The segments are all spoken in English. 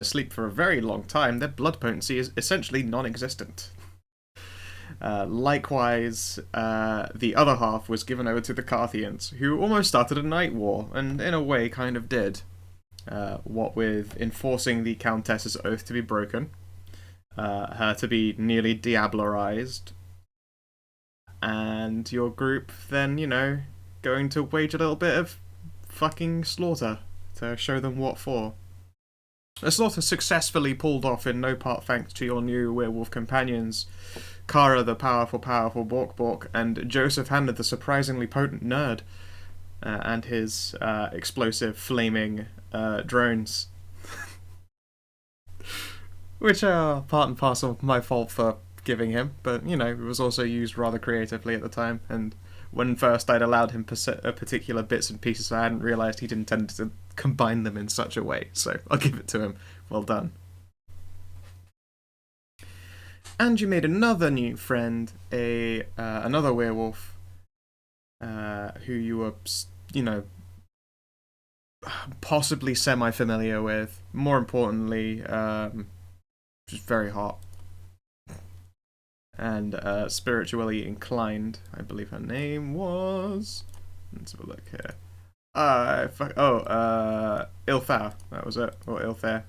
asleep for a very long time, their blood potency is essentially non-existent. Likewise, the other half was given over to the Carthians, who almost started a night war, and in a way kind of did. What with enforcing the Countess's oath to be broken, her to be nearly diablerized, and your group then, going to wage a little bit of fucking slaughter to show them what for. A slaughter successfully pulled off in no part thanks to your new werewolf companions, Kara the powerful Bork Bork, and Joseph Hanna the surprisingly potent nerd, and his explosive flaming drones. Which are part and parcel of my fault for giving him, but, it was also used rather creatively at the time, and when first I'd allowed him particular bits and pieces, I hadn't realised he'd intended to combine them in such a way, so I'll give it to him. Well done. And you made another new friend, another werewolf, who you were, possibly semi-familiar with. More importantly, just very hot. And spiritually inclined, I believe her name was... Let's have a look here. Ilthar, that was it, or Ilthar.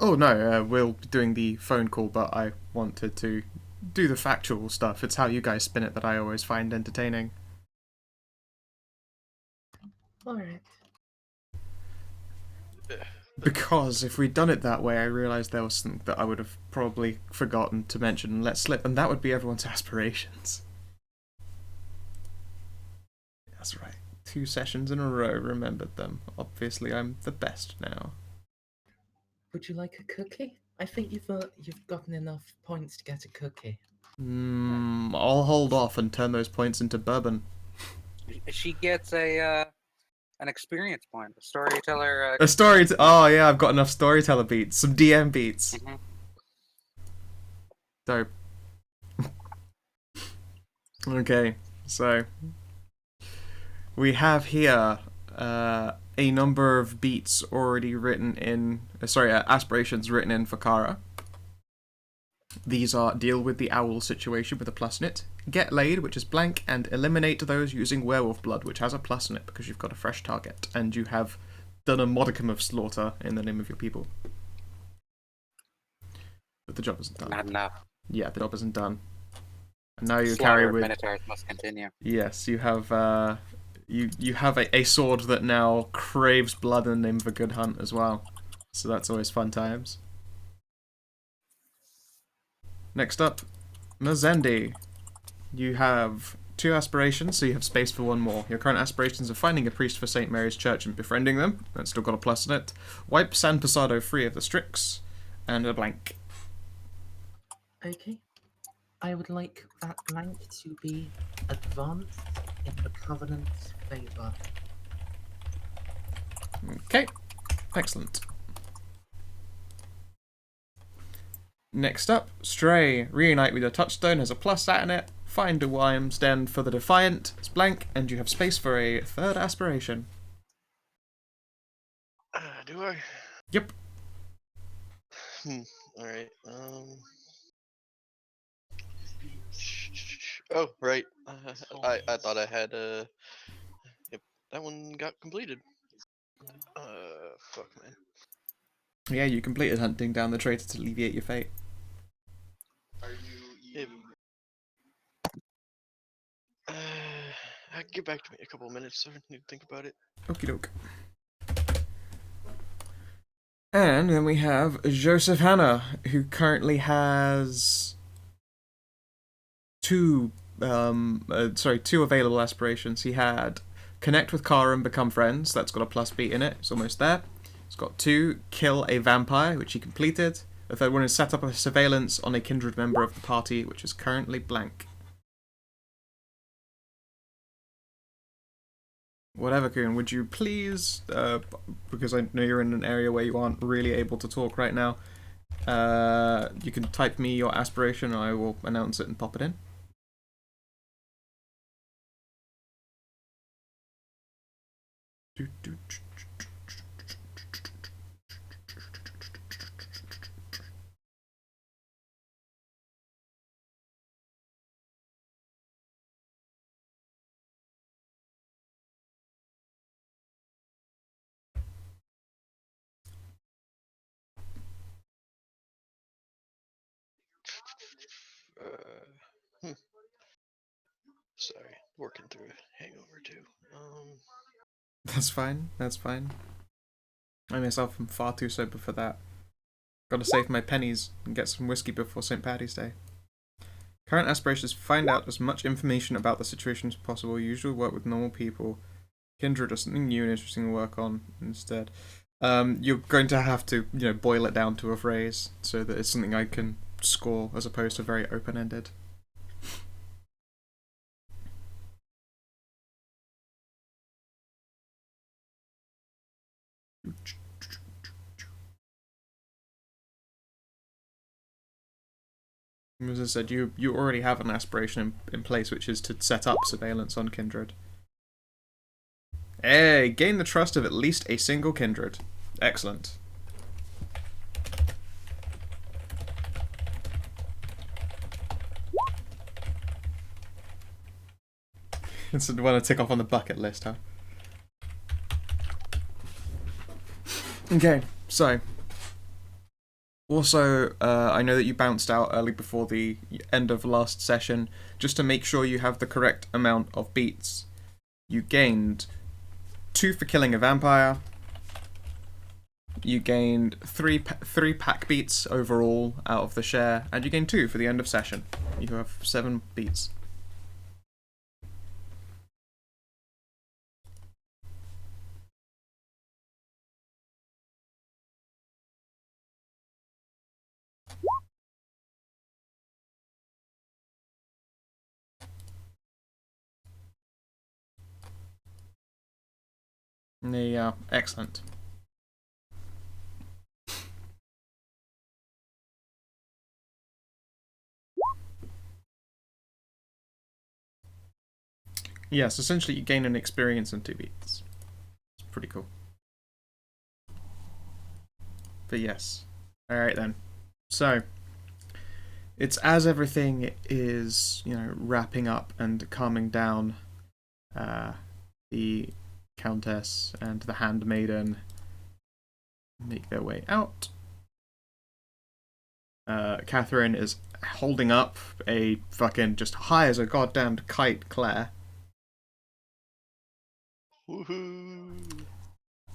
Oh no, we'll be doing the phone call, but I wanted to do the factual stuff. It's how you guys spin it that I always find entertaining. Alright. Because if we'd done it that way, I realised there was something that I would have probably forgotten to mention and let slip, and that would be everyone's aspirations. That's right. 2 sessions in a row, remembered them. Obviously, I'm the best now. Would you like a cookie? I think you've gotten enough points to get a cookie. I'll hold off and turn those points into bourbon. She gets an experience point, a storyteller. Oh yeah, I've got enough storyteller beats, some DM beats. Mm-hmm. Dope. Okay, so we have here a number of beats already written in. Aspirations written in for Kara. These are deal with the owl situation with a plus in it, get laid, which is blank, and eliminate those using werewolf blood, which has a plus in it because you've got a fresh target and you have done a modicum of slaughter in the name of your people. But the job isn't done. Not enough. Yeah, the job isn't done. And now you Slaughter carry with Minotaurs must continue. Yes, you have you have a sword that now craves blood in the name of a good hunt as well. So that's always fun times. Next up, Mazendi. You have 2 aspirations, so you have space for 1 more. Your current aspirations are finding a priest for St. Mary's Church and befriending them. That's still got a plus in it. Wipe San Pasado free of the Strix. And a blank. Okay. I would like that blank to be advanced in the Covenant's favour. Okay. Excellent. Next up, Stray. Reunite with your touchstone has a plus sat in it. Find a Wime's Den for the Defiant. It's blank, and you have space for a 3rd aspiration. Do I? Yep. Alright, Oh, right. I thought I had, Yep, that one got completed. Fuck, man. Yeah, you completed hunting down the traitor to alleviate your fate. Yep. Get back to me in a couple of minutes, so I need to think about it. Okie doke. And then we have Joseph Hanna, who currently has 2 available aspirations. He had connect with Kara and become friends. That's got a plus beat in it. It's almost there. It's got 2, kill a vampire, which he completed. The 3rd one is set up a surveillance on a kindred member of the party, which is currently blank. Whatever, Kieran, would you please, because I know you're in an area where you aren't really able to talk right now, you can type me your aspiration and I will announce it and pop it in. Hmm. Sorry, working through a hangover too. That's fine. That's fine. I myself am far too sober for that. Gotta save my pennies and get some whiskey before St. Paddy's Day. Current aspirations: find out as much information about the situation as possible. Usually work with normal people. Kindred or something new and interesting to work on instead. You're going to have to, boil it down to a phrase so that it's something I can score as opposed to very open-ended. As I said, you already have an aspiration in place, which is to set up surveillance on Kindred. Hey, gain the trust of at least a single Kindred. Excellent. It's the one to tick off on the bucket list, huh? Okay, so also, I know that you bounced out early before the end of last session. Just to make sure you have the correct amount of beats, you gained 2 for killing a vampire. You gained 3 pack beats overall out of the share, and you gained 2 for the end of session. You have 7 beats. Yeah, excellent. Yes, essentially you gain an experience in 2 beats. It's pretty cool. But yes. Alright then. So, it's as everything is, wrapping up and calming down, the Countess and the Handmaiden make their way out. Catherine is holding up a fucking just high as a goddamn kite Claire. Woohoo!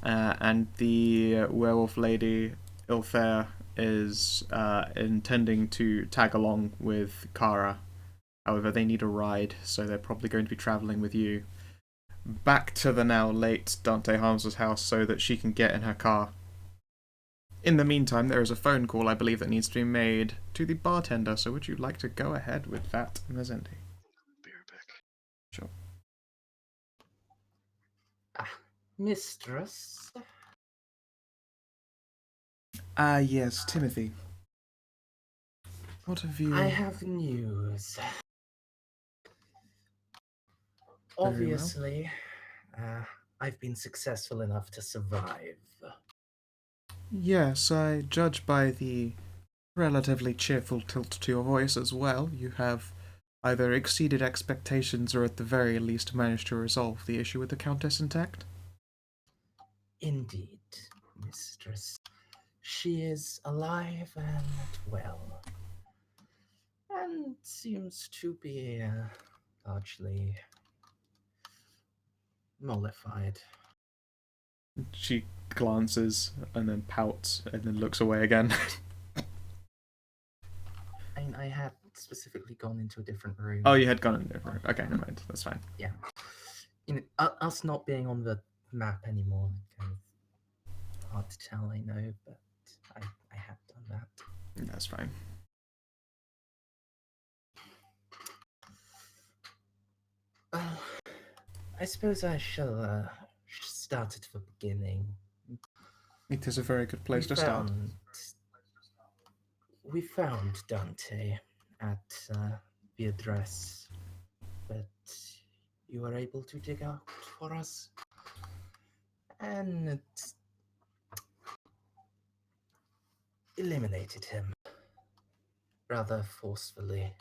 And the werewolf lady, Ilfair, is intending to tag along with Kara. However, they need a ride, so they're probably going to be travelling with you back to the now late Dante Harms's house so that she can get in her car. In the meantime, there is a phone call, I believe, that needs to be made to the bartender, so would you like to go ahead with that, Mazendi? Be right back. Sure. Mistress? Yes, Timothy. What have you... I have news. well. Obviously, I've been successful enough to survive. Yes, I judge by the relatively cheerful tilt to your voice as well. You have either exceeded expectations or at the very least managed to resolve the issue with the Countess intact. Indeed, mistress. She is alive and well, and seems to be largely mollified. She glances and then pouts and then looks away again. I had specifically gone into a different room. Oh, you had gone in there. Okay, never mind. That's fine. Yeah. Us not being on the map anymore, kind of hard to tell, I know, but I have done that. That's fine. Well, I suppose I shall start at the beginning. It is a very good place to start. We found Dante at the address that you were able to dig out for us. and eliminated him rather forcefully.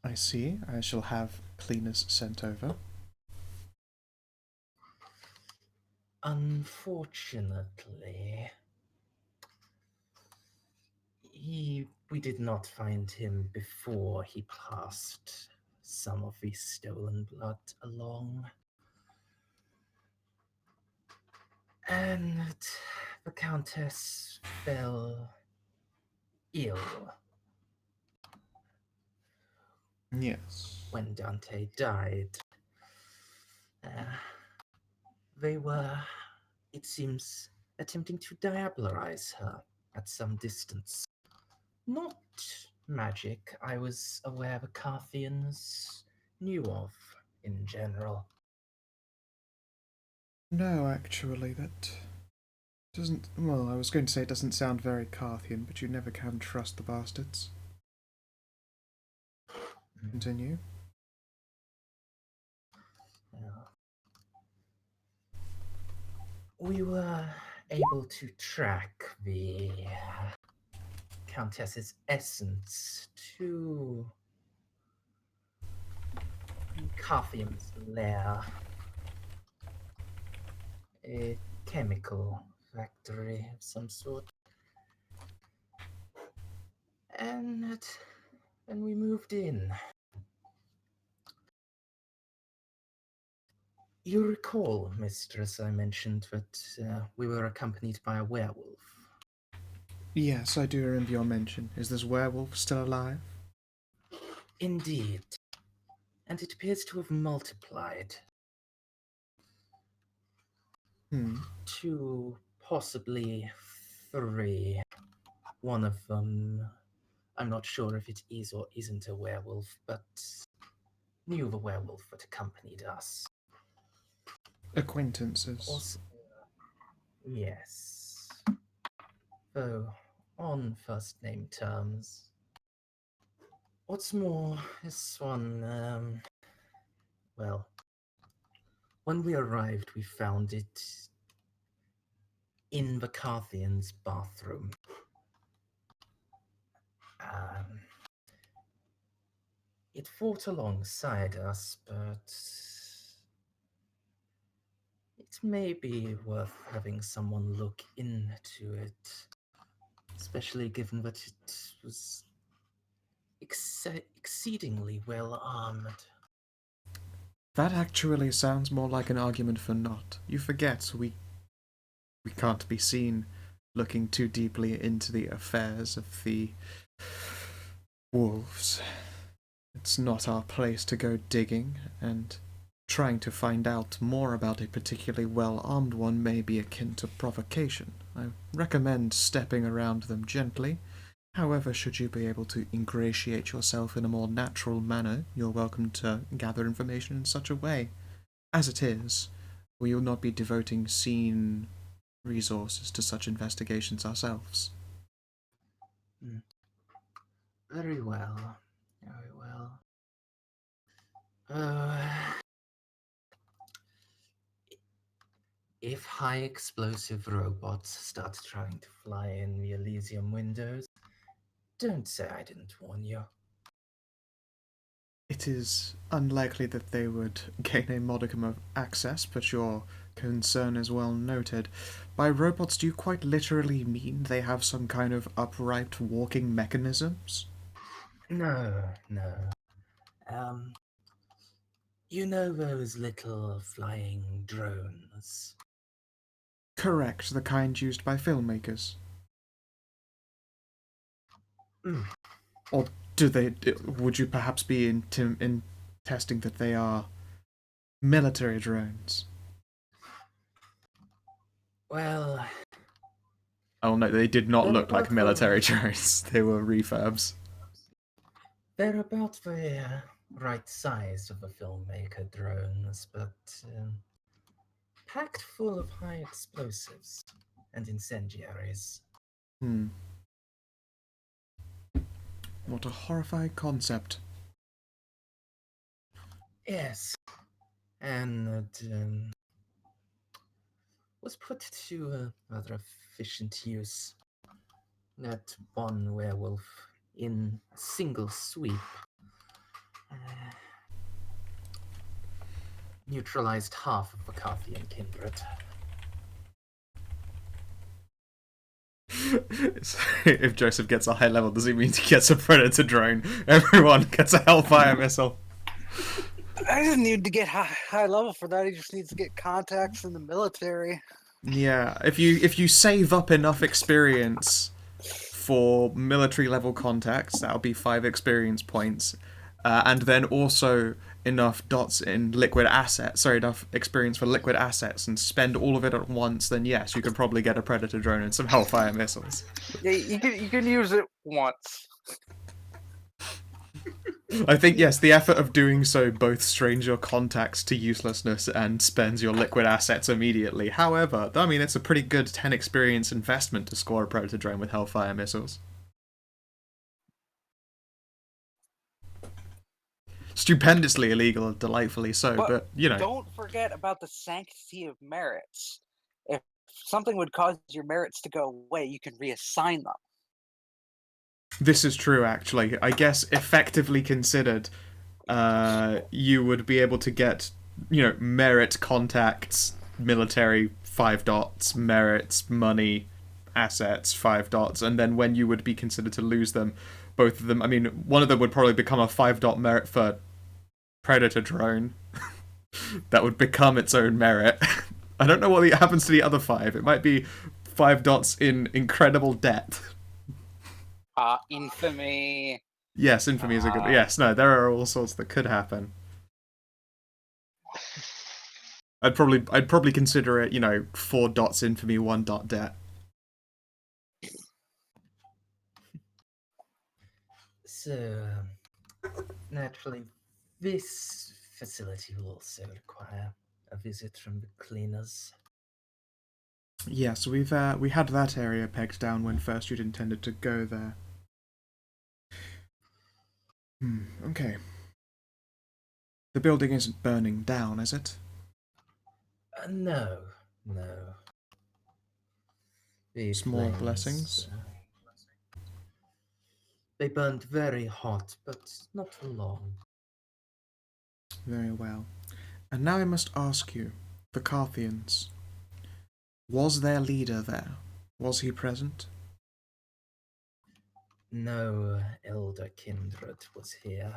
I see. I shall have cleaners sent over. Unfortunately, we did not find him before he passed some of the stolen blood along. And the Countess fell ill Yes. when Dante died. Uh, they were, it seems, attempting to diabolise her at some distance. Not magic I was aware the Carthians knew of in general. No, actually, that doesn't. Well, I was going to say it doesn't sound very Carthian, but you never can trust the bastards. Continue. We were able to track the Countess's essence to Carthian's lair, a chemical factory of some sort. And when we moved in, you recall, mistress, I mentioned that we were accompanied by a werewolf. Yes, I do remember your mention. Is this werewolf still alive? Indeed. And it appears to have multiplied to possibly 3. One of them, I'm not sure if it is or isn't a werewolf, but knew the werewolf that accompanied us. Acquaintances. Also, yes. Though on first name terms. What's more, this one, well, when we arrived, we found it in the Carthian's bathroom. It fought alongside us, but it may be worth having someone look into it, especially given that it was exceedingly well armed. That actually sounds more like an argument for not. You forget we can't be seen looking too deeply into the affairs of the wolves. It's not our place to go digging, and trying to find out more about a particularly well-armed one may be akin to provocation. I recommend stepping around them gently. However, should you be able to ingratiate yourself in a more natural manner, you're welcome to gather information in such a way. As it is, we will not be devoting scene resources to such investigations ourselves. Very well. Very well. If high explosive robots start trying to fly in the Elysium windows, don't say I didn't warn you. It is unlikely that they would gain a modicum of access, but your concern is well noted. By robots, do you quite literally mean they have some kind of upright walking mechanisms? No. You know those little flying drones? Correct, the kind used by filmmakers. Or would you perhaps be in testing that they are military drones? Well... Oh no, they did not They're look like about military drones. They were refurbs. They're about the right size of the filmmaker drones, but packed full of high explosives and incendiaries. What a horrifying concept. Yes, and was put to rather efficient use. That one werewolf, in a single sweep, uh, neutralized half of the Carthian kindred. If Joseph gets a high level, does he mean he gets a predator drone? Everyone gets a Hellfire missile. I didn't need to get high level for that. He just needs to get contacts in the military. Yeah, if you save up enough experience for military level contacts, that'll be 5 experience points, and then also enough dots in liquid assets. Sorry, enough experience for liquid assets, and spend all of it at once. Then yes, you could probably get a predator drone and some Hellfire missiles. Yeah, you can use it once. I think, yes, the effort of doing so both strains your contacts to uselessness and spends your liquid assets immediately. However, I mean, it's a pretty good 10 experience investment to score a predator drone with Hellfire missiles. Stupendously illegal, delightfully so, but you know. Don't forget about the sanctity of merits. If something would cause your merits to go away, you can reassign them. This is true, actually. I guess, effectively considered, you would be able to get, merit contacts, military, 5 dots, merits, money, assets, 5 dots, and then when you would be considered to lose them, both of them, I mean, one of them would probably become a 5 dot merit for Predator drone. That would become its own merit. I don't know what happens to the other 5. It might be 5 dots in incredible debt. Infamy. Yes, infamy is a good... Yes, no, there are all sorts that could happen. I'd probably consider it, 4 dots infamy, 1 dot debt. So, naturally, this facility will also require a visit from the cleaners. Yeah, so we had that area pegged down when first you'd intended to go there. Okay. The building isn't burning down, is it? No. The Small flames, blessings. They burned very hot, but not for long. Very well. And now I must ask you, the Carthians. Was their leader there? Was he present? No elder kindred was here.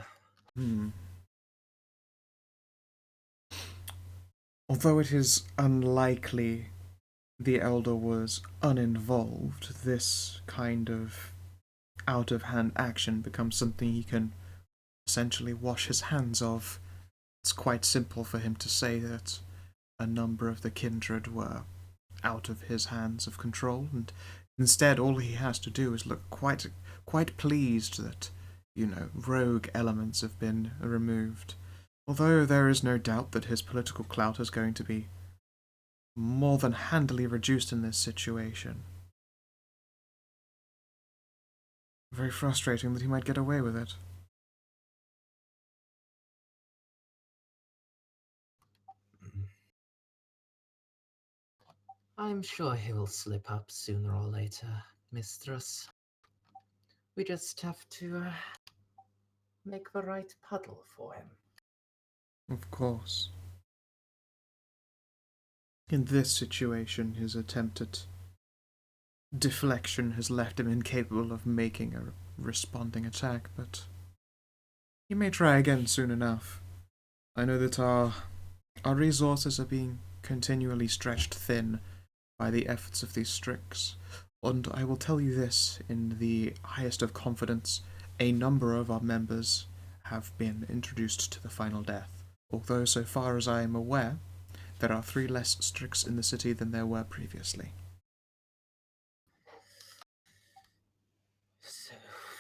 Although it is unlikely the elder was uninvolved, this kind of out-of-hand action becomes something he can essentially wash his hands of. It's quite simple for him to say that a number of the kindred were out of his hands of control, and instead all he has to do is look quite pleased that, rogue elements have been removed. Although there is no doubt that his political clout is going to be more than handily reduced in this situation. Very frustrating that he might get away with it. I'm sure he will slip up sooner or later, mistress. We just have to make the right puddle for him. Of course. In this situation, his attempt at deflection has left him incapable of making a responding attack, but he may try again soon enough. I know that our resources are being continually stretched thin by the efforts of these Strix, and I will tell you this in the highest of confidence, a number of our members have been introduced to the final death, although so far as I am aware, there are 3 less Strix in the city than there were previously. So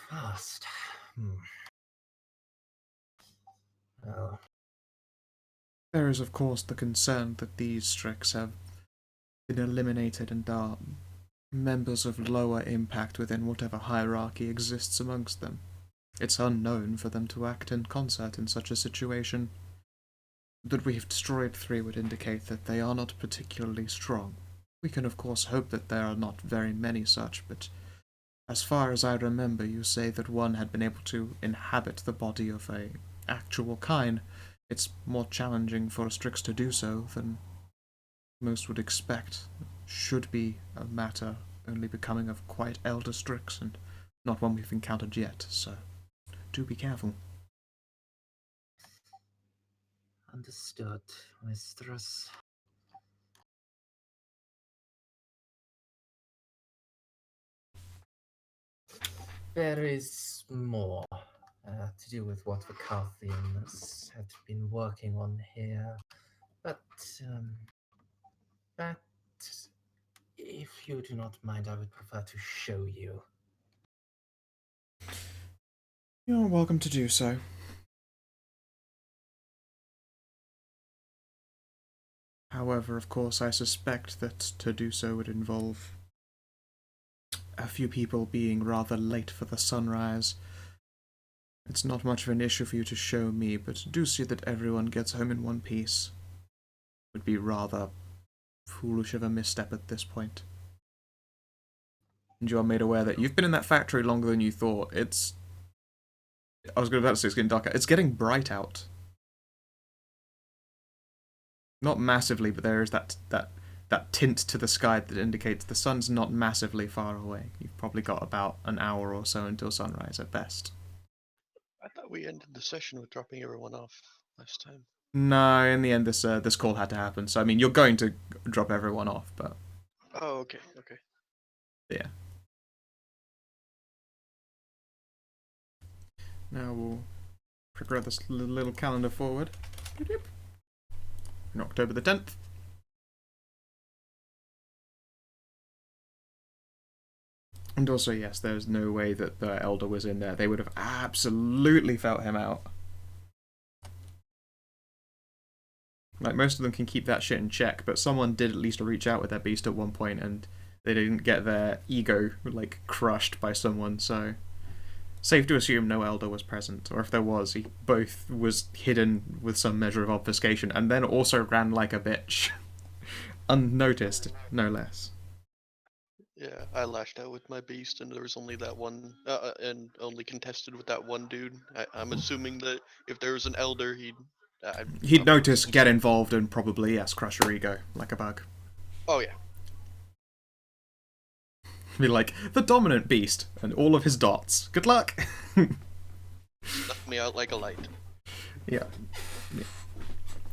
fast. Well, There is, of course, the concern that these Strix have been eliminated and are members of lower impact within whatever hierarchy exists amongst them. It's unknown for them to act in concert in such a situation. That we have destroyed 3 would indicate that they are not particularly strong, We can of course hope that there are not very many such, but as far as I remember, you say that one had been able to inhabit the body of a actual Kine. It's more challenging for a Strix to do so than most would expect. Should be a matter only becoming of quite elder Strix, and not one we've encountered yet, so do be careful. Understood, mistress. There is more to do with what the Carthians had been working on here, but that, if you do not mind, I would prefer to show you. You're welcome to do so. However, of course, I suspect that to do so would involve a few people being rather late for the sunrise. It's not much of an issue for you to show me, but do see that everyone gets home in one piece. Would be rather foolish of a misstep at this point. And you are made aware that you've been in that factory longer than you thought. I was about to say it's getting darker. It's getting bright out. Not massively, but there is that tint to the sky that indicates the sun's not massively far away. You've probably got about an hour or so until sunrise at best. I thought we ended the session with dropping everyone off last time. No, in the end, this call had to happen. So I mean, you're going to drop everyone off, but Oh, okay. yeah. Now we'll progress this little calendar forward. In October the 10th. And also, yes, there's no way that the Elder was in there. They would have absolutely felt him out. Like, most of them can keep that shit in check, but someone did at least reach out with their beast at one point, and they didn't get their ego, like, crushed by someone, so... Safe to assume no Elder was present, or if there was, he both was hidden with some measure of obfuscation, and then also ran like a bitch. Unnoticed, no less. Yeah, I lashed out with my beast, and there was only that one, and only contested with that one dude. I'm assuming that if there was an elder, He'd notice, get involved, and probably, yes, crush your ego, like a bug. Oh yeah. Be like, the dominant beast, and all of his dots. Good luck! Knocked me out like a light. Yeah.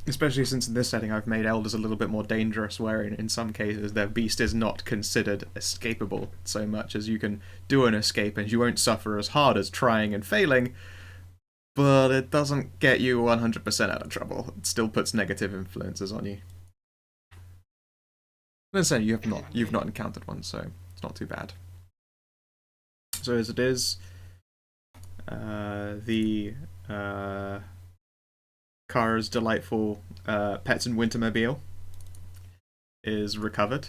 Especially since in this setting I've made elders a little bit more dangerous, where in some cases their beast is not considered escapable so much as you can do an escape and you won't suffer as hard as trying and failing, but it doesn't get you 100% out of trouble. It still puts negative influences on you. Let's say you've not encountered one, so it's not too bad. So as it is, the Kara's delightful Pets and Wintermobile is recovered.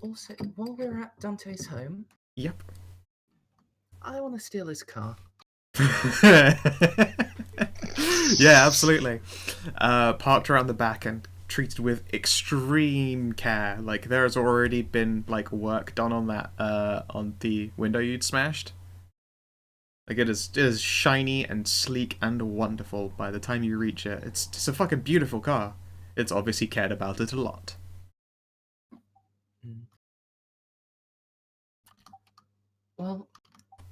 Also, while we're at Dante's home, Yep. I want to steal his car. Yeah, absolutely. Parked around the back and treated with extreme care. Like, there has already been like work done on that on the window you'd smashed. Like, it is shiny and sleek and wonderful by the time you reach it. It's a fucking beautiful car. It's obviously cared about it a lot. Well,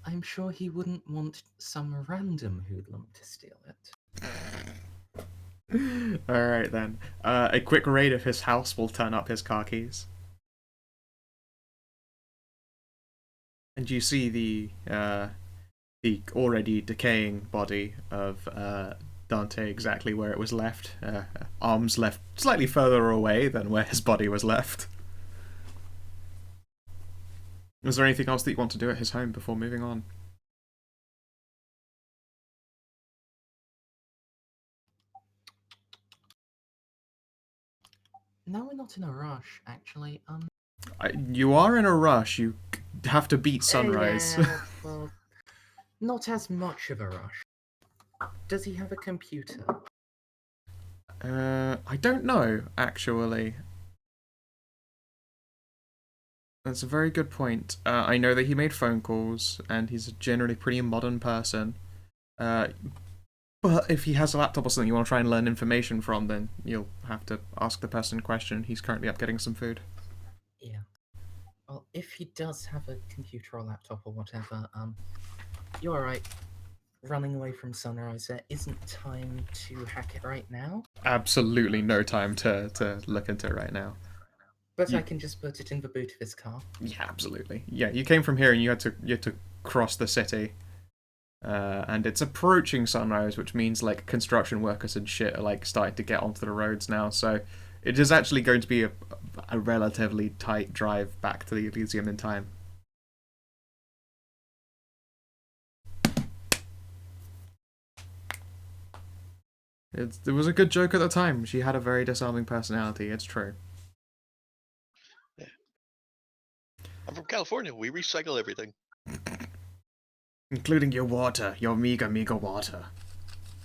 I'm sure he wouldn't want some random hoodlum to steal it. Alright then. A quick raid of his house will turn up his car keys. And you see the already decaying body of Dante exactly where it was left. Arms left slightly further away than where his body was left. Is there anything else that you want to do at his home before moving on? No, we're not in a rush, actually. You are in a rush. You have to beat sunrise. Yeah, well, not as much of a rush. Does he have a computer? I don't know, actually. That's a very good point. I know that he made phone calls, and he's a generally pretty modern person. Uh, but if he has a laptop or something you want to try and learn information from, then you'll have to ask the person in question. He's currently up getting some food. Yeah. Well, if he does have a computer or laptop or whatever, you're right. Running away from Sunrise, there isn't time to hack it right now. Absolutely no time to look into it right now. But You- I can just put it in the boot of his car. Yeah, absolutely. Yeah, you came from here and you had to cross the city. And it's approaching sunrise, which means like construction workers and shit are like starting to get onto the roads now. So it is actually going to be a relatively tight drive back to the Elysium in time. It was a good joke at the time. She had a very disarming personality. It's true. Yeah. I'm from California. We recycle everything. Including your water, your meager water.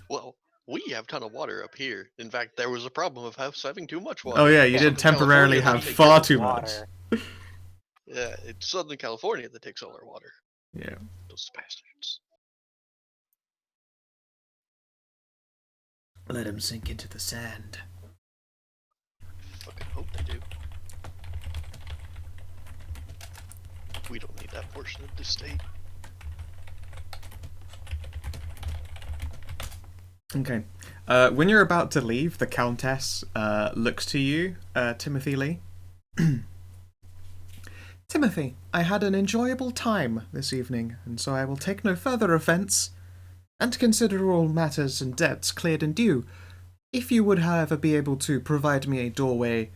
Well, we have a ton of water up here. In fact, there was a problem of us having too much water. Oh yeah, you did Southern temporarily California, have they take far care of too Water. much. Yeah, it's Southern California that takes all our water. Yeah. Those bastards. Let him sink into the sand. I fucking hope they do. We don't need that portion of the state. Okay. When you're about to leave, the Countess looks to you, Timothy Lee. Timothy, I had an enjoyable time this evening, and so I will take no further offence, and consider all matters and debts cleared and due. If you would, however, be able to provide me a doorway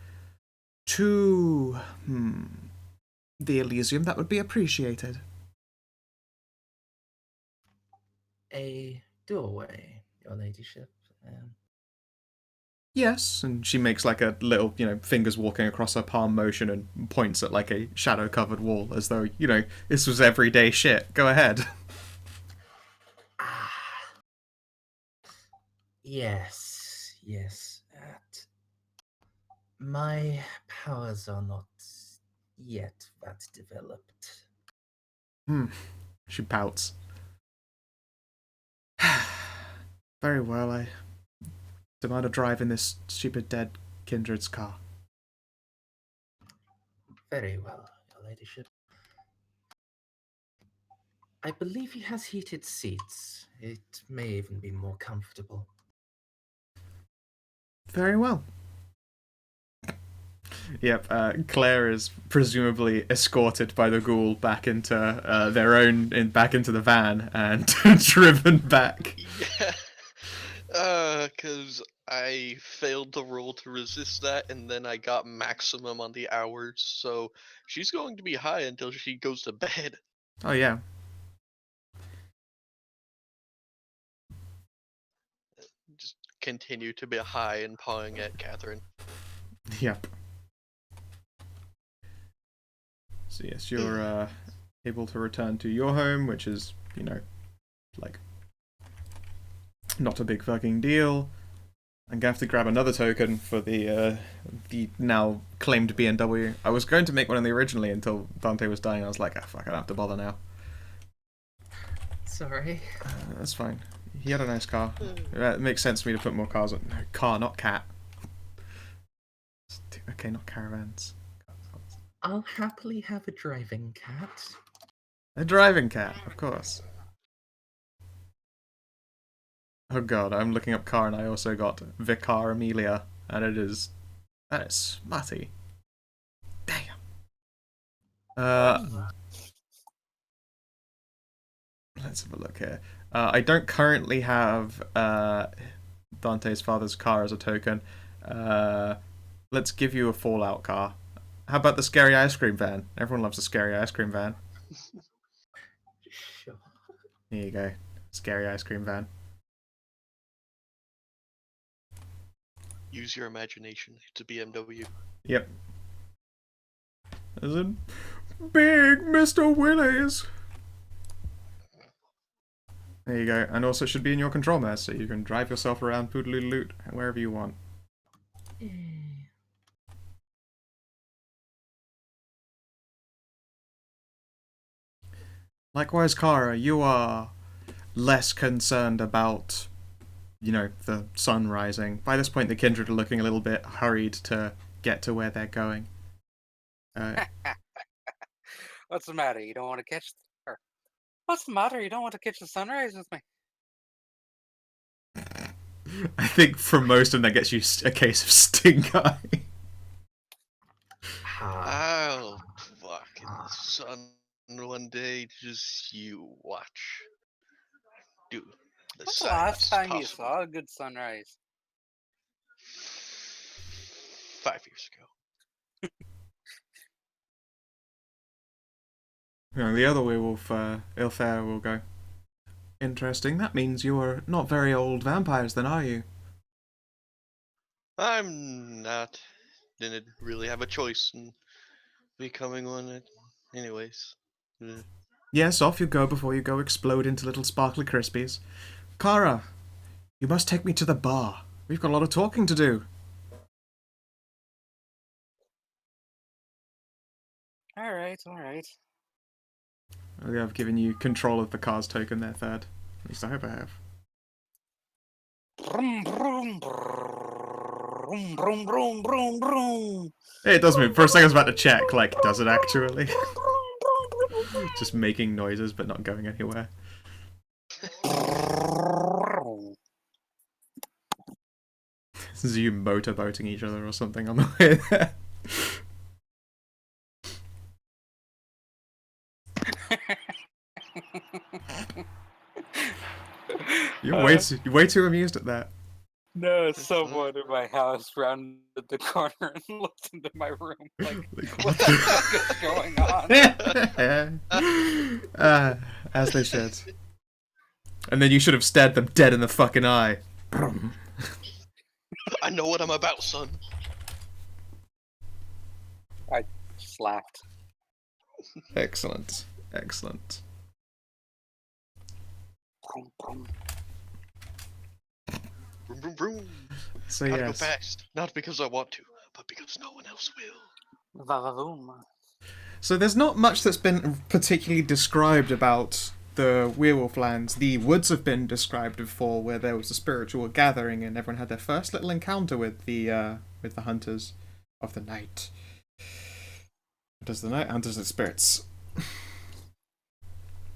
to the Elysium, that would be appreciated. A doorway, your ladyship. Yes, and she makes like a little, fingers walking across her palm motion and points at like a shadow-covered wall as though, this was everyday shit. Go ahead. Yes, yes. My powers are not yet that developed. She pouts. Very well, I demand a drive in this stupid dead Kindred's car. Very well, your ladyship. I believe he has heated seats. It may even be more comfortable. Very well. Yep, Claire is presumably escorted by the ghoul back into back into the van and driven back. Yeah. Cause I failed to roll to resist that, and then I got maximum on the hours, so she's going to be high until she goes to bed. Oh yeah. Just continue to be high and pawing at Catherine. Yep. So yes, you're able to return to your home, which is, like, not a big fucking deal. I'm gonna have to grab another token for the now claimed BMW. I was going to make one of the originally until Dante was dying. I was like, fuck, I don't have to bother now. Sorry. That's fine. He had a nice car. It makes sense for me to put more cars on. No, car, not cat. Okay, not caravans. I'll happily have a driving cat. A driving cat, of course. Oh god, I'm looking up car and I also got Vicar Amelia, and that is smutty. Damn. Let's have a look here. I don't currently have Dante's father's car as a token. Let's give you a Fallout car. How about the scary ice cream van? Everyone loves a scary ice cream van. Sure. Here you go. Scary ice cream van. Use your imagination. It's a BMW. Yep. As in, big Mr. Willies. There you go. And also it should be in your control mess, so you can drive yourself around Poodaloo Loot wherever you want. Likewise, Kara, you are less concerned about, the sun rising. By this point, the Kindred are looking a little bit hurried to get to where they're going. What's the matter? You don't want to catch? Or what's the matter? You don't want to catch the sunrise with me? I think for most of them, that gets you a case of stink eye. I'll fuck in the sun one day. Just you watch. Dude, the What's the last science time you possible. saw a good sunrise? 5 years ago. The other werewolf, Ilfair, will go. Interesting. That means you're not very old vampires, then, are you? I'm not. Didn't really have a choice in becoming one, anyways. Yes, off you go before you go explode into little sparkly crispies. Kara, you must take me to the bar. We've got a lot of talking to do. All right, all right. I've given you control of the car's token there, third. At least I hope I have. Brum, brum, brum, brum, brum, brum, brum. It does move. For a second I was about to check, like, does it actually? Just making noises but not going anywhere. This is you motorboating each other or something on the way there. You're way too amused at that. No, someone in my house rounded the corner and looked into my room like, what the fuck is going on? As they should. And then you should have stared them dead in the fucking eye. I know what I'm about, son. I just laughed. Excellent. Excellent. Brum, brum. Vroom, vroom, vroom. So Gotta yes. go fast. Not because I want to, but because no one else will. Va-va-voom. So there's not much that's been particularly described about the werewolf lands. The woods have been described before, where there was a spiritual gathering and everyone had their first little encounter with the hunters of the night. Hunters of the night, hunters of the spirits.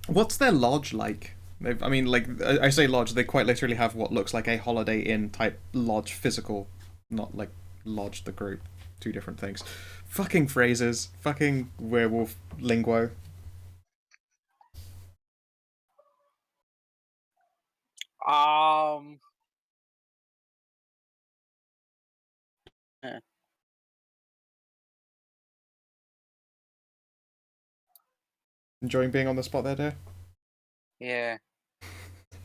What's their lodge like? I say lodge, they quite literally have what looks like a Holiday Inn type lodge, physical, not like lodge the group. Two different things. Fucking phrases. Fucking werewolf lingo. Enjoying being on the spot there, dear? Yeah.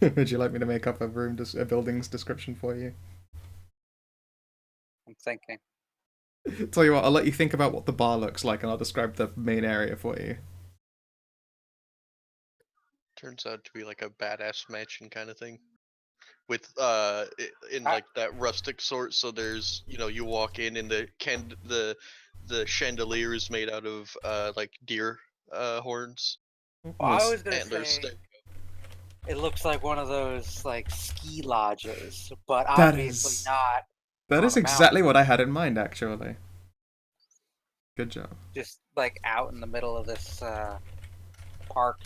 Would you like me to make up a building's description for you? I'm thinking. Tell you what, I'll let you think about what the bar looks like and I'll describe the main area for you. Turns out to be like a badass mansion kind of thing. With in I- like that rustic sort, so there's you walk in and the chandelier is made out of like deer horns. Well, I was gonna Antlers. say it looks like one of those like ski lodges, but That obviously is- not. That On is a exactly mountain. what I had in mind, actually. Good job. Just like out in the middle of this park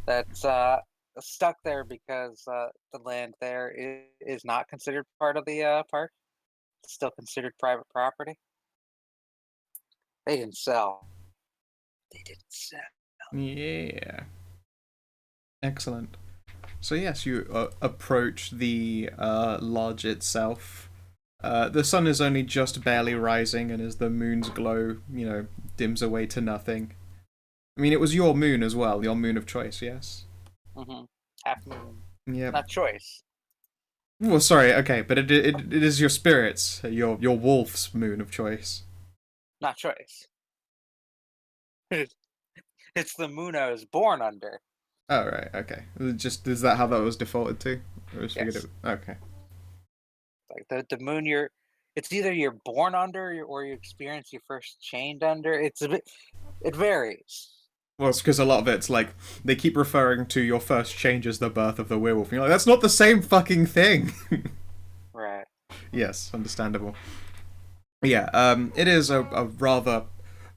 that's stuck there because the land there is not considered part of the park. It's still considered private property. They didn't sell. They didn't sell. Yeah. Excellent. So yes, you approach the lodge itself. The sun is only just barely rising, and as the moon's glow, dims away to nothing. I mean, it was your moon as well, your moon of choice, yes? Mm-hmm. Half moon. Yeah. Not choice. Well, sorry, okay, but it is your spirit's, your wolf's moon of choice. Not choice. It's the moon I was born under. Oh, right, okay. Is that how that was defaulted to? Or just figured Yes. it... Okay. Like the moon it's either you're born under or you experience your first chained under. It varies. Well, it's because a lot of it's like they keep referring to your first change as the birth of the werewolf. And you're like, that's not the same fucking thing. Right. Yes, understandable. Yeah, it is a rather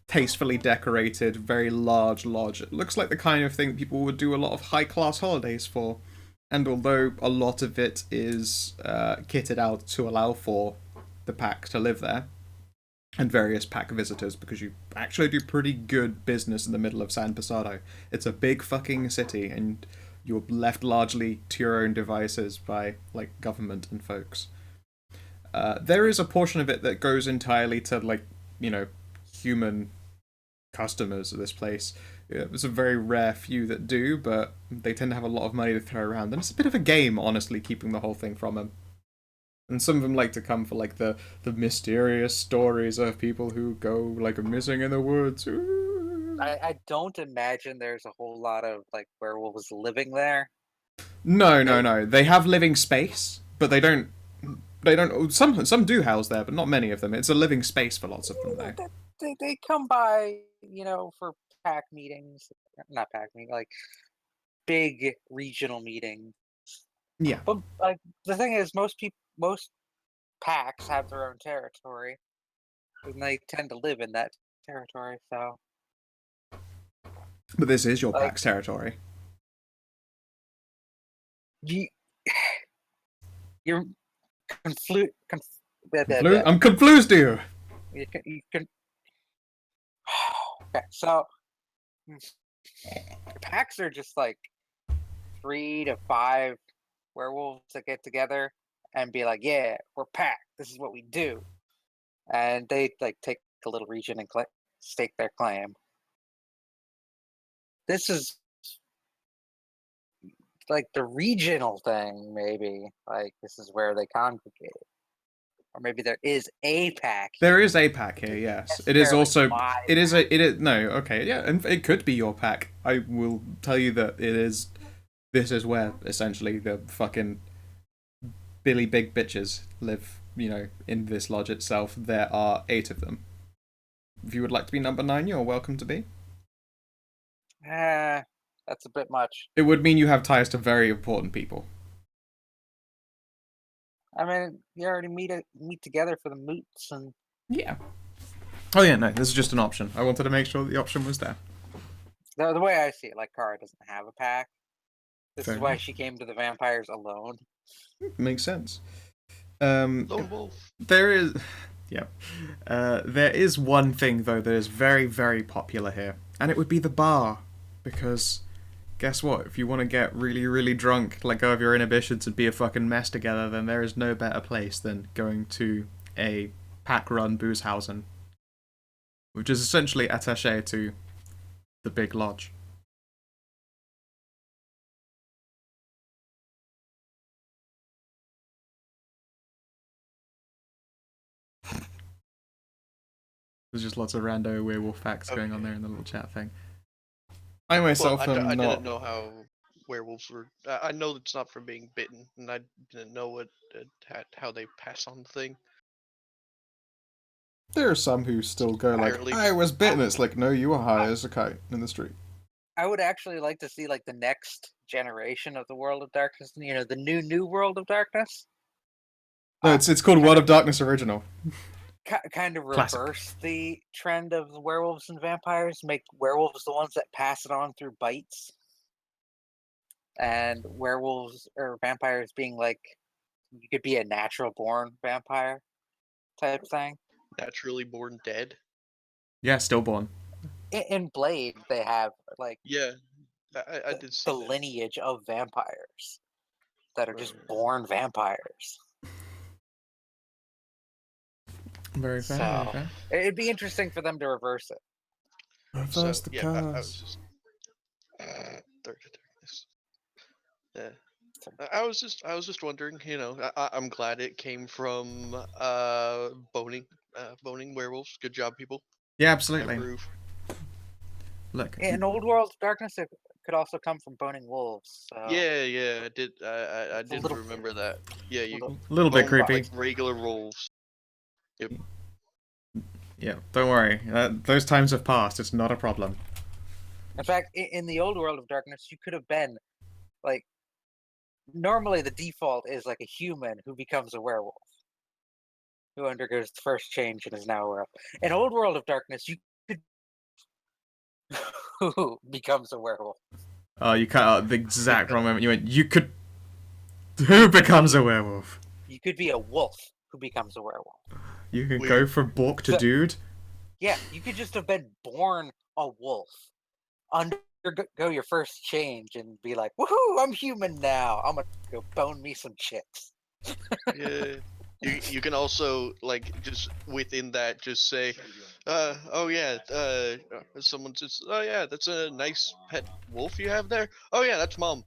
tastefully decorated, very large lodge. It looks like the kind of thing people would do a lot of high-class holidays for. And although a lot of it is kitted out to allow for the pack to live there, and various pack visitors, because you actually do pretty good business in the middle of San Pasado. It's a big fucking city, and you're left largely to your own devices by, like, government and folks. There is a portion of it that goes entirely to, like, human customers of this place. It's a very rare few that do, but they tend to have a lot of money to throw around, and it's a bit of a game, honestly, keeping the whole thing from them. And some of them like to come for like the mysterious stories of people who go like missing in the woods. I don't imagine there's a whole lot of like werewolves living there. No. They have living space, but they don't. They don't. Some do house there, but not many of them. It's a living space for lots of them, though. They come by, for pack meetings, not pack meeting, like big regional meetings. Yeah. But like the thing is, most packs have their own territory, and they tend to live in that territory. So, But this is your like, pack's territory. you, you're conflu- conf- blah, blah, Confused? blah. I'm confused, you. You can. Okay, so packs are just like 3 to 5 werewolves that get together and be like, "Yeah, we're pack. This is what we do," and they like take a little region and stake their claim. This is like the regional thing, maybe. Like this is where they congregate, or maybe there is a pack. There is a pack here, yes. It is also. It is a. It is no. Okay, yeah, and it could be your pack. I will tell you that it is. This is where essentially the fucking Billy Big Bitches live. In this lodge itself, there are 8 of them. If you would like to be number 9, you're welcome to be. That's a bit much. It would mean you have ties to very important people. I mean, you already meet together for the moots and. Yeah. Oh yeah, no, this is just an option. I wanted to make sure that the option was there. The way I see it, like Kara doesn't have a pack. This Fair is why enough. she came to the vampires alone. Makes sense. Lone wolf. There is, yeah, there is one thing though that is very, very popular here, and it would be the bar, because guess what? If you want to get really, really drunk, let go of your inhibitions, and be a fucking mess together, then there is no better place than going to a pack-run boozehausen, which is essentially attaché to the big lodge. There's just lots of rando werewolf facts going on there in the little chat thing. I myself am I not. didn't know how werewolves were. I know it's not from being bitten, and I didn't know how they pass on the thing. There are some who still go Apparently- like, I was bitten. It's like, no, you were high as a kite in the street. I would actually like to see like the next generation of the World of Darkness. The new World of Darkness. No, it's called World of Darkness Original. Kind of Classic. reverse the trend of the werewolves and vampires. Make werewolves the ones that pass it on through bites, and werewolves or vampires being like you could be a natural born vampire type thing. Naturally born dead. Yeah, stillborn. In Blade, they have like Yeah, I did see the that. lineage of vampires that are just Right. born vampires. Very fair, So very fair. it'd be interesting for them to reverse it. Reverse the I curse. was just darkness. Yeah. I was just wondering, I'm glad it came from boning werewolves. Good job, people. Yeah, I absolutely. approve. Look. In Old World of Darkness, it could also come from boning wolves. So Yeah, I did. I It's a did little- remember that. Yeah, you A little bit bone creepy. like regular wolves. Yep. Yeah, don't worry. Those times have passed. It's not a problem. In fact, in the old world of darkness, you could have been like normally the default is like a human who becomes a werewolf, who undergoes the first change and is now a werewolf. In old world of darkness, you could who becomes a werewolf. You cut out the exact wrong moment. You went, you could... Who becomes a werewolf? You could be a wolf who becomes a werewolf. You can go from Bork to dude? Yeah, you could just have been born a wolf, undergo your first change, and be like, "Woohoo! I'm human now. I'm gonna go bone me some chicks." Yeah. You can also like just within that just say, oh yeah, someone says, oh yeah, that's a nice pet wolf you have there. Oh yeah, that's mom.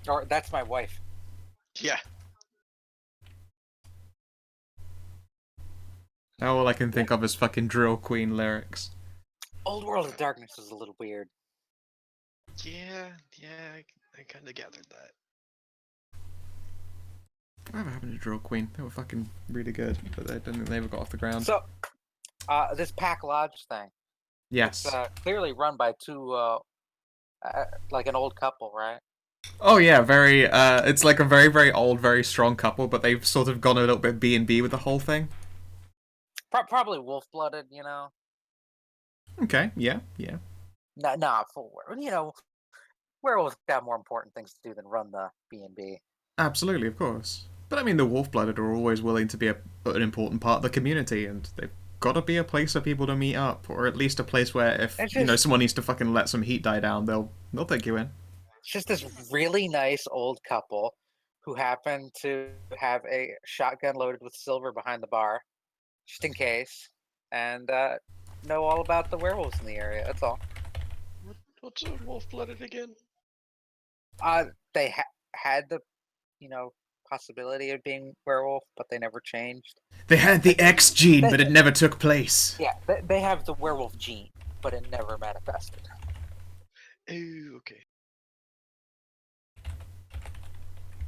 Or that's my wife. Yeah. Now all I can think of is fucking Drill Queen lyrics. Old World of Darkness is a little weird. Yeah, I kind of gathered that. Whatever happened to Drill Queen? They were fucking really good, but I don't think they ever got off the ground. So, this Pack Lodge thing. Yes. It's clearly run by two, like an old couple, right? Oh yeah, very. It's like a very, very old, very strong couple, but they've sort of gone a little bit B&B with the whole thing. Probably wolf-blooded, you know. Okay. Yeah. Nah, werewolves got more important things to do than run the B&B. Absolutely, of course. But I mean, the wolf-blooded are always willing to be an important part of the community, and they've got to be a place for people to meet up, or at least a place where if someone needs to fucking let some heat die down, they'll take you in. It's just this really nice old couple who happen to have a shotgun loaded with silver behind the bar, just in case, and know all about the werewolves in the area. That's all. What's a wolf-blooded again? They had the, possibility of being werewolf, but they never changed. They had the X gene, but it never took place. Yeah, they have the werewolf gene, but it never manifested. Oh, okay.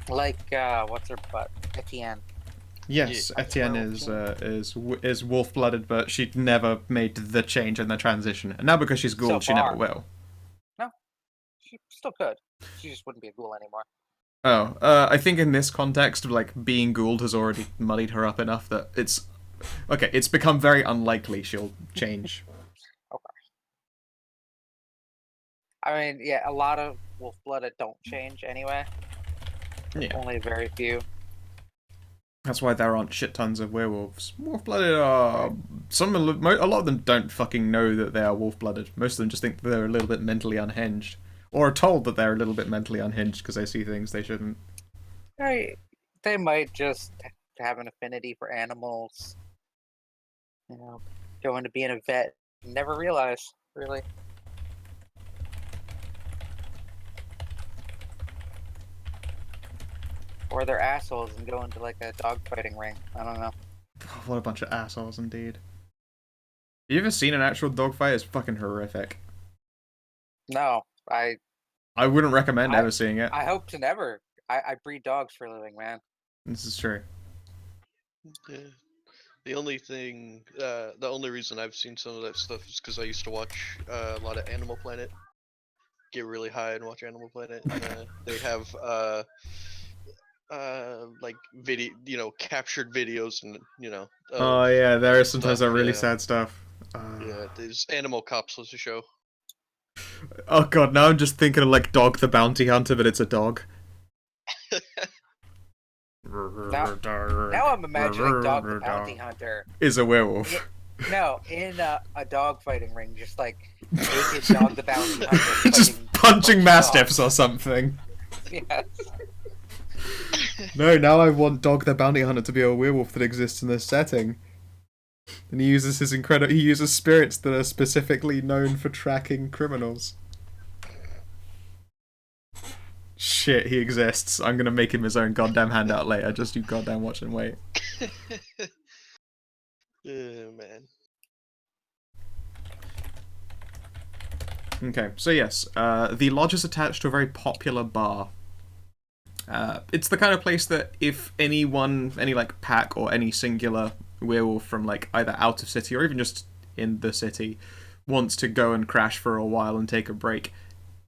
Like, what's her butt? Etienne. Yes, yeah. Etienne is wolf-blooded, but she never made the change and the transition. And now because she's ghoul, she never will. No, she still could. She just wouldn't be a ghoul anymore. Oh, I think in this context, like, being ghouled has already muddied her up enough that it's... Okay, it's become very unlikely she'll change. Okay. I mean, yeah, a lot of wolf-blooded don't change anyway. Yeah. Only very few. That's why there aren't shit tons of werewolves. Wolf-blooded are... a lot of them don't fucking know that they are wolf-blooded. Most of them just think that they're a little bit mentally unhinged. Or are told that they're a little bit mentally unhinged because they see things they shouldn't. They might just have an affinity for animals. Going to being a vet. Never realize, really. Or they're assholes and go into like a dogfighting ring. I don't know. What a bunch of assholes, indeed. Have you ever seen an actual dogfight? It's fucking horrific. No, I wouldn't recommend ever seeing it. I hope to never. I breed dogs for a living, man. This is true. Yeah. The only reason I've seen some of that stuff is because I used to watch a lot of Animal Planet. Get really high and watch Animal Planet. They have like captured videos and oh yeah, there is sometimes that really sad stuff. Yeah, there's Animal Cops was a show. Oh god, now I'm just thinking of like Dog the Bounty Hunter, but it's a dog. Now I'm imagining Dog the Bounty Hunter is a werewolf. In a dog fighting ring, just like naked Dog the Bounty Hunter just punching mastiffs or something. Yes. No, now I want Dog the Bounty Hunter to be a werewolf that exists in this setting. And he uses he uses spirits that are specifically known for tracking criminals. Shit, he exists. I'm gonna make him his own goddamn handout later. Just you goddamn watch and wait. Oh, man. Okay, so yes, the lodge is attached to a very popular bar. It's the kind of place that if any like pack or any singular werewolf from like either out of city or even just in the city wants to go and crash for a while and take a break,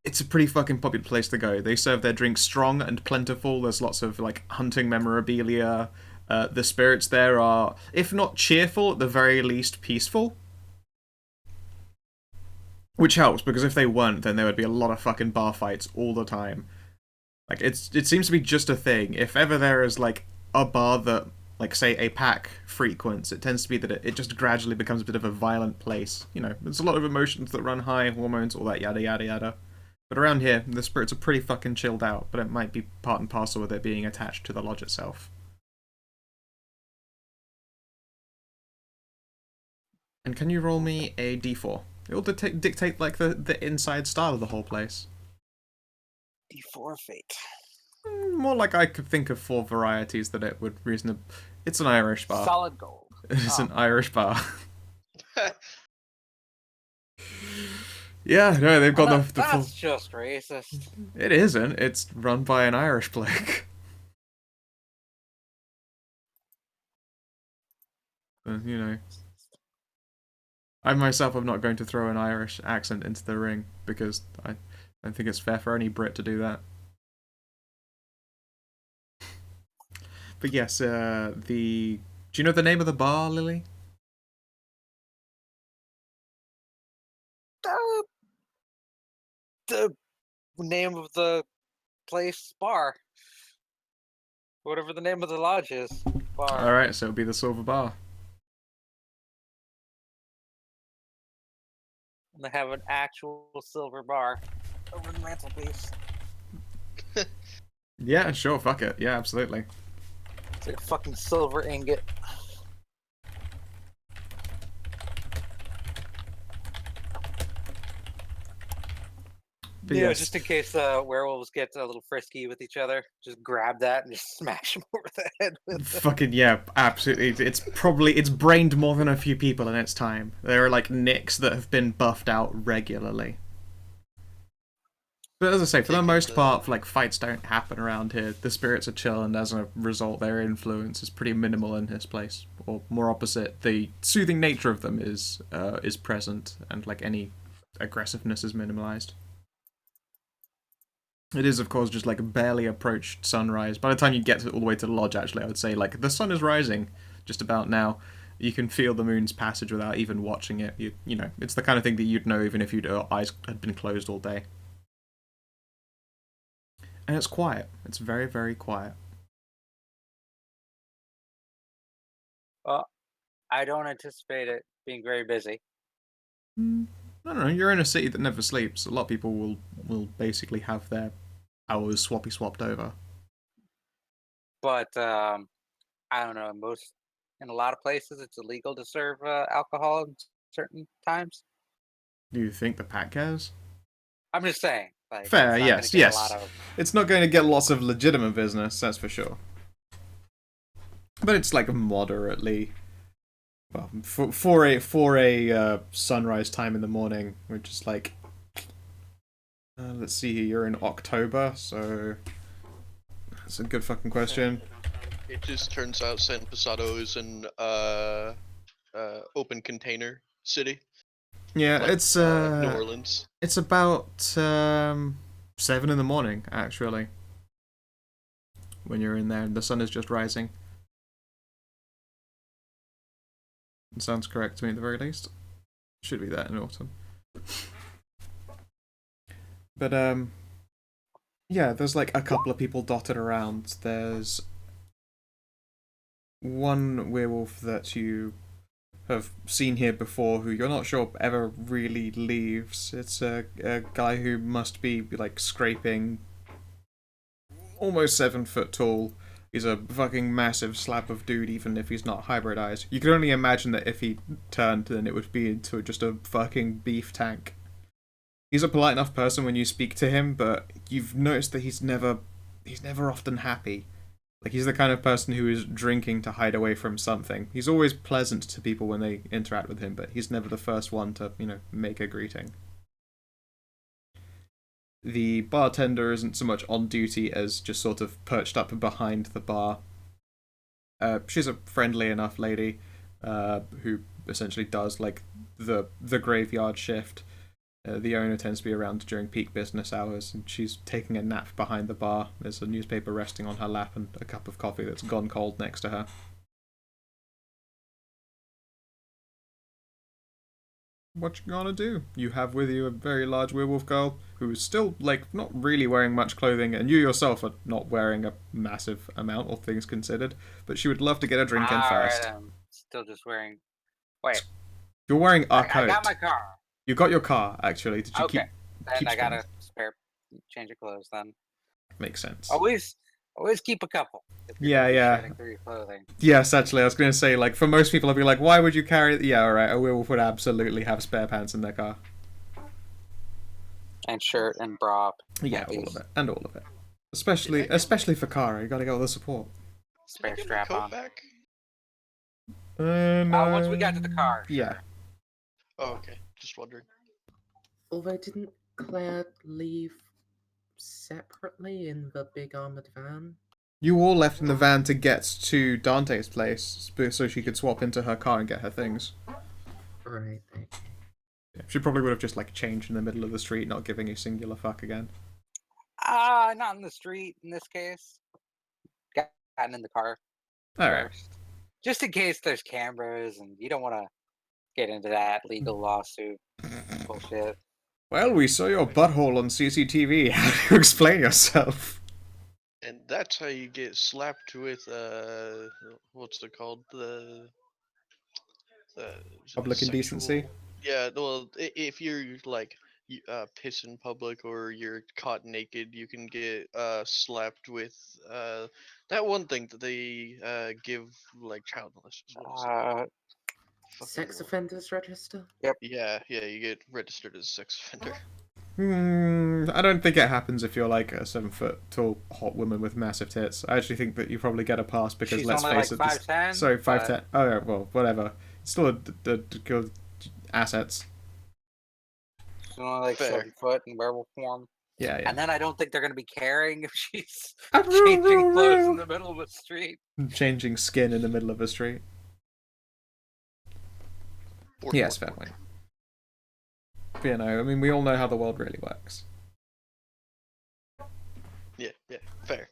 it's a pretty fucking popular place to go. They serve their drinks strong and plentiful. There's lots of like hunting memorabilia. The spirits there are, if not cheerful, at the very least peaceful. Which helps, because if they weren't, then there would be a lot of fucking bar fights all the time. Like, it seems to be just a thing. If ever there is, like, a bar that, like, say, a pack frequents, it tends to be that it just gradually becomes a bit of a violent place. You know, there's a lot of emotions that run high, hormones, all that yada yada yada. But around here, the spirits are pretty fucking chilled out, but it might be part and parcel with it being attached to the lodge itself. And can you roll me a d4? It'll dictate like the inside style of the whole place. D4 fate. More like I could think of 4 varieties that it would reasonably... It's an Irish bar. Solid gold. It's an Irish bar. Yeah, no, they've got the full... That's just racist. It isn't. It's run by an Irish bloke. You know... I myself am not going to throw an Irish accent into the ring, because I don't think it's fair for any Brit to do that. But yes, do you know the name of the bar, Lily? The name of the place, bar. Whatever the name of the lodge is. Bar. Alright, so it'll be the Silver Bar. And they have an actual silver bar over the mantelpiece. Yeah, sure, fuck it. Yeah, absolutely. It's like a fucking silver ingot. But Yeah, yes. just in case werewolves get a little frisky with each other, just grab that and just smash them over the head with it. Fucking yeah, absolutely. It's brained more than a few people in its time. There are like nicks that have been buffed out regularly. But as I say, for the most part, like fights don't happen around here. The spirits are chill, and as a result, their influence is pretty minimal in this place. Or more opposite, the soothing nature of them is present, and like any aggressiveness is minimalized. It is, of course, just like barely approached sunrise. By the time you get all the way to the lodge, actually, I would say like the sun is rising just about now. You can feel the moon's passage without even watching it. You know, it's the kind of thing that you'd know even if your eyes had been closed all day. And it's quiet. It's very, very quiet. Well, I don't anticipate it being very busy. I don't know, you're in a city that never sleeps. A lot of people will basically have their hours swapped over. But I don't know. In a lot of places, it's illegal to serve alcohol at certain times. Do you think the pack cares? I'm just saying. Like, Fair, it's not yes, gonna get yes. a lot of... It's not going to get lots of legitimate business, that's for sure. But it's like moderately... Well, for a sunrise time in the morning, which is like... let's see here, you're in October, so... That's a good fucking question. It just turns out San Pasado is an open container city. Yeah, Like, it's New Orleans. It's about 7 in the morning, actually. When you're in there, and the sun is just rising. It sounds correct to me at the very least. Should be that in autumn. But yeah, there's like a couple of people dotted around. There's one werewolf that you have seen here before who you're not sure ever really leaves. It's a guy who must be like scraping almost 7 foot tall. He's a fucking massive slab of dude, even if he's not hybridized. You can only imagine that if he turned, then it would be into just a fucking beef tank. He's a polite enough person when you speak to him, but you've noticed that he's never often happy. Like, he's the kind of person who is drinking to hide away from something. He's always pleasant to people when they interact with him, but he's never the first one to, make a greeting. The bartender isn't so much on duty as just sort of perched up behind the bar. She's a friendly enough lady who essentially does like the graveyard shift. The owner tends to be around during peak business hours, and she's taking a nap behind the bar. There's a newspaper resting on her lap and a cup of coffee that's gone cold next to her. What you gonna do? You have with you a very large werewolf girl who is still, like, not really wearing much clothing, and you yourself are not wearing a massive amount, all things considered, but she would love to get a drink in first. Alright, I'm still just wearing... Wait, You're wearing a I coat. got my car. You got your car, actually. Did you Okay, then keep I got strong? a spare change of clothes then. Makes sense. Always keep a couple. If you're Yeah, gonna be yeah. shedding through your clothing. Yes, actually, I was going to say, like, for most people, I'd be like, why would you carry... Yeah, alright, a werewolf would absolutely have spare pants in their car. And shirt and bra. Yeah, all panties. of it. And all of it. Especially for Kara, you gotta get all the support. Spare Get my strap coat on. back? No. Once we got to the car. Yeah. Sure. Oh, okay. Just wondering. Although, didn't Claire leave separately in the big armored van? You all left in the van to get to Dante's place so she could swap into her car and get her things. Right. Okay. Yeah, she probably would have just, like, changed in the middle of the street, not giving a singular fuck again. Not in the street in this case. Gotten in the car Alright. first. Just in case there's cameras and you don't want to get into that legal lawsuit bullshit. Well, we saw your butthole on CCTV. How do you explain yourself? And that's how you get slapped with what's it called? The Public indecency? sexual- Yeah, well, if you're like piss in public or you're caught naked, you can get slapped with that one thing that they give like child molesters. What is it? Fucking Sex what? offenders register? Yeah, you get registered as a sex offender. I don't think it happens if you're like a 7-foot tall hot woman with massive tits. I actually think that you probably get a pass because She's let's only face like it. 5'10", Sorry, 5'10". but- Oh, yeah, well, whatever. It's still a good assets. She's only like Fair. 7 foot in werewolf form. Yeah, yeah. And then I don't think they're going to be caring if she's changing clothes in the middle of the street. Changing skin in the middle of a street. Yes, fair point. But, you know, I mean, we all know how the world really works. Yeah, fair.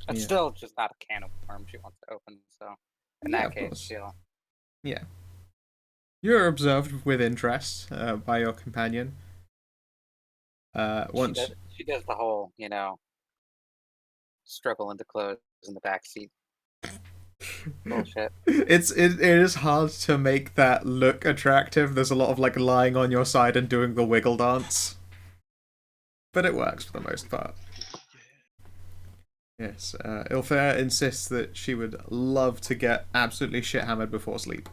It's Yeah. still just not a can of worms she wants to open, so in Yeah, that of case, course. she'll... Yeah. You're observed with interest by your companion. Once She does the whole, struggle into clothes in the back seat. Bullshit. it is hard to make that look attractive. There's a lot of like lying on your side and doing the wiggle dance, but it works for the most part. Yes, Ilfair insists that she would love to get absolutely shit hammered before sleep.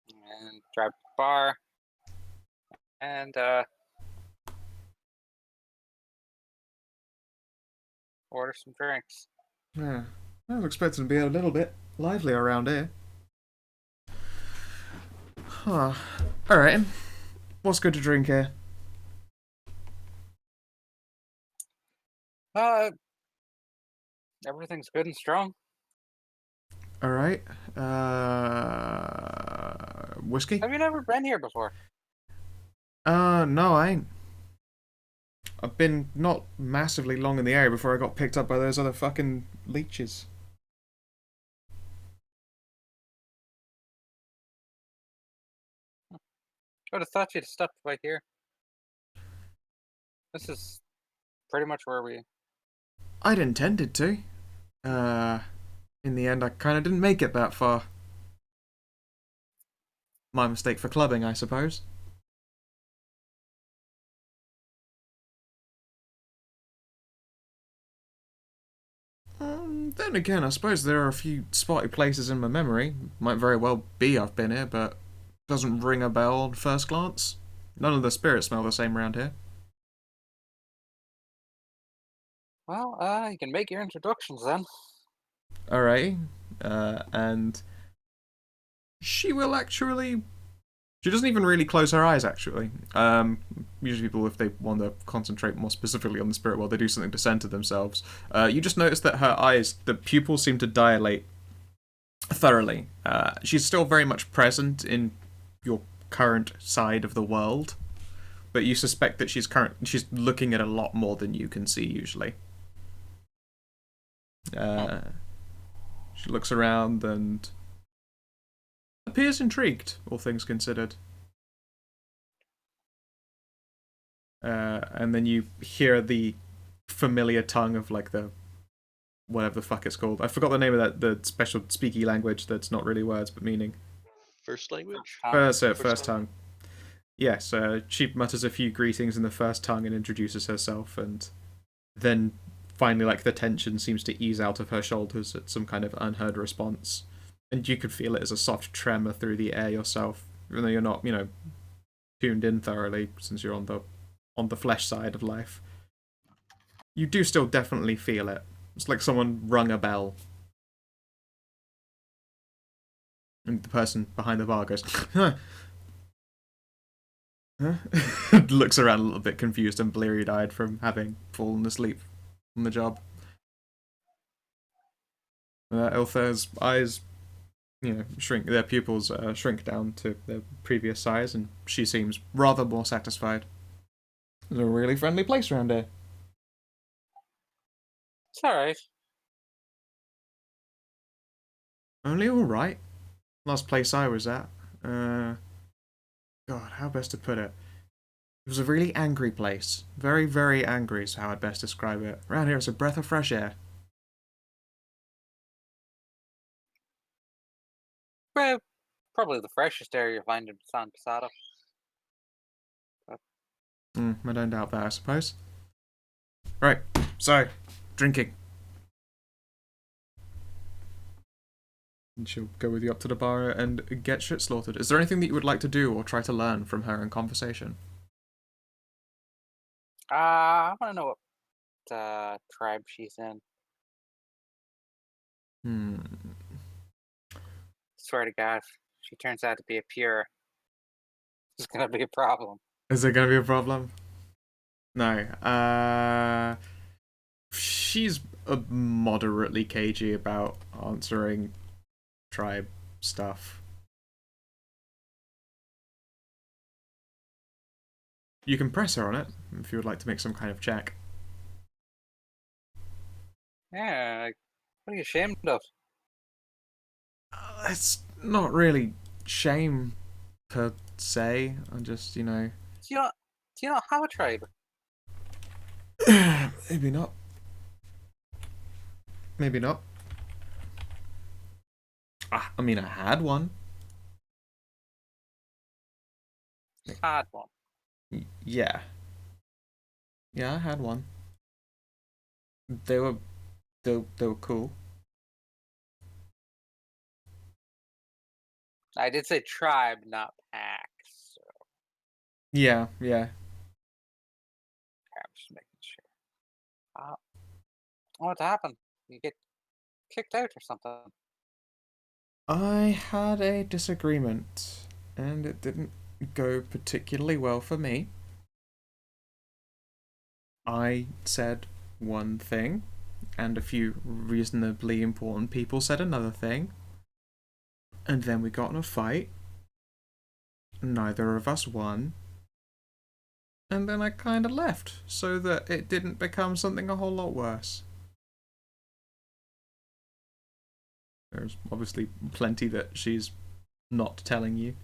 And drive to the bar. And order some drinks. Yeah, I was expecting to be a little bit lively around here. Huh. Alright. What's good to drink here? Everything's good and strong. Alright. Whiskey? Have you never been here before? No, I ain't. I've been not massively long in the area before I got picked up by those other fucking leeches. I would have thought you'd stepped right here. This is pretty much where we... I'd intended to. In the end, I kind of didn't make it that far. My mistake for clubbing, I suppose. Then again, I suppose there are a few spotty places in my memory. Might very well be I've been here, but doesn't ring a bell on first glance. None of the spirits smell the same around here. Well, you can make your introductions then. Alright. And she will actually... She doesn't even really close her eyes, actually. Usually people, if they want to concentrate more specifically on the spirit world, they do something to center themselves. You just notice that her eyes, the pupils seem to dilate thoroughly. She's still very much present in your current side of the world, but you suspect that she's looking at a lot more than you can see usually. She looks around and appears intrigued, all things considered. And then you hear the familiar tongue of like the whatever the fuck it's called. I forgot the name of that, the special speaky language that's not really words but meaning. First language? First tongue. Yes, she mutters a few greetings in the first tongue and introduces herself, and then finally, like, the tension seems to ease out of her shoulders at some kind of unheard response. And you could feel it as a soft tremor through the air yourself, even though you're not, tuned in thoroughly since you're on the flesh side of life. You do still definitely feel it. It's like someone rung a bell. And the person behind the bar goes, huh? Looks around a little bit confused and bleary-eyed from having fallen asleep on the job. Iltha's eyes, shrink. Their pupils shrink down to their previous size, and she seems rather more satisfied. It's a really friendly place around here. It's alright. Only all right. Last place I was at. God, how best to put it? It was a really angry place. Very, very angry is how I'd best describe it. Around here it's a breath of fresh air. Well, probably the freshest air you'll find in San Pasado. I don't doubt that, I suppose. Right, so, drinking. And she'll go with you up to the bar and get shit slaughtered. Is there anything that you would like to do or try to learn from her in conversation? I want to know what tribe she's in. Swear to God, if she turns out to be a pure, it's gonna be a problem. Is there gonna be a problem? No. She's moderately cagey about answering tribe stuff. You can press her on it if you would like to make some kind of check. Yeah, like, what are you ashamed of? It's not really shame per se. I'm just, Do you not have a tribe? Maybe not. Maybe not. I mean, I had one. Had one. Yeah. Yeah, I had one. They were cool. I did say tribe, not pack. So Yeah. I'm just making sure. What happened? You get kicked out or something? I had a disagreement, and it didn't go particularly well for me. I said one thing, and a few reasonably important people said another thing, and then we got in a fight. Neither of us won. And then I kind of left, so that it didn't become something a whole lot worse. There's obviously plenty that she's not telling you.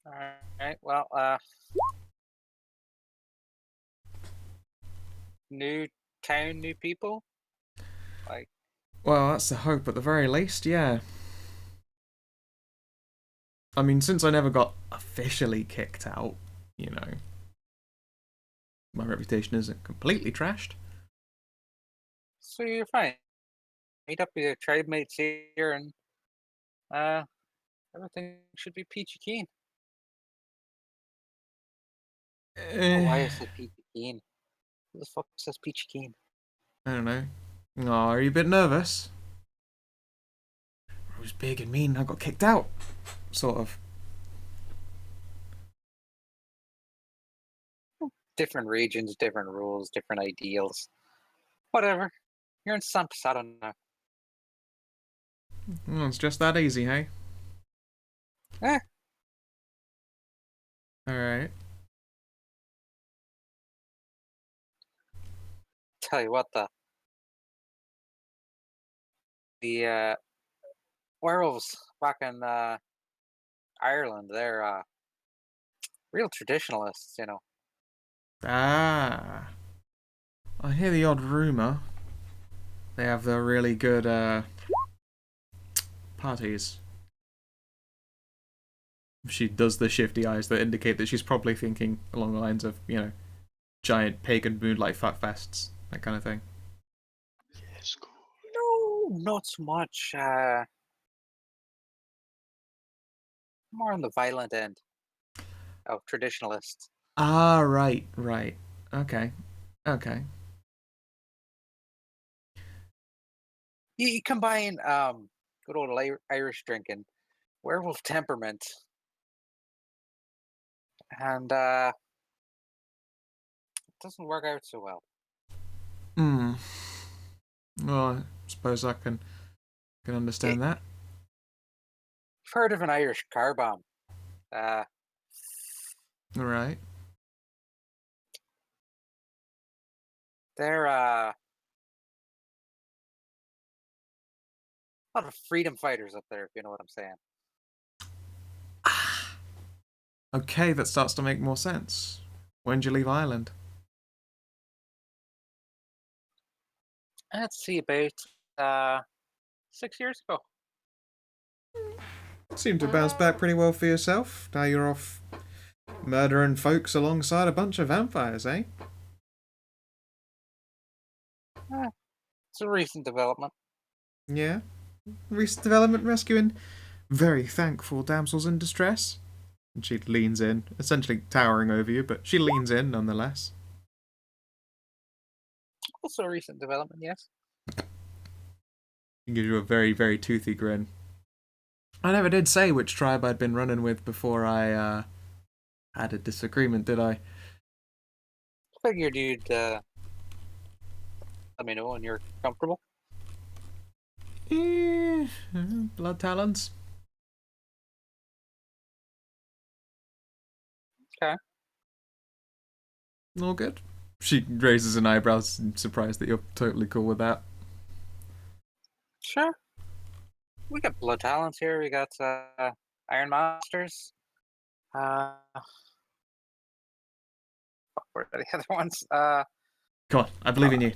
Alright, well, new town, new people? Like, Well, that's the hope at the very least, yeah. I mean, since I never got officially kicked out, my reputation isn't completely trashed. so you're fine. Meet up with your tribe mates here and everything should be peachy keen. Oh, why is it peachy keen? Who the fuck says peachy keen? I don't know. Oh, are you a bit nervous? I was big and mean, I got kicked out. Sort of. Different regions, different rules, different ideals. Whatever. You're in Sumps, I don't know. Well, it's just that easy, hey? Eh, Alright. tell you what, the werewolves back in Ireland, they're real traditionalists, you know. Ah. I hear the odd rumour. They have the really good, parties. She does the shifty eyes that indicate that she's probably thinking along the lines of, giant pagan moonlight fuck fests, that kind of thing. Yes, cool. No, not so much. More on the violent end of traditionalists. Ah, right. Okay. You combine good old Irish drinking, werewolf temperament, and it doesn't work out so well. Hmm. Well, I suppose I can understand that. You've heard of an Irish car bomb? Uh, Right. they're a lot of freedom fighters up there, if you know what I'm saying. Okay, that starts to make more sense. When'd you leave Ireland? Let's see, about 6 years ago. Seemed to bounce back pretty well for yourself. Now you're off murdering folks alongside a bunch of vampires, eh? It's a recent development. Yeah. Recent development rescuing very thankful damsels in distress. And she leans in, essentially towering over you, but she leans in nonetheless. Also a recent development, yes. She gives you a very, very toothy grin. I never did say which tribe I'd been running with before I had a disagreement, did I? Figured you'd let me know when you're comfortable. Blood talons. Okay. All good. She raises an eyebrow, surprised that you're totally cool with that. Sure. We got blood talents here. We got Iron Masters. What are the other ones? Come on, I believe in you.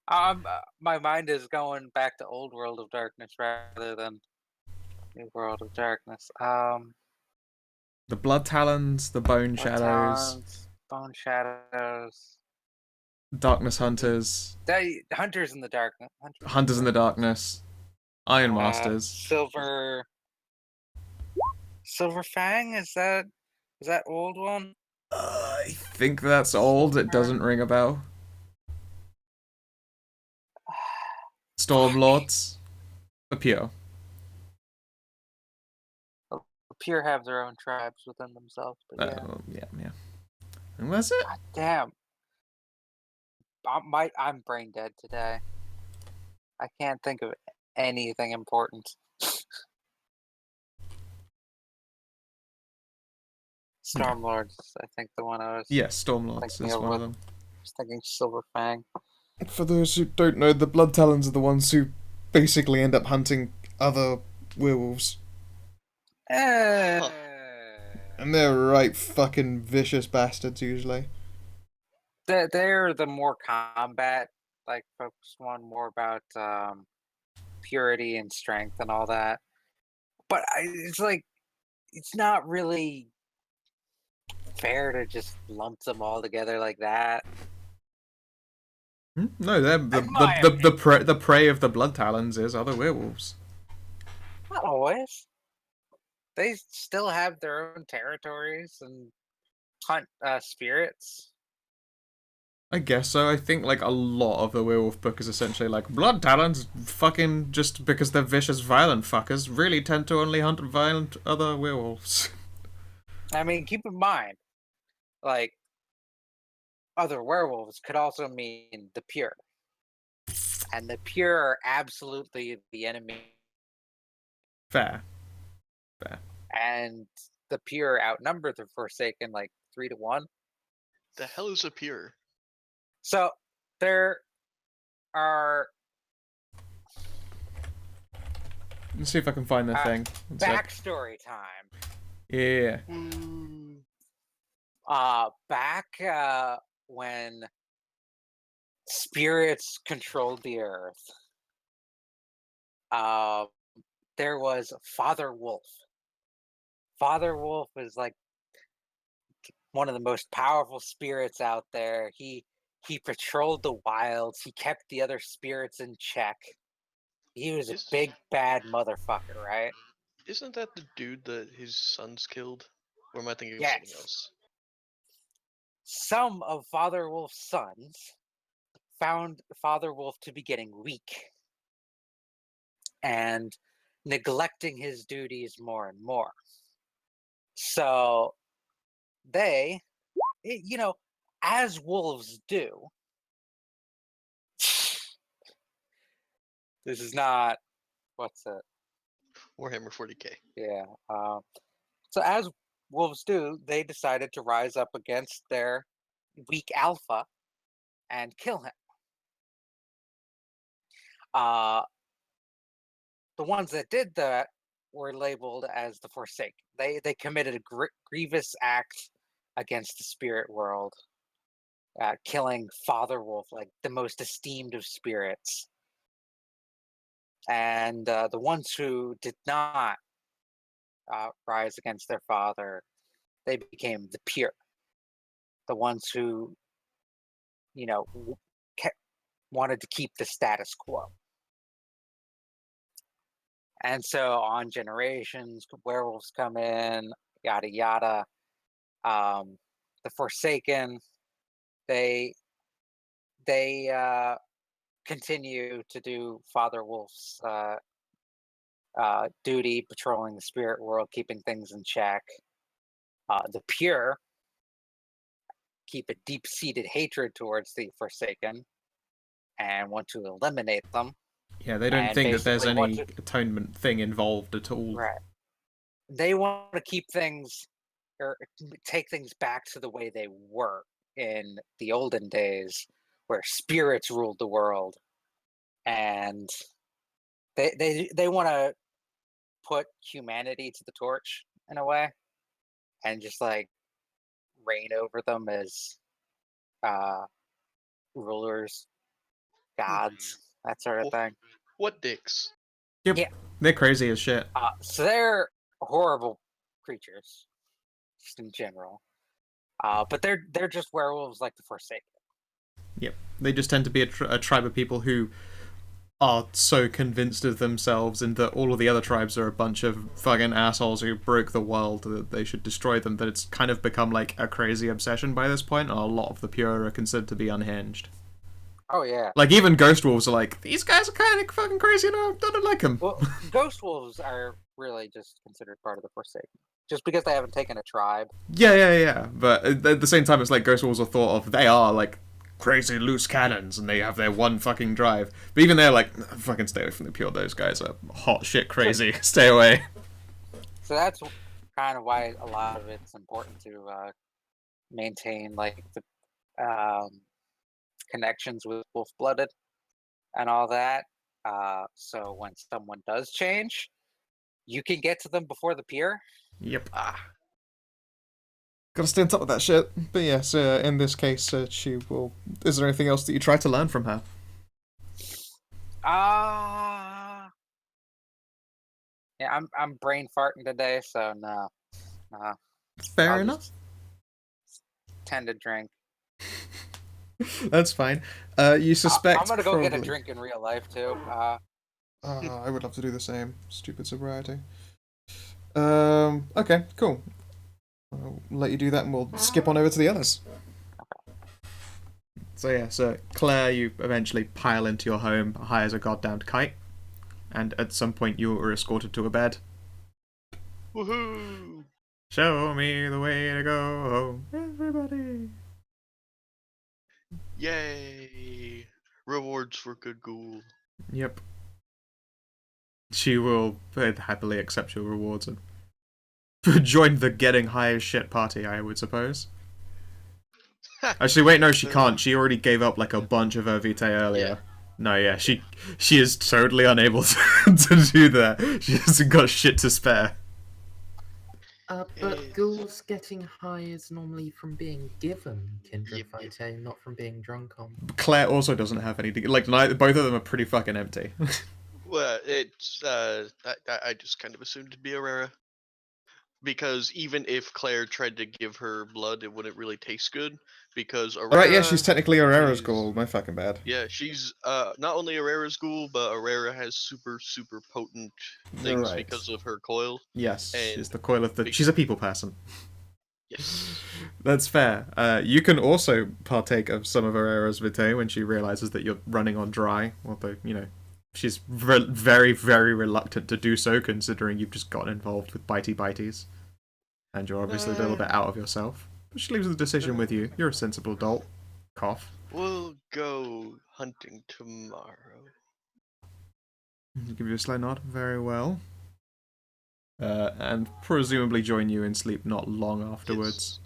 My mind is going back to old World of Darkness rather than new World of Darkness. The blood talons, the bone Blood shadows, Talons, Bone Shadows, darkness hunters, Hunters in the Darkness. hunters in the darkness, iron masters. Silver Fang. Is that old one? I think that's old. It doesn't ring a bell. Stormlords, the pure. The Pure have their own tribes within themselves, but yeah. Yeah. And that's it. God damn. I'm brain dead today. I can't think of anything important. Stormlords, I think the one I was Yeah, Stormlords thinking is of one of with- them. was thinking Silver Fang. For those who don't know, the blood talons are the ones who basically end up hunting other werewolves. Eh, And they're right fucking vicious bastards usually. they're the more combat, like focused one, more about purity and strength and all that. But it's like it's not really fair to just lump them all together like that. No, they're my the prey of the blood talons is other werewolves. Not always. They still have their own territories and hunt spirits. I guess so. I think like a lot of the werewolf book is essentially like blood talons fucking just because they're vicious violent fuckers really tend to only hunt violent other werewolves. I mean, keep in mind, like, other werewolves could also mean the pure. and the pure are absolutely the enemy. Fair. And the pure outnumber the Forsaken like 3-1. The hell is a pure? So there are Let's see if I can find the thing. One sec. backstory time. Yeah. Back when spirits controlled the earth, there was Father Wolf. Father Wolf is like one of the most powerful spirits out there. He patrolled the wilds. He kept the other spirits in check. He was a big bad motherfucker, right? Isn't that the dude that his sons killed? Or am I thinking of something Yes. else? Some of Father Wolf's sons found Father Wolf to be getting weak and neglecting his duties more and more. So they, as wolves do, this is not, what's it? Warhammer 40k. Yeah. So as wolves do, they decided to rise up against their weak alpha and kill him. The ones that did that were labeled as the Forsaken. They committed a grievous act against the spirit world, killing Father Wolf, like the most esteemed of spirits. And the ones who did not rise against their father, they became the pure. The ones who, wanted to keep the status quo. And so on generations, werewolves come in, yada yada. The Forsaken, they continue to do Father Wolf's duty, patrolling the spirit world, keeping things in check. The pure keep a deep-seated hatred towards the Forsaken and want to eliminate them. Yeah, they don't And think that there's basically any atonement thing involved at all. Right. They want to keep things or take things back to the way they were in the olden days, where spirits ruled the world, and they want to put humanity to the torch in a way, and just like reign over them as rulers, gods, that sort of thing. What dicks? Yep. Yeah. They're crazy as shit. So they're horrible creatures, just in general. But they're just werewolves like the Forsaken. Yep. They just tend to be a tribe of people who are so convinced of themselves and that all of the other tribes are a bunch of fucking assholes who broke the world, that they should destroy them, that it's kind of become like a crazy obsession by this point, and a lot of the pure are considered to be unhinged. Oh yeah. Like, even ghost wolves are like, these guys are kind of fucking crazy and I don't like them. Well, ghost wolves are really just considered part of the Forsaken, just because they haven't taken a tribe. Yeah. But at the same time, it's like ghost wolves are thought of, they are like crazy loose cannons and they have their one fucking drive. But even they're like, fucking stay away from the pure, those guys are hot shit crazy. Stay away. So that's kind of why a lot of it's important to maintain like the connections with wolf-blooded and all that. So when someone does change, you can get to them before the pure. Yep. Gotta stay on top of that shit. But yes, in this case, she will... Is there anything else that you try to learn from her? Yeah, I'm brain farting today, so no. Fair enough. Tend to drink. That's fine. You suspect I'm gonna go probably... get a drink in real life too. I would love to do the same. Stupid sobriety. Okay, cool. I'll let you do that and we'll skip on over to the others. So yeah, so Claire, you eventually pile into your home, high as a goddamn kite, and at some point you are escorted to a bed. Woohoo! Show me the way to go home, everybody. Yay! Rewards for good ghoul. Yep. She will happily accept your rewards and join the getting high as shit party, I would suppose. Actually, wait, no, she can't. She already gave up like a bunch of her vitae earlier. Yeah. No, yeah, she is totally unable to, to do that. She hasn't got shit to spare. But ghouls getting high is normally from being given kindred Yep. vitae, not from being drunk on. Claire also doesn't have any. Like, both of them are pretty fucking empty. Well, it's I just kind of assumed it'd be Aurora. Because even if Claire tried to give her blood, it wouldn't really taste good. Because Aurora. Alright, yeah, she's technically Aurora's is- ghoul. My fucking bad. Yeah, she's not only Aurora's ghoul, but Aurora has super potent things Right. because of her coil. Yes, And she's the coil of the. She's a people person. yes. That's fair. You can also partake of some of Aurora's vitae when she realizes that you're running on dry. Although, you know, she's very, very reluctant to do so, considering you've just gotten involved with bitey-bites. And you're obviously a little bit out of yourself. But she leaves the decision with you. You're a sensible adult. Cough. We'll go hunting tomorrow. Give you a slow nod. Very well. And presumably join you in sleep not long afterwards.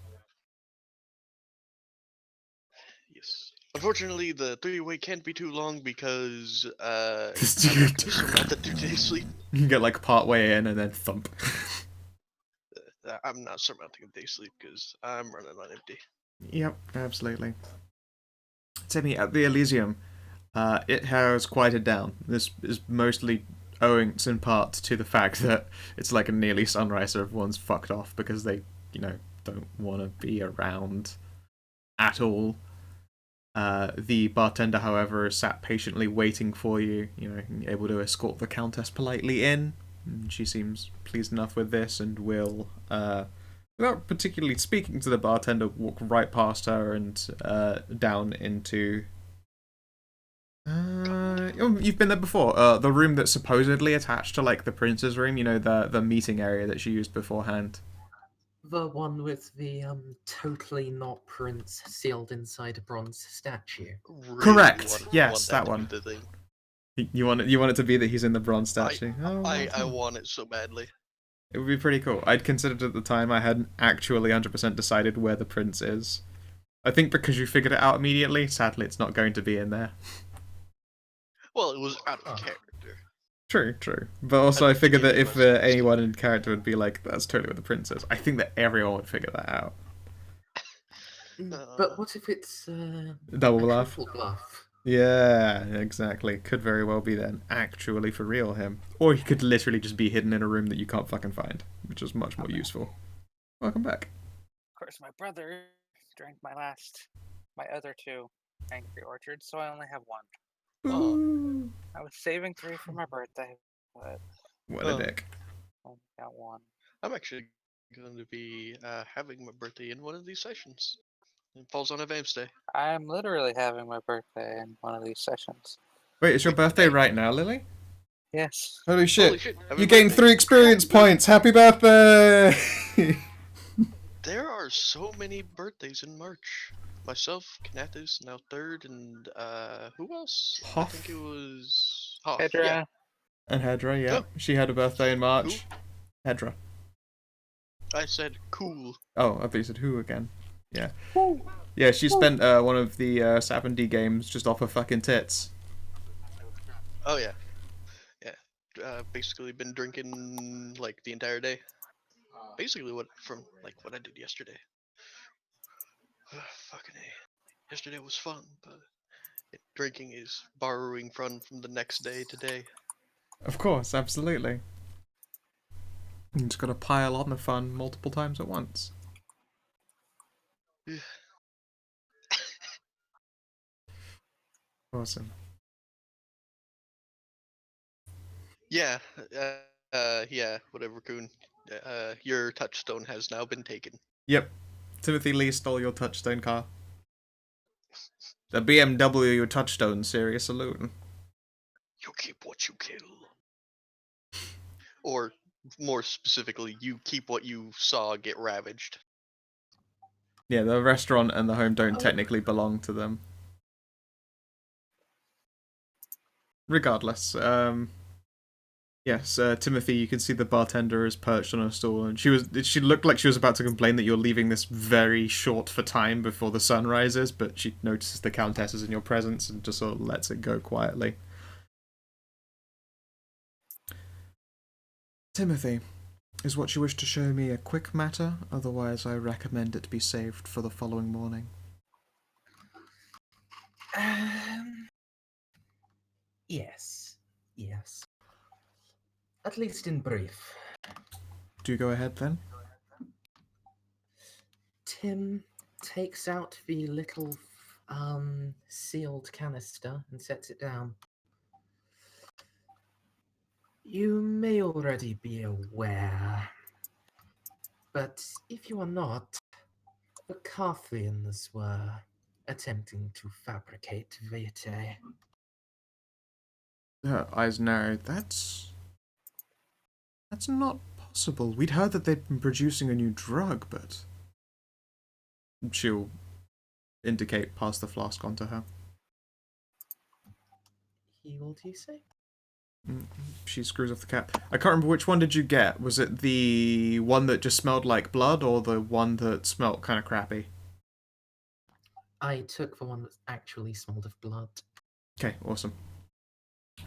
Yes. Unfortunately, the 3-way can't be too long because I'm Dude. not gonna surmount the 2-day sleep. You can get like part way in and then thump. I'm not surmounting a day sleep because I'm running on empty. Yep, absolutely. Timmy, at the Elysium, it has quieted down. This is mostly owing in part to the fact that it's like a nearly sunrise, so everyone's fucked off because they, you know, don't want to be around at all. The bartender, however, is sat patiently waiting for you, you know, able to escort the Countess politely in. She seems pleased enough with this and will, without particularly speaking to the bartender, walk right past her and down into... you've been there before. The room that's supposedly attached to, like, the prince's room, you know, the meeting area that she used beforehand. The one with the totally not prince sealed inside a bronze statue. Really Correct. Want Yes, that that one. to be the thing. You want it to be that he's in the bronze statue? I want it so badly. It would be pretty cool. I'd considered at the time I hadn't actually 100% decided where the prince is. I think because you figured it out immediately, sadly it's not going to be in there. Well, it was out of character. True. But also I figured that if myself anyone in character would be like, that's totally where the prince is, I think that everyone would figure that out. But what if it's Double a bluff. triple bluff? Yeah, exactly. Could very well be then actually for real him. Or he could literally just be hidden in a room that you can't fucking find, which is much more useful. Welcome back. Of course, my brother drank my other 2 Angry Orchards, so I only have 1. Ooh. I was saving 3 for my birthday, but What a dick. only got 1. I'm actually going to be having my birthday in one of these sessions. It falls on a Vamps Day. I am literally having my birthday in one of these sessions. Wait, it's your birthday right now, Lily? Yes. Holy shit. Holy shit! Happy You gained birthday. 3 experience points! Happy birthday! There are so many birthdays in March. Myself, Knathis, now 3rd, and who else? I Hoff? think it was Hoff. Hedra. Yeah. And Hedra, yeah. Oh. She had a birthday in March. Hedra. I said cool. Oh, I thought you said who again. Yeah. Yeah, she spent one of the Sap and D games just off her fucking tits. Oh yeah. Yeah. Basically been drinking like the entire day. Basically what I did yesterday. Fucking A. Yesterday was fun, but drinking is borrowing from the next day today. Of course, absolutely. You just gotta pile on the fun multiple times at once. Awesome. Yeah, yeah, whatever, Coon. Your touchstone has now been taken. Yep. Timothy Lee stole your touchstone car. The BMW your touchstone, serious salute. You keep what you kill. Or, more specifically, you keep what you saw get ravaged. Yeah, the restaurant and the home don't technically belong to them. regardless, yes, Timothy, you can see the bartender is perched on a stool, and she looked like she was about to complain that you're leaving this very short for time before the sun rises, but she notices the Countess is in your presence and just sort of lets it go quietly. Timothy, is what you wish to show me a quick matter? Otherwise, I recommend it be saved for the following morning. Yes. Yes. At least in brief. Do go ahead then. Tim takes out the little sealed canister and sets it down. You may already be aware, but if you are not, the Carthians were attempting to fabricate Vitae. Her eyes narrowed. That's not possible. We'd heard that they'd been producing a new drug, but she'll indicate pass the flask onto her. What do you say? She screws off the cap. I can't remember, which one did you get? Was it the one that just smelled like blood, or the one that smelled kind of crappy? I took the one that actually smelled of blood. Okay, awesome.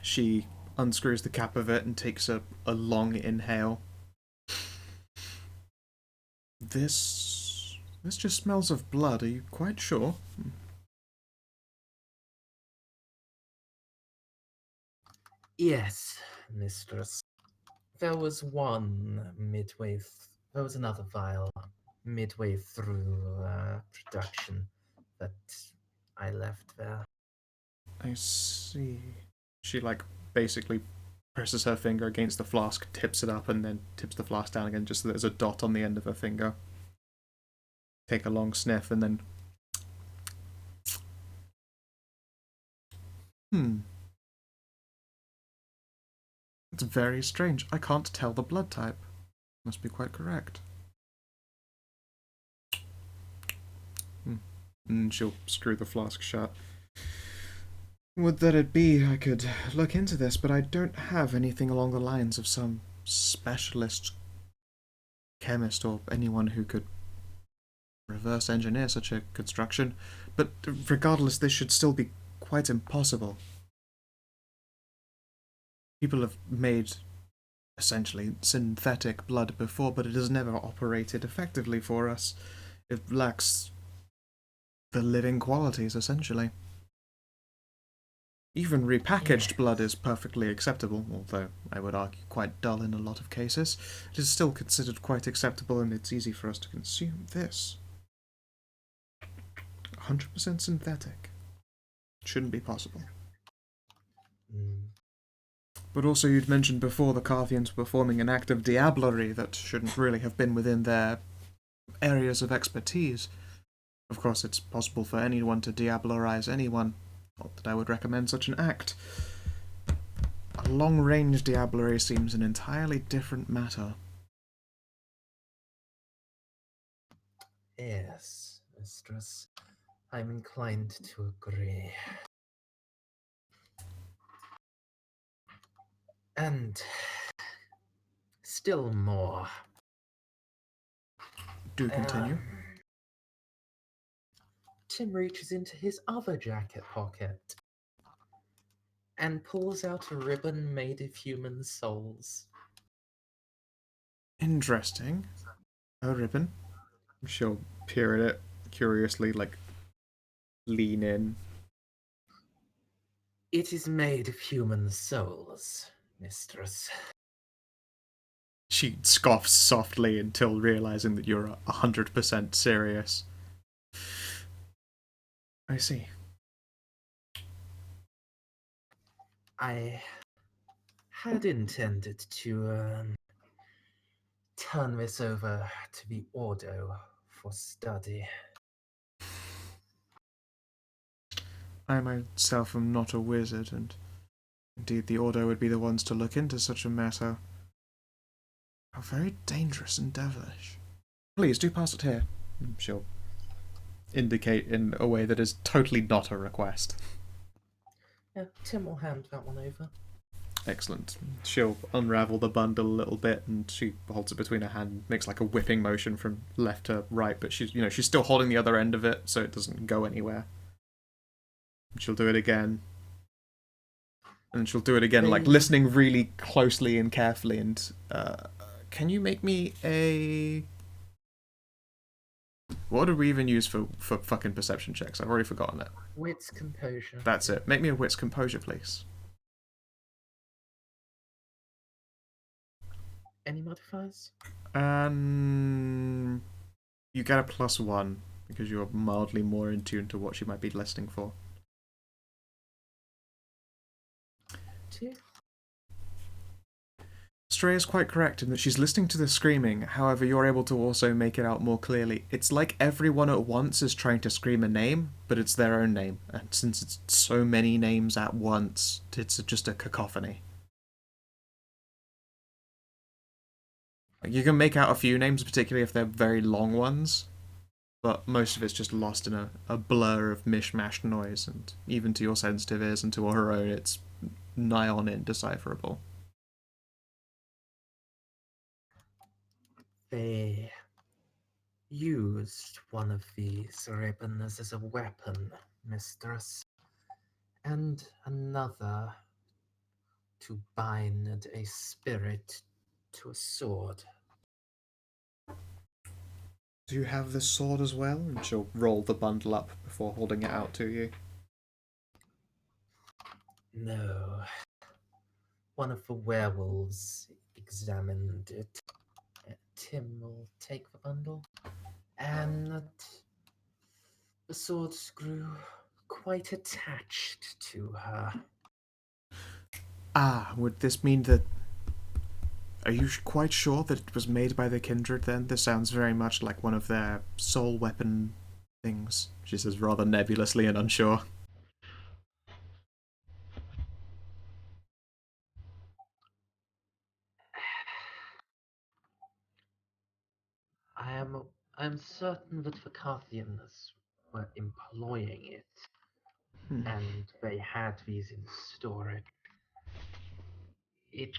She unscrews the cap of it and takes a long inhale. This just smells of blood. Are you quite sure? Yes, mistress. There was another vial midway through production that I left there. I see. She, like, basically presses her finger against the flask, tips it up, and then tips the flask down again just so there's a dot on the end of her finger. Take a long sniff, and then... It's very strange. I can't tell the blood type. Must be quite correct. And she'll screw the flask shut. Would that it be I could look into this, but I don't have anything along the lines of some specialist chemist or anyone who could reverse engineer such a construction. But regardless, this should still be quite impossible. People have made essentially synthetic blood before, but it has never operated effectively for us. It lacks the living qualities, essentially. Even repackaged blood is perfectly acceptable, although I would argue quite dull in a lot of cases. It is still considered quite acceptable, and it's easy for us to consume. This 100% synthetic. Shouldn't be possible. But also, you'd mentioned before the Carthians were performing an act of diablerie that shouldn't really have been within their areas of expertise. Of course, it's possible for anyone to diablerize anyone. Not that I would recommend such an act. A long-range diablerie seems an entirely different matter. Yes, mistress. I'm inclined to agree. And still more. Do continue. Tim reaches into his other jacket pocket and pulls out a ribbon made of human souls. Interesting. A ribbon. She'll peer at it curiously, like, lean in. It is made of human souls, mistress. She scoffs softly until realizing that you're 100% serious. I see. I had intended to turn this over to the Ordo for study. I myself am not a wizard, and indeed the Ordo would be the ones to look into such a matter. How very dangerous and devilish. Please, do pass it here. She'll indicate in a way that is totally not a request. Yeah, Tim will hand that one over. Excellent. She'll unravel the bundle a little bit, and she holds it between her hand, makes like a whipping motion from left to right, but she's still holding the other end of it, so it doesn't go anywhere. She'll do it again, and she'll do it again, like listening really closely and carefully. And can you make me a? What did we even use for fucking perception checks? I've already forgotten it. Wits composure. That's it. Make me a wits composure, please. Any modifiers? You get a +1 because you're mildly more in tune to what she might be listening for. 2. Stray is quite correct in that she's listening to the screaming, however you're able to also make it out more clearly. It's like everyone at once is trying to scream a name, but it's their own name, and since it's so many names at once, it's just a cacophony. You can make out a few names, particularly if they're very long ones, but most of it's just lost in a blur of mishmashed noise, and even to your sensitive ears and to her own, it's nigh on indecipherable. They used one of these ribbons as a weapon, mistress, and another to bind a spirit to a sword. Do you have the sword as well? And she'll roll the bundle up before holding it out to you. No. One of the werewolves examined it. Tim will take the bundle, and the sword grew quite attached to her. Ah, would this mean that... Are you quite sure that it was made by the Kindred then? This sounds very much like one of their soul weapon things, she says rather nebulously and unsure. I'm certain that the Carthians were employing it, and they had these in storage. It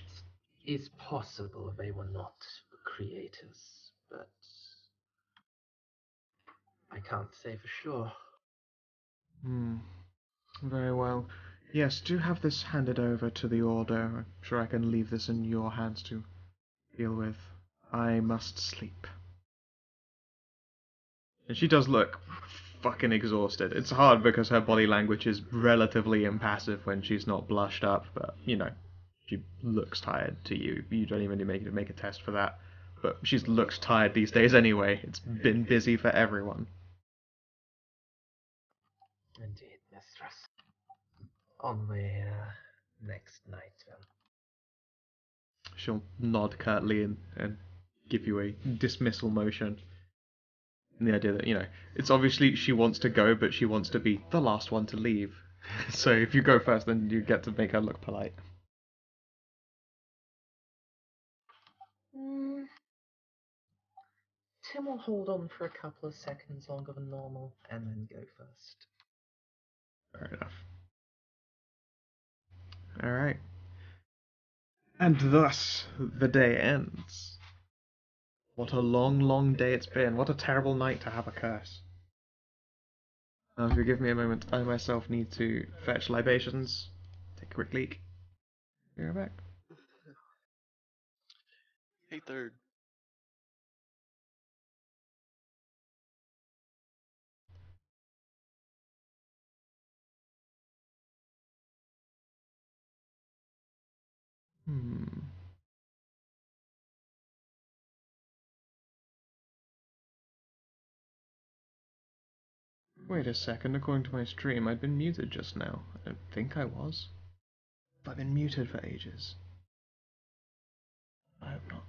is possible they were not the creators, but I can't say for sure. Very well. Yes, do have this handed over to the Order. I'm sure I can leave this in your hands to deal with. I must sleep. And she does look fucking exhausted. It's hard because her body language is relatively impassive when she's not blushed up, but, she looks tired to you. You don't even need to make a test for that. But she looks tired these days anyway. It's been busy for everyone. Indeed, mistress. On the next night, then. She'll nod curtly and give you a dismissal motion. And the idea that, it's obviously she wants to go, but she wants to be the last one to leave. So if you go first, then you get to make her look polite. Tim will hold on for a couple of seconds longer than normal, and then go first. Fair enough. Alright. And thus, the day ends. What a long, long day it's been. What a terrible night to have a curse. Now, if you give me a moment, I myself need to fetch libations. Take a quick leak. Be right back. Hey, third. Wait a second, according to my stream, I'd been muted just now. I don't think I was. I've been muted for ages. I hope not.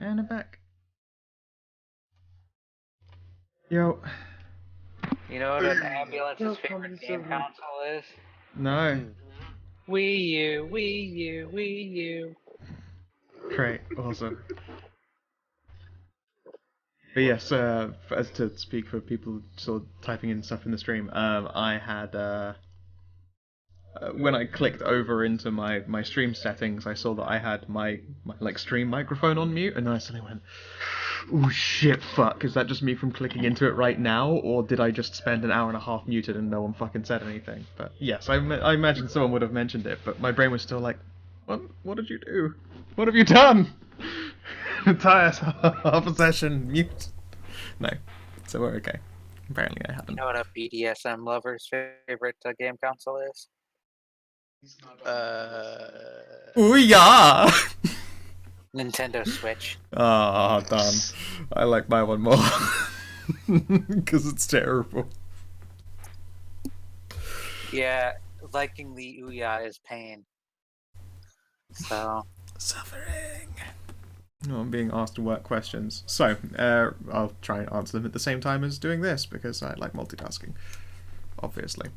And I'm back. Yo. You know what an ambulance's favorite game console is? No. Wii U, Wii U, Wii U. Great. Awesome. But yes, as to speak for people sort of typing in stuff in the stream, I had when I clicked over into my stream settings, I saw that I had my like stream microphone on mute, and I suddenly went, "Oh shit, fuck! Is that just me from clicking into it right now, or did I just spend an hour and a half muted and no one fucking said anything?" But yes, I imagine someone would have mentioned it, but my brain was still like, "What did you do? What have you done?" Entire half a session mute. No, so we're okay. Apparently, I haven't. You know what a BDSM lover's favorite game console is? Ooh yeah! Nintendo Switch. Ah, damn. I like my one more. Because it's terrible. Yeah, liking the Ouya is pain. So. Suffering. No, I'm being asked work questions. So, I'll try and answer them at the same time as doing this, because I like multitasking. Obviously.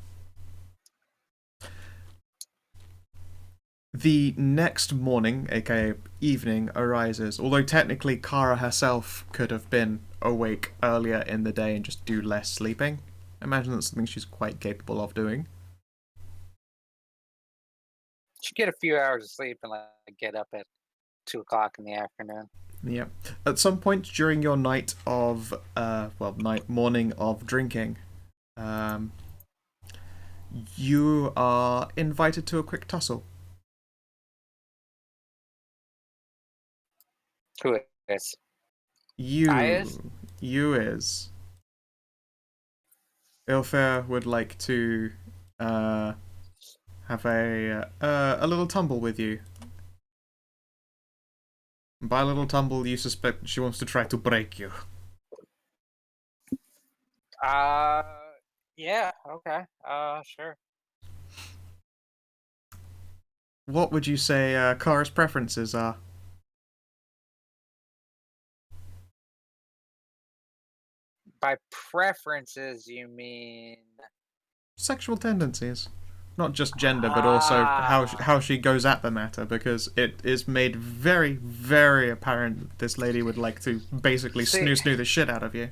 The next morning, aka evening, arises, although technically Kara herself could have been awake earlier in the day and just do less sleeping. I imagine that's something she's quite capable of doing. She get a few hours of sleep and like get up at 2 o'clock in the afternoon. Yeah. At some point during your night of, morning of drinking, you are invited to a quick tussle. Who is? You Ayaz? is. Ilfair would like to have a little tumble with you. By a little tumble, you suspect she wants to try to break you. Yeah, okay. Sure. What would you say Kara's preferences are? By preferences, you mean Sexual tendencies. Not just gender, but also how she goes at the matter, because it is made very, very apparent that this lady would like to basically snoo the shit out of you.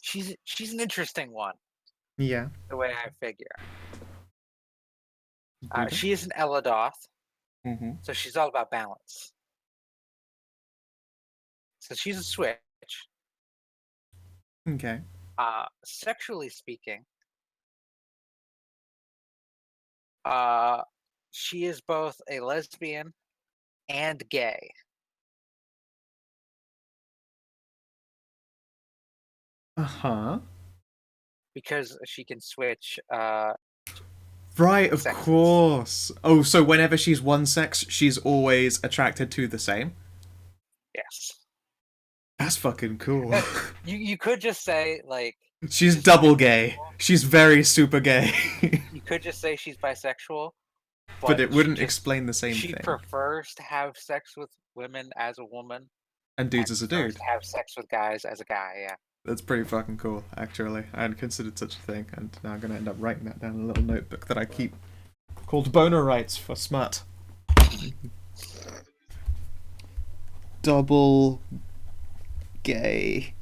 She's an interesting one. Yeah. The way I figure. Okay. She is an Eladoth, Mm-hmm. so she's all about balance. So she's a switch. Okay. Sexually speaking, she is both a lesbian and gay. Uh-huh. Because she can switch. Right, of sexes. course. Oh, so whenever she's one sex, she's always attracted to the same? Yes. That's fucking cool. You could just say, like... She's double gay. She's very super gay. You could just say she's bisexual. But it wouldn't explain the same She thing. prefers to have sex with women as a woman. And dudes as a prefers dude. to have sex with guys as a guy, yeah. That's pretty fucking cool, actually. I hadn't considered such a thing, and now I'm gonna end up writing that down in a little notebook that I keep called Boner Rights for Smut. Double gay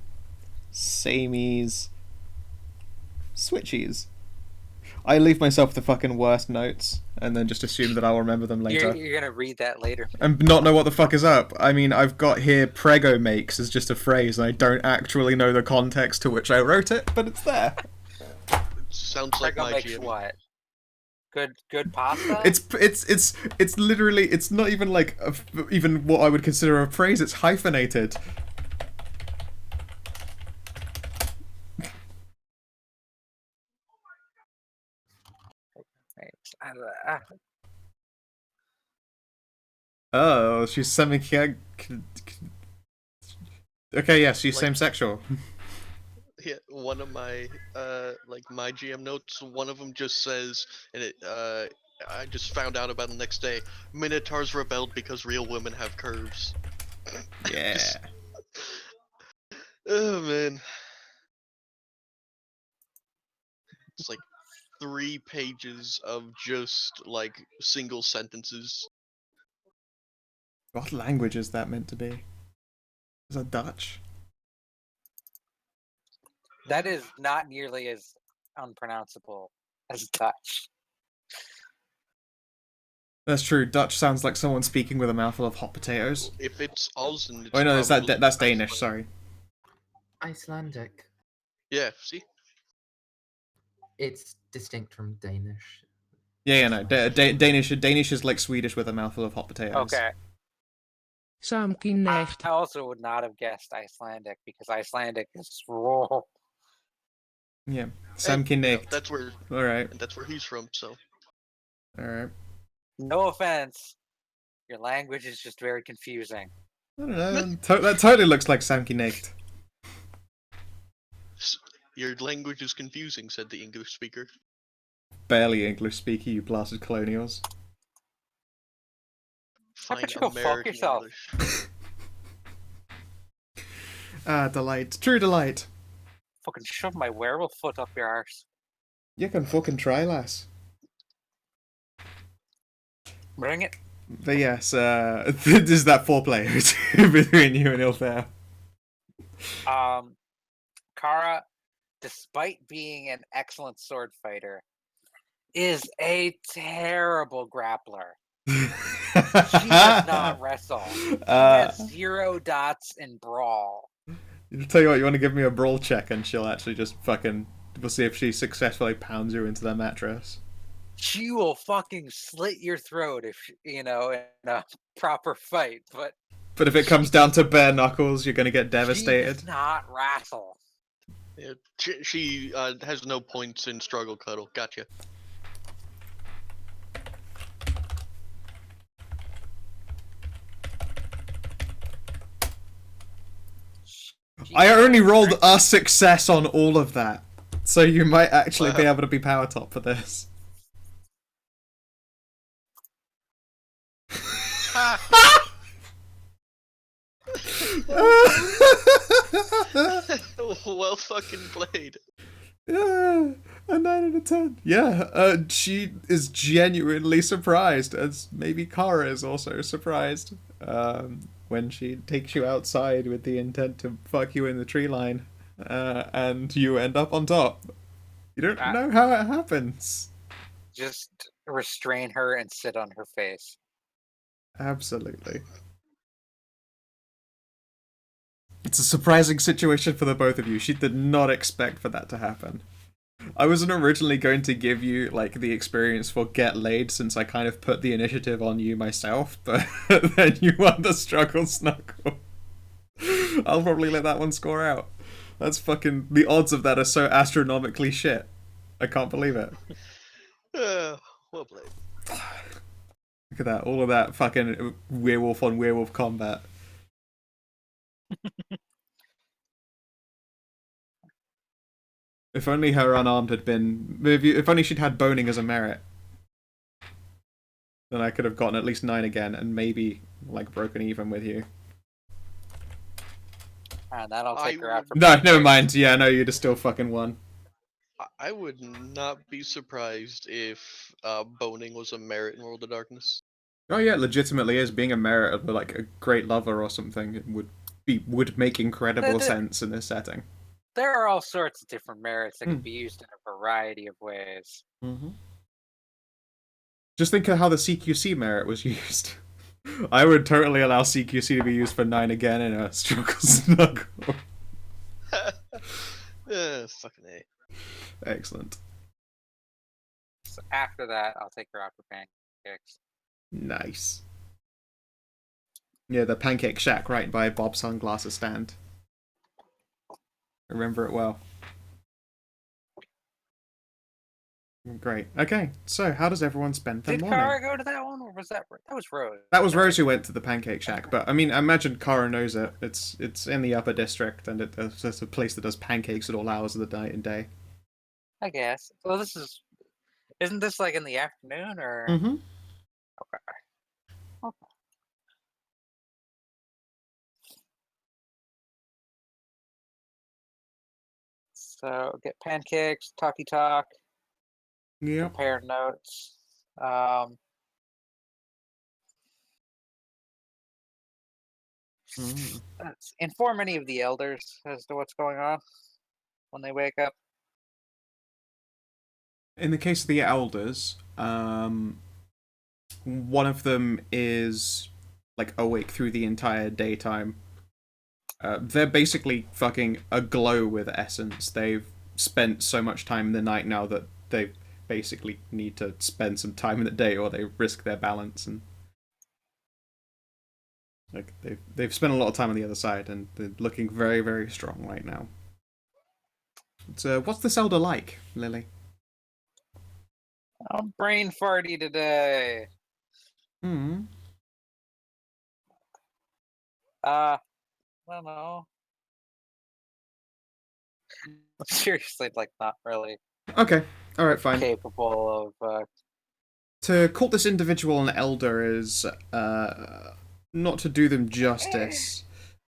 samies switchies. I leave myself the fucking worst notes and then just assume that I'll remember them later. You're gonna read that later. And not know what the fuck is up. I mean, I've got here prego makes as just a phrase, and I don't actually know the context to which I wrote it, but it's there. Sounds like Prego my makes GM. what? Good pasta? It's literally, it's not even like even what I would consider a phrase. It's hyphenated. Oh, she's semi. Okay, yes, she's Like- same-sexual. Yeah, one of my like my GM notes, one of them just says, and I just found out about it the next day. Minotaurs rebelled because real women have curves. Yeah. Just, oh man, it's like 3 pages of just like single sentences. What language is that meant to be? Is that Dutch? That is not nearly as unpronounceable as Dutch. That's true. Dutch sounds like someone speaking with a mouthful of hot potatoes. If it's Osn, it's Oh no, probably that's Danish. Iceland. Sorry. Icelandic. Yeah, see? It's distinct from Danish. Yeah, no. Danish is like Swedish with a mouthful of hot potatoes. Okay. Samknecht. I also would not have guessed Icelandic because Icelandic is raw. Yeah. Hey, Samknecht. that's where All right. that's where he's from. So All right. No offense. Your language is just very confusing. I don't know. That totally looks like Samknecht. your language is confusing," said the English speaker. Barely English speaker, you blasted colonials. How Fine about you go fuck American yourself? English. Ah, delight. True delight. Fucking shove my werewolf foot up your arse. You can fucking try, lass. Bring it. But yes, this is that foreplay between you and Ilfair. Kara, despite being an excellent sword fighter, is a terrible grappler. She does not wrestle. She has 0 dots in brawl. I'll tell you what, you want to give me a brawl check and she'll actually just fucking... We'll see if she successfully pounds you into the mattress. She will fucking slit your throat if, in a proper fight, but... But if it comes down to bare knuckles, you're gonna get She devastated. does not wrestle. Yeah, she has no points in struggle cuddle. Gotcha. I only rolled a success on all of that. So you might actually be able to be power top for this. Well fucking played. Yeah, a 9 out of 10. Yeah, she is genuinely surprised, as maybe Kara is also surprised, when she takes you outside with the intent to fuck you in the tree line, and you end up on top. You don't know how it happens. Just restrain her and sit on her face. Absolutely. It's a surprising situation for the both of you. She did not expect for that to happen. I wasn't originally going to give you, like, the experience for Get Laid, since I kind of put the initiative on you myself, but then you won the Struggle Snuggle. I'll probably let that one score out. That's fucking... The odds of that are so astronomically shit. I can't believe it. Well played. Look at that. All of that fucking werewolf on werewolf combat. If only her unarmed had been... If only she'd had boning as a merit. Then I could have gotten at least 9 again, and maybe, like, broken even with you. And that'll take her out for... No, never mind. Yeah, no, you'd have still fucking won. I would not be surprised if boning was a merit in World of Darkness. Oh yeah, it legitimately is. Being a merit of, like, a great lover or something it would make incredible sense in this setting. There are all sorts of different merits that can be used in a variety of ways. Mm-hmm. Just think of how the CQC merit was used. I would totally allow CQC to be used for 9 again in a Struggle Snuggle. Fucking A. Excellent. So after that, I'll take her out for pancakes. Nice. Yeah, the Pancake Shack right by Bob's sunglasses stand. I remember it well. Great. Okay, so how does everyone spend their Did morning? Kara go to that one, or was that was Rose? That was right? Rose who went to the Pancake Shack, but I mean, I imagine Kara knows it. It's in the upper district, and it's a place that does pancakes at all hours of the night and day. I guess. Well, isn't this like in the afternoon or? Mm-hmm. Okay. So get pancakes, talkie talk, Yep. compare notes. Mm. Let's inform any of the elders as to what's going on when they wake up. In the case of the elders, one of them is like awake through the entire daytime. They're basically fucking aglow with essence. They've spent so much time in the night now that they basically need to spend some time in the day, or they risk their balance. And like they've spent a lot of time on the other side, and they're looking very very strong right now. So, what's this elder like, Lily? I'm brain farty today. Hmm. I don't know. Seriously, like not really Okay. All right. Fine. capable of. To call this individual an elder is not to do them justice.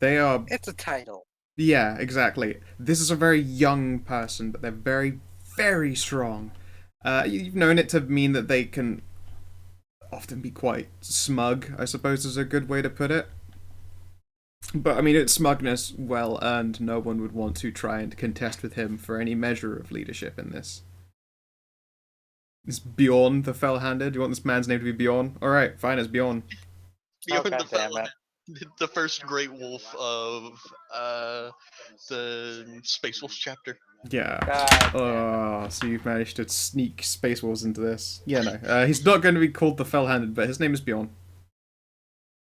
They are. It's a title. Yeah, exactly. This is a very young person, but they're very, very strong. You've known it to mean that they can often be quite smug, I suppose is a good way to put it. But I mean, it's smugness well earned. No one would want to try and contest with him for any measure of leadership in this. Is Bjorn the Fell-Handed? Do you want this man's name to be Bjorn? Alright, fine, it's Bjorn. Oh, Even the God damn fella, it. the first Great Wolf of the Space Wolf chapter. Yeah. God damn it. So you've managed to sneak Space Wars into this. Yeah, no. He's not going to be called the Fell-Handed, but his name is Bjorn.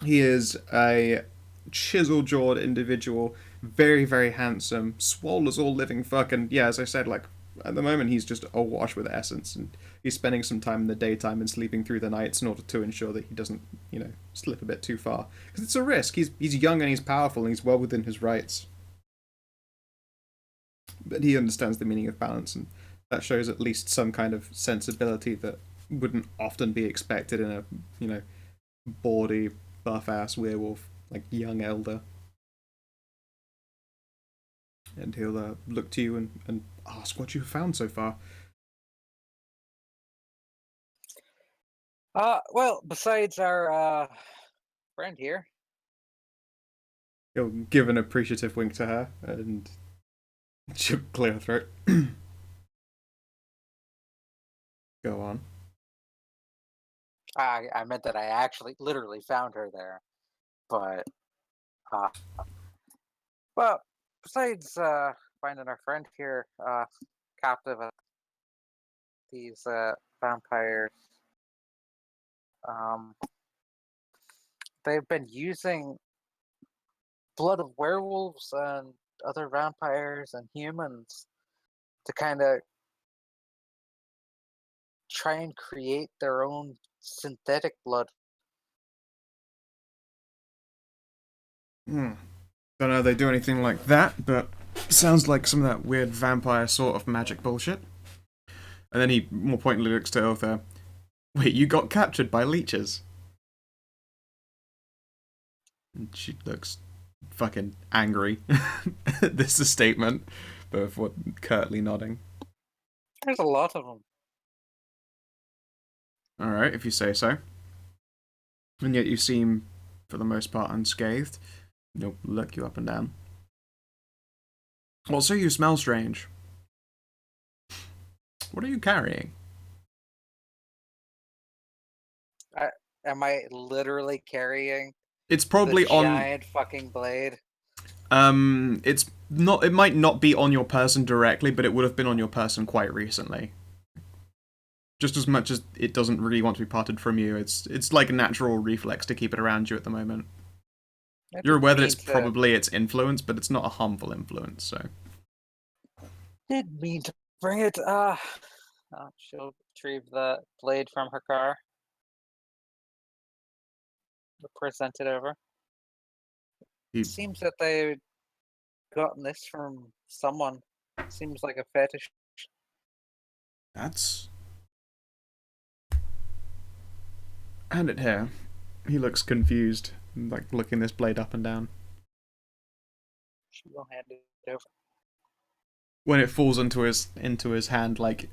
He is a chisel-jawed individual, very, very handsome, swole as all living fuck, and yeah, as I said, like, at the moment he's just awash with essence, and he's spending some time in the daytime and sleeping through the nights in order to ensure that he doesn't, slip a bit too far. Because it's a risk. He's young and he's powerful and he's well within his rights. But he understands the meaning of balance, and that shows at least some kind of sensibility that wouldn't often be expected in a, bawdy, buff-ass werewolf, like young elder. And he'll look to you and ask what you've found so far. Well, besides our friend here, He'll give an appreciative wink to her, and she'll clear her throat. Go on. I meant that I actually literally found her there, but uh, well, besides finding our friend here, captive of these vampires, um, they've been using blood of werewolves and other vampires and humans to kind of try and create their own synthetic blood. Don't know if they do anything like that, but sounds like some of that weird vampire sort of magic bullshit. And then he more pointedly looks to Otha. Wait, you got captured by leeches? And she looks fucking angry. This is a statement, but what curtly nodding. There's a lot of them. Alright, if you say so. And yet you seem, for the most part, unscathed. He'll look you up and down. Also, you smell strange. What are you carrying? Am I literally carrying It's probably the on. giant fucking blade? It's not. It might not be on your person directly, but it would have been on your person quite recently. Just as much as it doesn't really want to be parted from you, it's like a natural reflex to keep it around you at the moment. You're aware that it's probably its influence, but it's not a harmful influence. So Didn't mean to bring it. She'll retrieve the blade from her car. Present it over. He, Seems that they gotten this from someone. Seems like a fetish. that's... Hand it here. He looks confused, like looking this blade up and down. She will hand it over. When it falls into his hand, like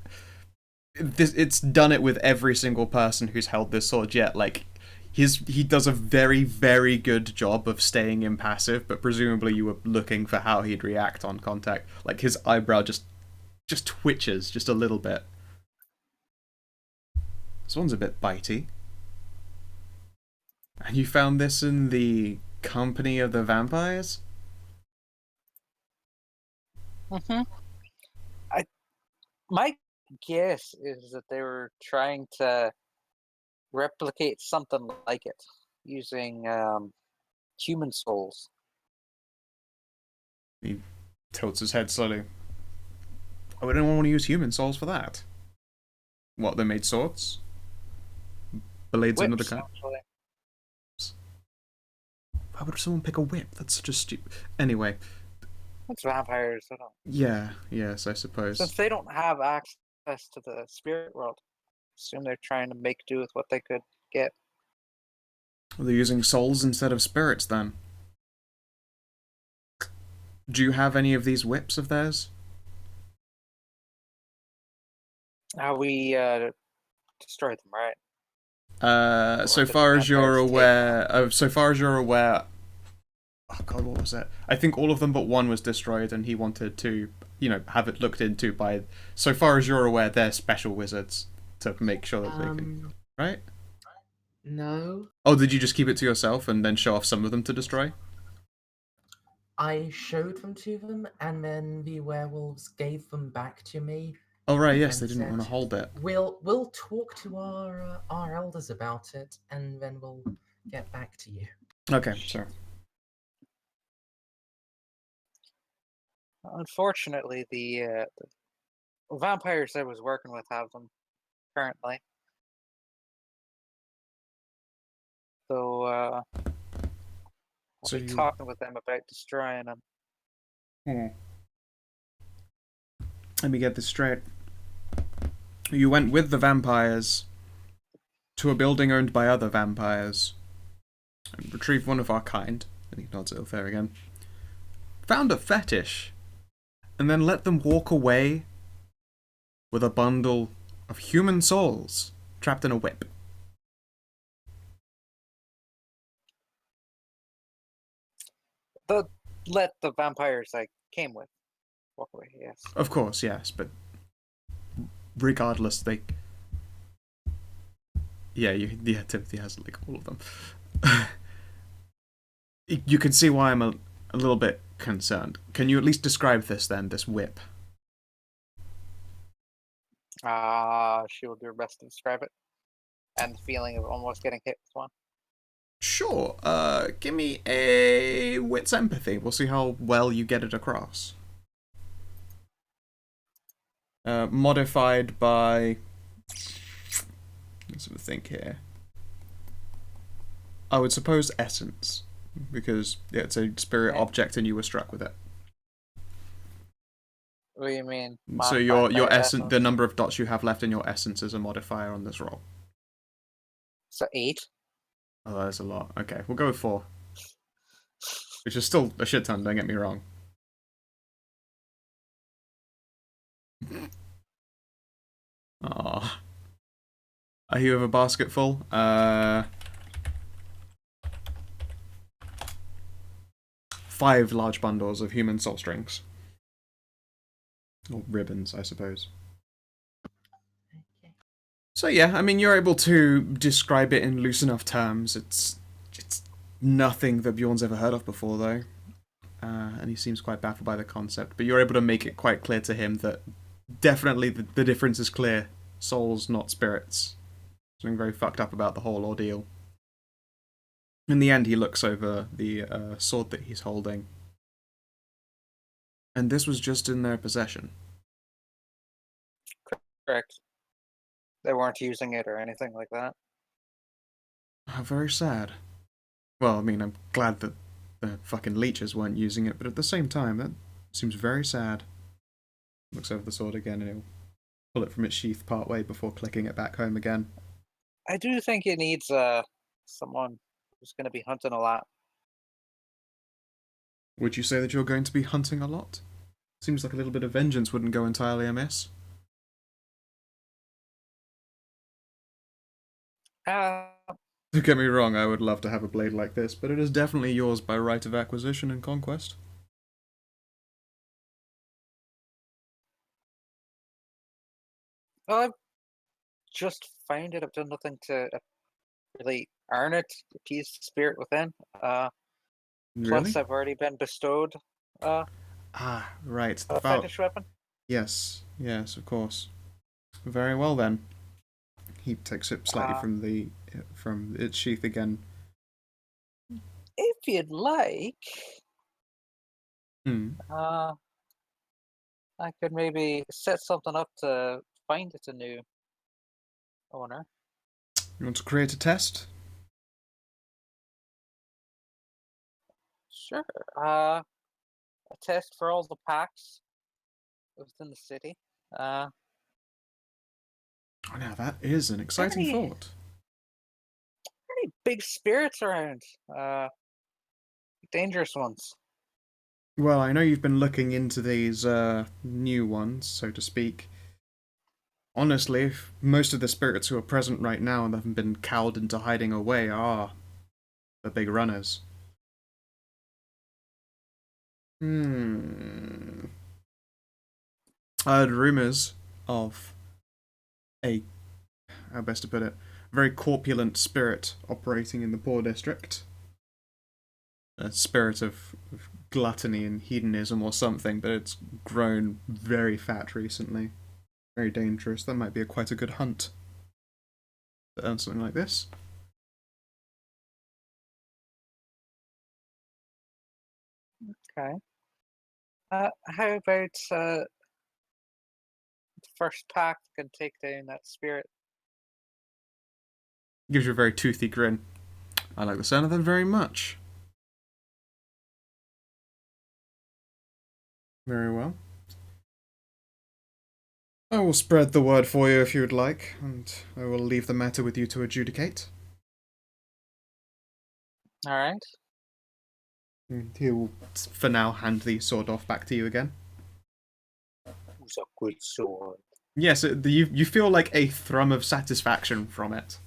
it's done it with every single person who's held this sword yet. Like he does a very, very good job of staying impassive, but presumably you were looking for how he'd react on contact. Like his eyebrow just twitches just a little bit. This one's a bit bitey. And you found this in the company of the vampires? Mm-hmm. My guess is that they were trying to replicate something like it using human souls. He tilts his head slowly. Oh, we don't want to use human souls for that. What, they made swords? Blades of another Whips, kind? actually. Why would someone pick a whip? That's such a stupid... Anyway. It's vampires. They don't. Yeah, yes, I suppose. Since they don't have access to the spirit world, assume they're trying to make do with what they could get. Well, they're using souls instead of spirits, then. Do you have any of these whips of theirs? How we destroyed them, right? So did far the as you're vampires take aware... so far as you're aware... Oh god, what was it? I think all of them but one was destroyed, and he wanted to, have it looked into by... So far as you're aware, they're special wizards to make sure that they can... Right? No. Oh, did you just keep it to yourself and then show off some of them to destroy? I showed them to them, and then the werewolves gave them back to me. Oh right, yes, and they didn't want to said, hold it. We'll talk to our elders about it, and then we'll get back to you. Okay, sure. Unfortunately, the vampires I was working with have them currently. So I'll So be you... talking with them about destroying them. Let me get this straight. You went with the vampires to a building owned by other vampires and retrieved one of our kind, and he nods at Ilfair again. Found a fetish, and then let them walk away with a bundle of human souls trapped in a whip. Let the vampires I came with walk away, yes. Of course, yes, but regardless, they... Yeah, Timothy has like all of them. You can see why I'm a little bit concerned. Can you at least describe this then, this whip? She will do her best to describe it. And the feeling of almost getting hit with one. Sure, give me a wits empathy. We'll see how well you get it across. Modified by... Let's have a think here. I would suppose essence, because it's a spirit object and you were struck with it. What do you mean? So your essence, the number of dots you have left in your essence is a modifier on this roll. So 8? Oh, that's a lot. Okay, we'll go with 4. Which is still a shit ton, don't get me wrong. Aww. Are you of a basket full? 5 large bundles of human soul strings. Or ribbons, I suppose. Okay. So yeah, I mean, you're able to describe it in loose enough terms. It's nothing that Bjorn's ever heard of before, though. And he seems quite baffled by the concept. But you're able to make it quite clear to him that definitely the difference is clear. Souls, not spirits. Something very fucked up about the whole ordeal. In the end, he looks over the sword that he's holding. And this was just in their possession. Correct. They weren't using it or anything like that. How very sad. Well, I mean, I'm glad that the fucking leeches weren't using it, but at the same time, that seems very sad. Looks over the sword again and he'll pull it from its sheath part way before clicking it back home again. I do think it needs someone who's going to be hunting a lot. Would you say that you're going to be hunting a lot? Seems like a little bit of vengeance wouldn't go entirely amiss. Uh, Don't get me wrong, I would love to have a blade like this, but it is definitely yours by right of acquisition and conquest. well, I've just found it. I've done nothing to really earn it, appease the spirit within. Really? Plus, I've already been bestowed a Ah, right. The fetish weapon. Yes, yes, of course. Very well then. He takes it slightly from its sheath again. If you'd like, Hmm. I could maybe set something up to find it a new owner. You want to create a test? Sure. A test for all the packs within the city. Oh, now that is an exciting Very- thought. Pretty big spirits around. Dangerous ones. Well, I know you've been looking into these new ones, so to speak. Honestly, most of the spirits who are present right now and haven't been cowed into hiding away are the big runners. Hmm. I heard rumors of a, how best to put it, very corpulent spirit operating in the poor district. A spirit of gluttony and hedonism or something, but it's grown very fat recently. Very dangerous. That might be quite a good hunt to earn something like this. Okay. How about the first pack can take down that spirit? Gives you a very toothy grin. I like the sound of that very much. Very well. I will spread the word for you if you would like, and I will leave the matter with you to adjudicate. All right. He will, for now, hand the sword off back to you again. Who's a good sword? Yes, you feel like a thrum of satisfaction from it.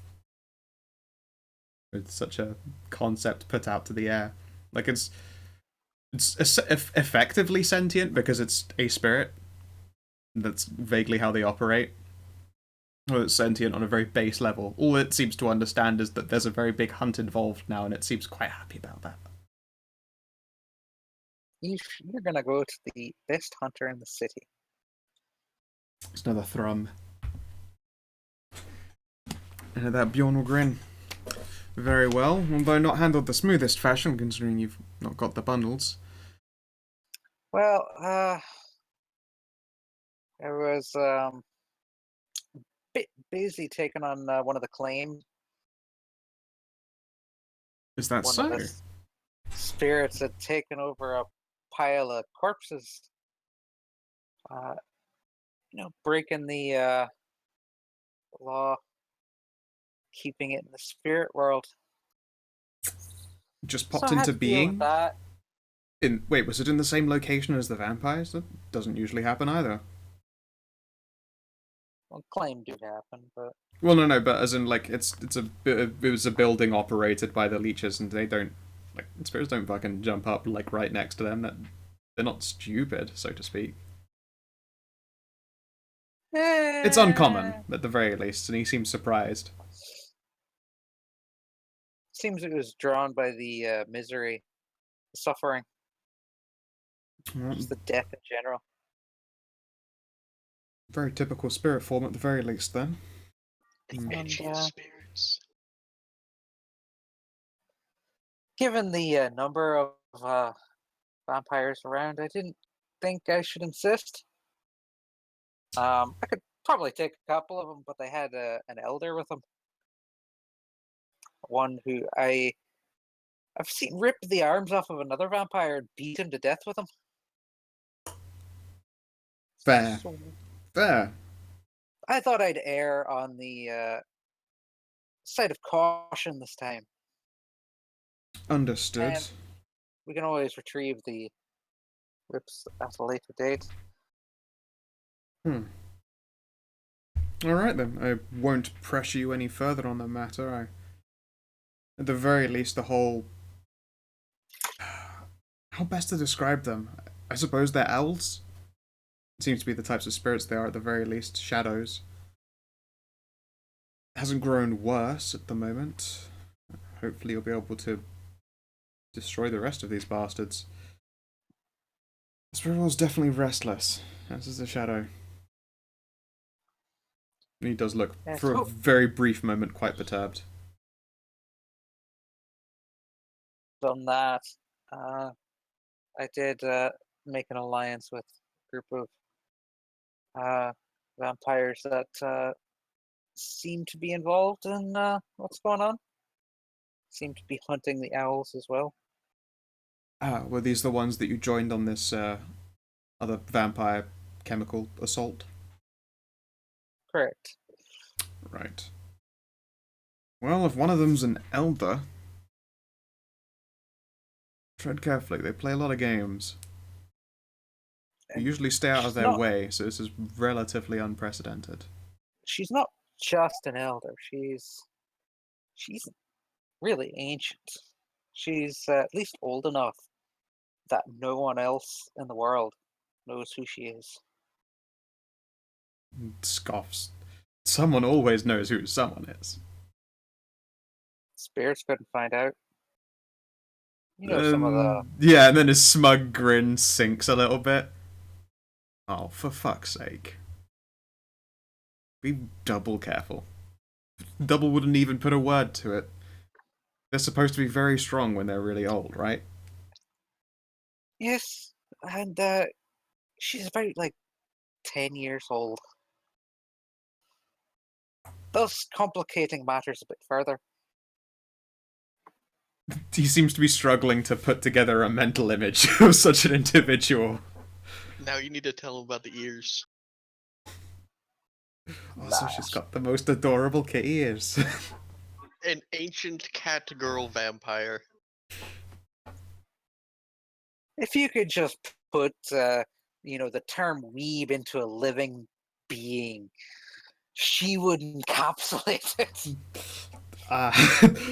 It's such a concept put out to the air. Like it's effectively sentient because it's a spirit. That's vaguely how they operate. Well, it's sentient on a very base level. All it seems to understand is that there's a very big hunt involved now, and it seems quite happy about that. You're gonna go to the best hunter in the city. It's another thrum. And that Bjorn will grin. Very well, although not handled the smoothest fashion, considering you've not got the bundles. Well, I was a bit busy taking on one of the claims. Is that One so? of the spirits had taken over a pile of corpses. Breaking the law, keeping it in the spirit world. Just So popped I had into to deal with being? that. Wait, was it in the same location as the vampires? That doesn't usually happen either. Well, claim did happen, but Well, no, but as in like it was a building operated by the leeches, and they don't like spirits don't fucking jump up like right next to them. They're not stupid, so to speak. It's uncommon at the very least, and he seems surprised. Seems it was drawn by the misery, the suffering, just the death in general. Very typical spirit form at the very least, then. Adventurous spirits. Given the number of vampires around, I didn't think I should insist. I could Probably take a couple of them, but they had an elder with them. One who I've seen rip the arms off of another vampire and beat him to death with them. Fair. So Fair. I thought I'd err on the side of caution this time. Understood. And we can always retrieve the rips at a later date. Alright then, I won't pressure you any further on the matter. At the very least, the whole... How best to describe them? I suppose they're elves? It seems to be the types of spirits they are at the very least. Shadows. It hasn't grown worse at the moment. Hopefully you'll be able to destroy the rest of these bastards. The spirit world's definitely restless, as is the shadow. And he does look, Yeah, for a so- very brief moment, quite perturbed. Done that. I did make an alliance with a group of vampires that seem to be involved in what's going on. Seem to be hunting the owls as well. Were these the ones that you joined on this other vampire chemical assault? Correct. Right. Well, if one of them's an elder, tread carefully. They play a lot of games. You usually stay out of their way, so this is relatively unprecedented. She's not just an elder. She's really ancient. She's at least old enough that no one else in the world knows who she is. Scoffs. Someone always knows who someone is. Spirits couldn't find out. You know, some of the Yeah, and then his smug grin sinks a little bit. Oh, for fuck's sake. Be double careful. Double wouldn't even put a word to it. They're supposed to be very strong when they're really old, right? yes, and she's about like 10 years old. Thus complicating matters a bit further. He seems to be struggling to put together a mental image of such an individual. Now you need to tell him about the ears. Also, she's got the most adorable kitty ears. An ancient cat girl vampire. If you could just put, the term weeb into a living being, she would encapsulate it.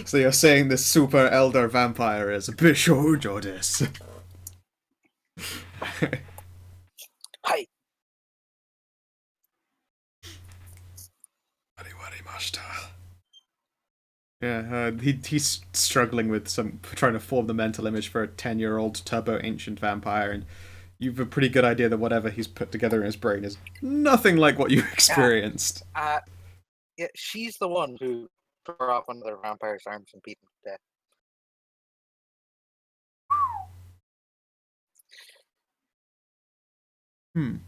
So you're saying this super elder vampire is a Bishojo this? Hi. Yeah, he's struggling with trying to form the mental image for a 10-year-old turbo ancient vampire, and you've a pretty good idea that whatever he's put together in his brain is nothing like what you experienced. Yeah, she's the one who tore off one of the vampire's arms and beat him to death.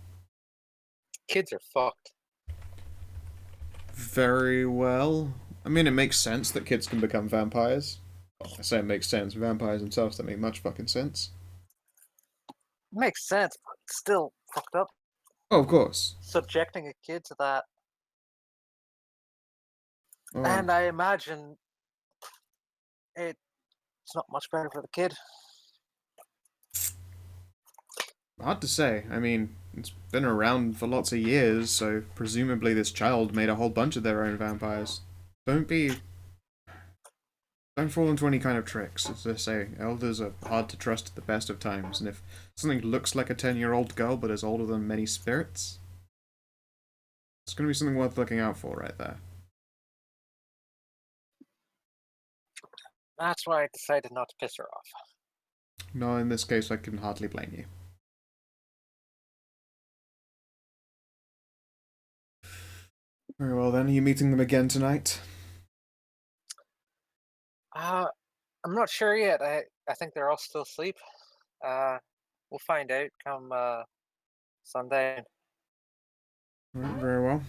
Kids are fucked. Very well. I mean, it makes sense that kids can become vampires. I say it makes sense. Vampires themselves don't make much fucking sense. Makes sense, but still fucked up. Oh, of course. Subjecting a kid to that. Oh. And I imagine it's not much better for the kid. Hard to say. I mean, it's been around for lots of years, so presumably this child made a whole bunch of their own vampires. Don't fall into any kind of tricks. As I say, elders are hard to trust at the best of times, and if something looks like a 10-year-old girl but is older than many spirits, it's going to be something worth looking out for right there. That's why I decided not to piss her off. No, in this case, I can hardly blame you. Very well then, are you meeting them again tonight? I'm not sure yet. I think they're all still asleep. We'll find out come Sunday. Alright, very well.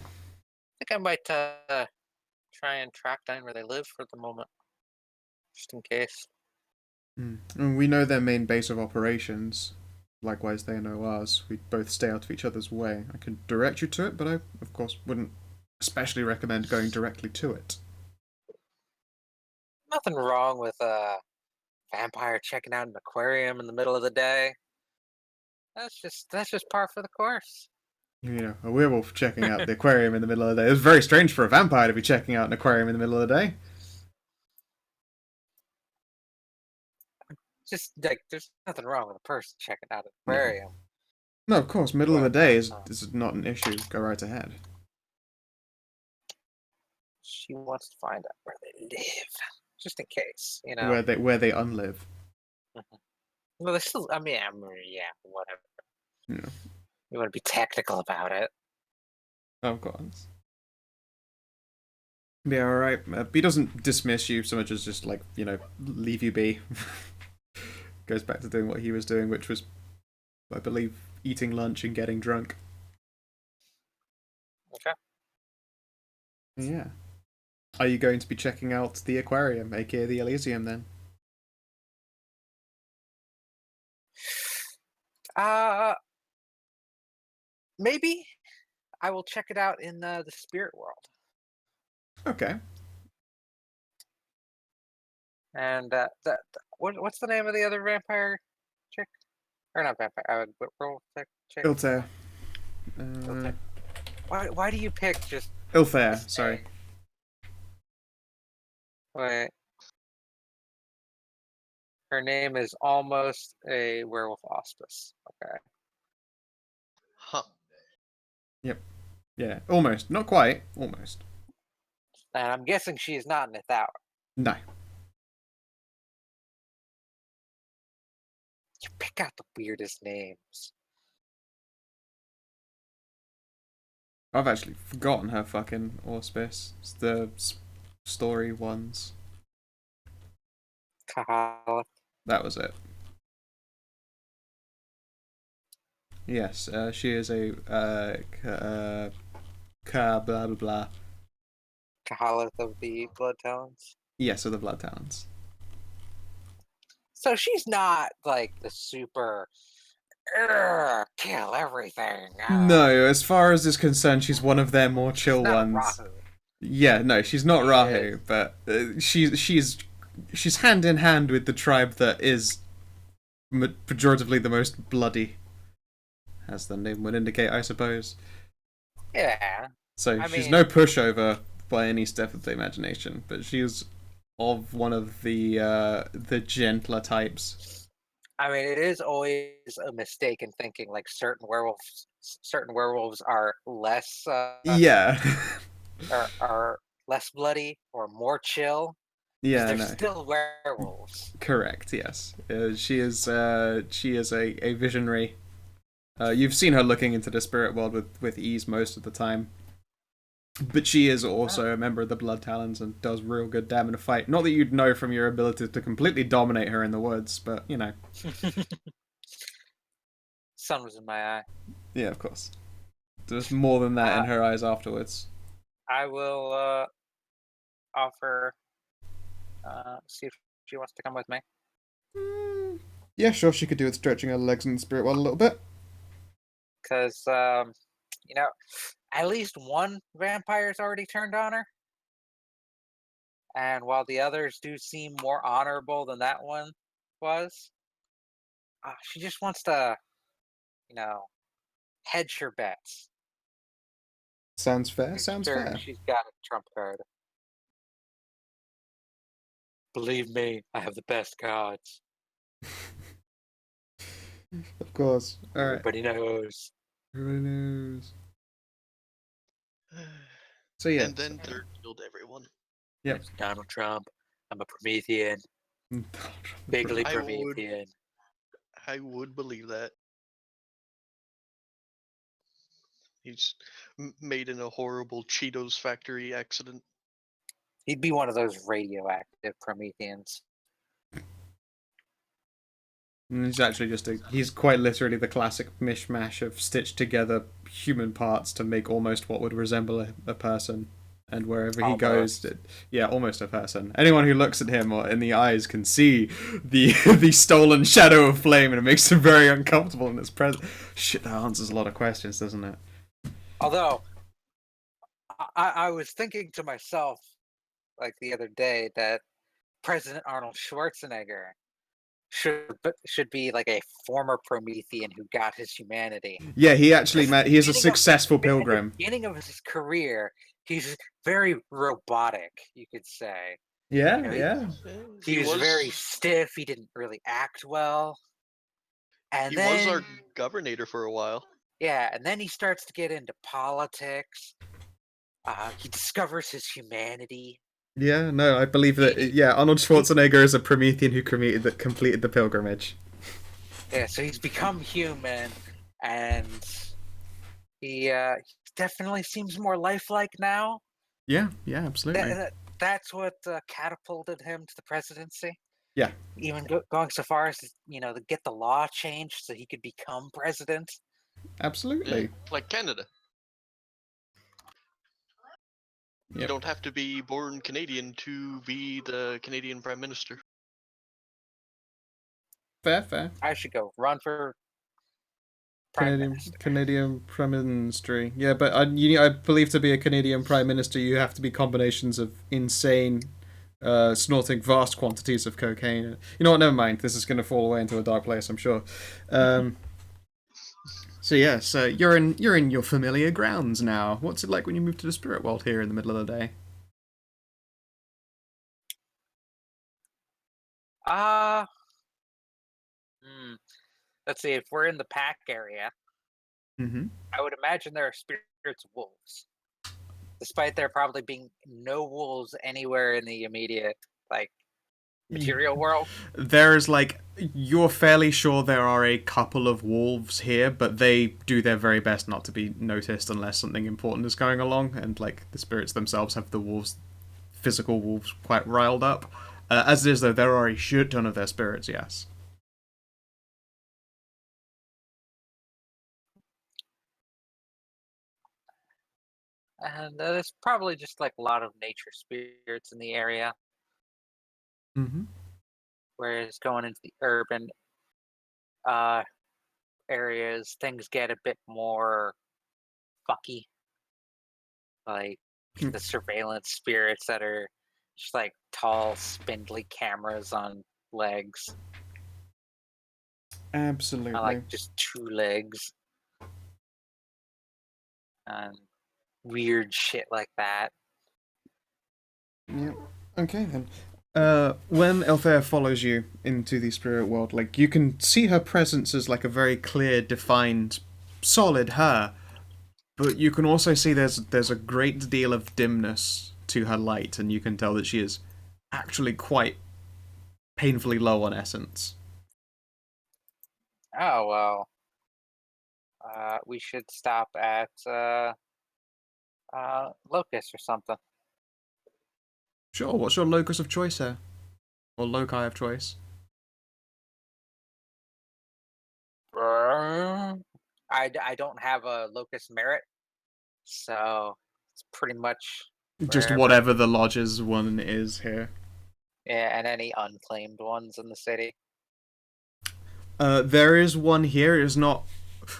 I think I might try and track down where they live for the moment, just in case. And we know their main base of operations. Likewise, they know ours. We both stay out of each other's way. I can direct you to it, but I, of course, wouldn't especially recommend going directly to it. Nothing wrong with a vampire checking out an aquarium in the middle of the day. That's just par for the course. You know, a werewolf checking out the aquarium in the middle of the day. It's very strange for a vampire to be checking out an aquarium in the middle of the day. Just like there's nothing wrong with a person checking out an No. aquarium. No, of course, middle of the day is But, not an issue. Go right ahead. she wants to find out where they live, just in case, Where they unlive. Well, they still. I mean, yeah, whatever. Yeah. You want to be technical about it. Of course. Yeah, alright. He doesn't dismiss you so much as just, like, you know, leave you be. Goes back to doing what he was doing, which was, I believe, eating lunch and getting drunk. Okay. Yeah. Are you going to be checking out the aquarium, aka the Elysium, then? Maybe I will check it out in the spirit world. Okay. And what's the name of the other vampire chick? Or not vampire? Werewolf chick. Iltair. Iltair. Why do you pick just Ilthair, this sorry. name? Wait. Her name is almost a werewolf auspice. Okay. Huh. Yeah, almost. Not quite. Almost. And I'm guessing she is not an Ithauer. No. You pick out the weirdest names. I've actually forgotten her fucking auspice. It's the story ones. Kahala. That was it. Yes, she is a blah blah blah. Kahala of the Blood Talons. Yes, of the Blood Talons. So she's not like the super kill everything. No, as far as is concerned, she's one of their more chill Not ones. Rahu. Yeah, no, she's not She Rahu, is. but she's hand in hand with the tribe that is pejoratively the most bloody, as the name would indicate, I suppose. Yeah. So I she's mean- no pushover by any step of the imagination, but she's of one of the gentler types. I mean, it is always a mistake in thinking like certain werewolves are less Yeah. are less bloody or more chill. 'Cause Yeah, they're no. still werewolves. Correct, yes. She is a visionary. You've seen her looking into the spirit world with ease most of the time. But she is also a member of the Blood Talons and does real good damn in a fight. Not that you'd know from your ability to completely dominate her in the woods, but, you know. Sun was in my eye. Yeah, of course. There's more than that in her eyes afterwards. I will offer see if she wants to come with me. Yeah, sure, she could do with stretching her legs in the spirit world a little bit. Because at least one vampire's already turned on her. And while the others do seem more honorable than that one was, she just wants to, hedge her bets. Sounds fair, Make sounds sure fair. she's got a trump card. Believe me, I have the best cards. Of course. Alright. Everybody knows. Everybody knows. So yeah. And then Third killed everyone. Yep. Donald Trump. I'm a Promethean. Bigly I would- Promethean. I would believe that. He's made in a horrible Cheetos factory accident. He'd be one of those radioactive Prometheans. And he's actually he's quite literally the classic mishmash of stitched together human parts to make almost what would resemble a person. And wherever he goes, Almost. yeah, almost a person. Anyone who looks at him or in the eyes can see the the stolen shadow of flame, and it makes him very uncomfortable in its presence. Shit, that answers a lot of questions, doesn't it? Although I was thinking to myself like the other day that President Arnold Schwarzenegger should be like a former Promethean who got his humanity. Yeah, he actually Because he is a successful at the pilgrim. beginning of his career, he's very robotic, you could say. Yeah, You know, yeah. he was very stiff. He didn't really act well. And He was then, our governor for a while. yeah, and then he starts to get into politics. He discovers his humanity. Yeah, no, I believe that. Yeah, Arnold Schwarzenegger is a Promethean who completed the pilgrimage. Yeah, so he's become human, and he definitely seems more lifelike now. Yeah, yeah, absolutely. That's what catapulted him to the presidency. Yeah, Even going so far as to, to get the law changed so he could become president. absolutely. Yeah, like Canada. Yep. You don't have to be born Canadian to be the Canadian Prime Minister. Fair. I should go run for Prime Minister. Canadian Prime Ministry. Yeah, but I believe to be a Canadian Prime Minister, you have to be combinations of insane, snorting vast quantities of cocaine. You know what? Never mind. This is going to fall away into a dark place, I'm sure. So yeah, so you're in your familiar grounds now. What's it like when you move to the spirit world here in the middle of the day? Uh, let's see. If we're in the pack area, Mm-hmm. I would imagine there are spirits of wolves, despite there probably being no wolves anywhere in the immediate material world. There's you're fairly sure there are a couple of wolves here, but they do their very best not to be noticed unless something important is going along, and the spirits themselves have the physical wolves quite riled up. As it is though, there are a shit ton of their spirits, yes. And there's probably just a lot of nature spirits in the area. Mm-hmm. Whereas going into the urban uh, areas, things get a bit more fucky. Like the surveillance spirits that are just tall, spindly cameras on legs. Absolutely. I like just 2 legs. And weird shit like that. Yeah. Okay then. When Althea follows you into the spirit world, you can see her presence as a very clear, defined, solid her, but you can also see there's a great deal of dimness to her light, and you can tell that she is actually quite painfully low on essence. Oh well. We should stop at Locust or something. Sure. What's your locus of choice here, or loci of choice? I don't have a Locust merit, so it's pretty much Just wherever. whatever the lodge's one is here. Yeah, and any unclaimed ones in the city. There is one here. It is not.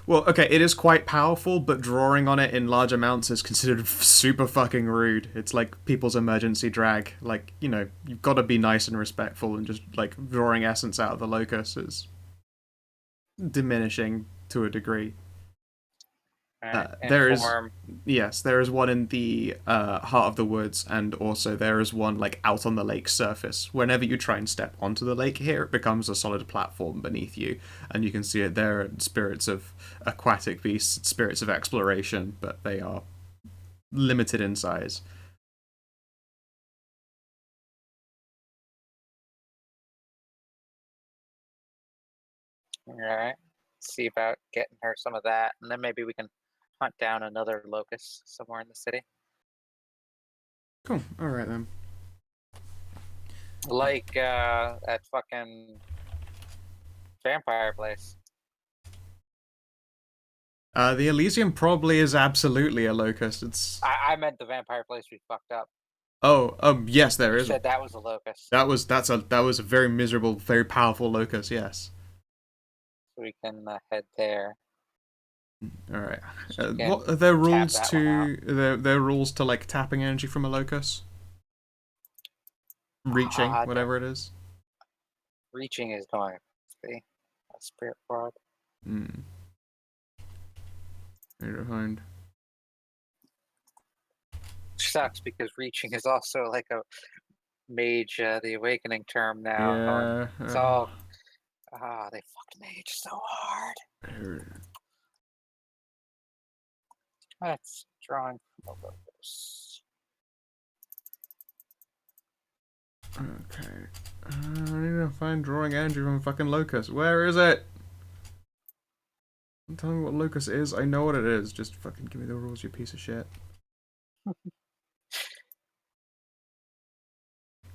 Well, okay, it is quite powerful, but drawing on it in large amounts is considered super fucking rude. It's like people's emergency drag. You've got to be nice and respectful, and just drawing essence out of the locus is diminishing to a degree. There is, yes, there is one in the heart of the woods, and also there is one out on the lake surface. Whenever you try and step onto the lake here, it becomes a solid platform beneath you, and you can see it. There are spirits of aquatic beasts, spirits of exploration, but they are limited in size. All right. See about getting her some of that, and then maybe we can hunt down another locust somewhere in the city. Cool. All right then. That fucking vampire place. The Elysium probably is absolutely a locust. It's I meant the vampire place we fucked up. yes, there You is. said that was a locust. That was a very miserable, very powerful locust. Yes. So we can head there. All right. So we What can are there tap rules that to there rules to like tapping energy from a locust? Reaching, Ah, whatever it is. Reaching is going to be a spirit frog. Hmm. Need to find. Which sucks because reaching is also like a mage, the awakening term now. Yeah. It's all they fucked mage so hard. That's drawing from a locus. Okay. I need to find drawing energy from fucking locust. Where is it? Don't tell me what locust is. I know what it is. Just fucking give me the rules, you piece of shit.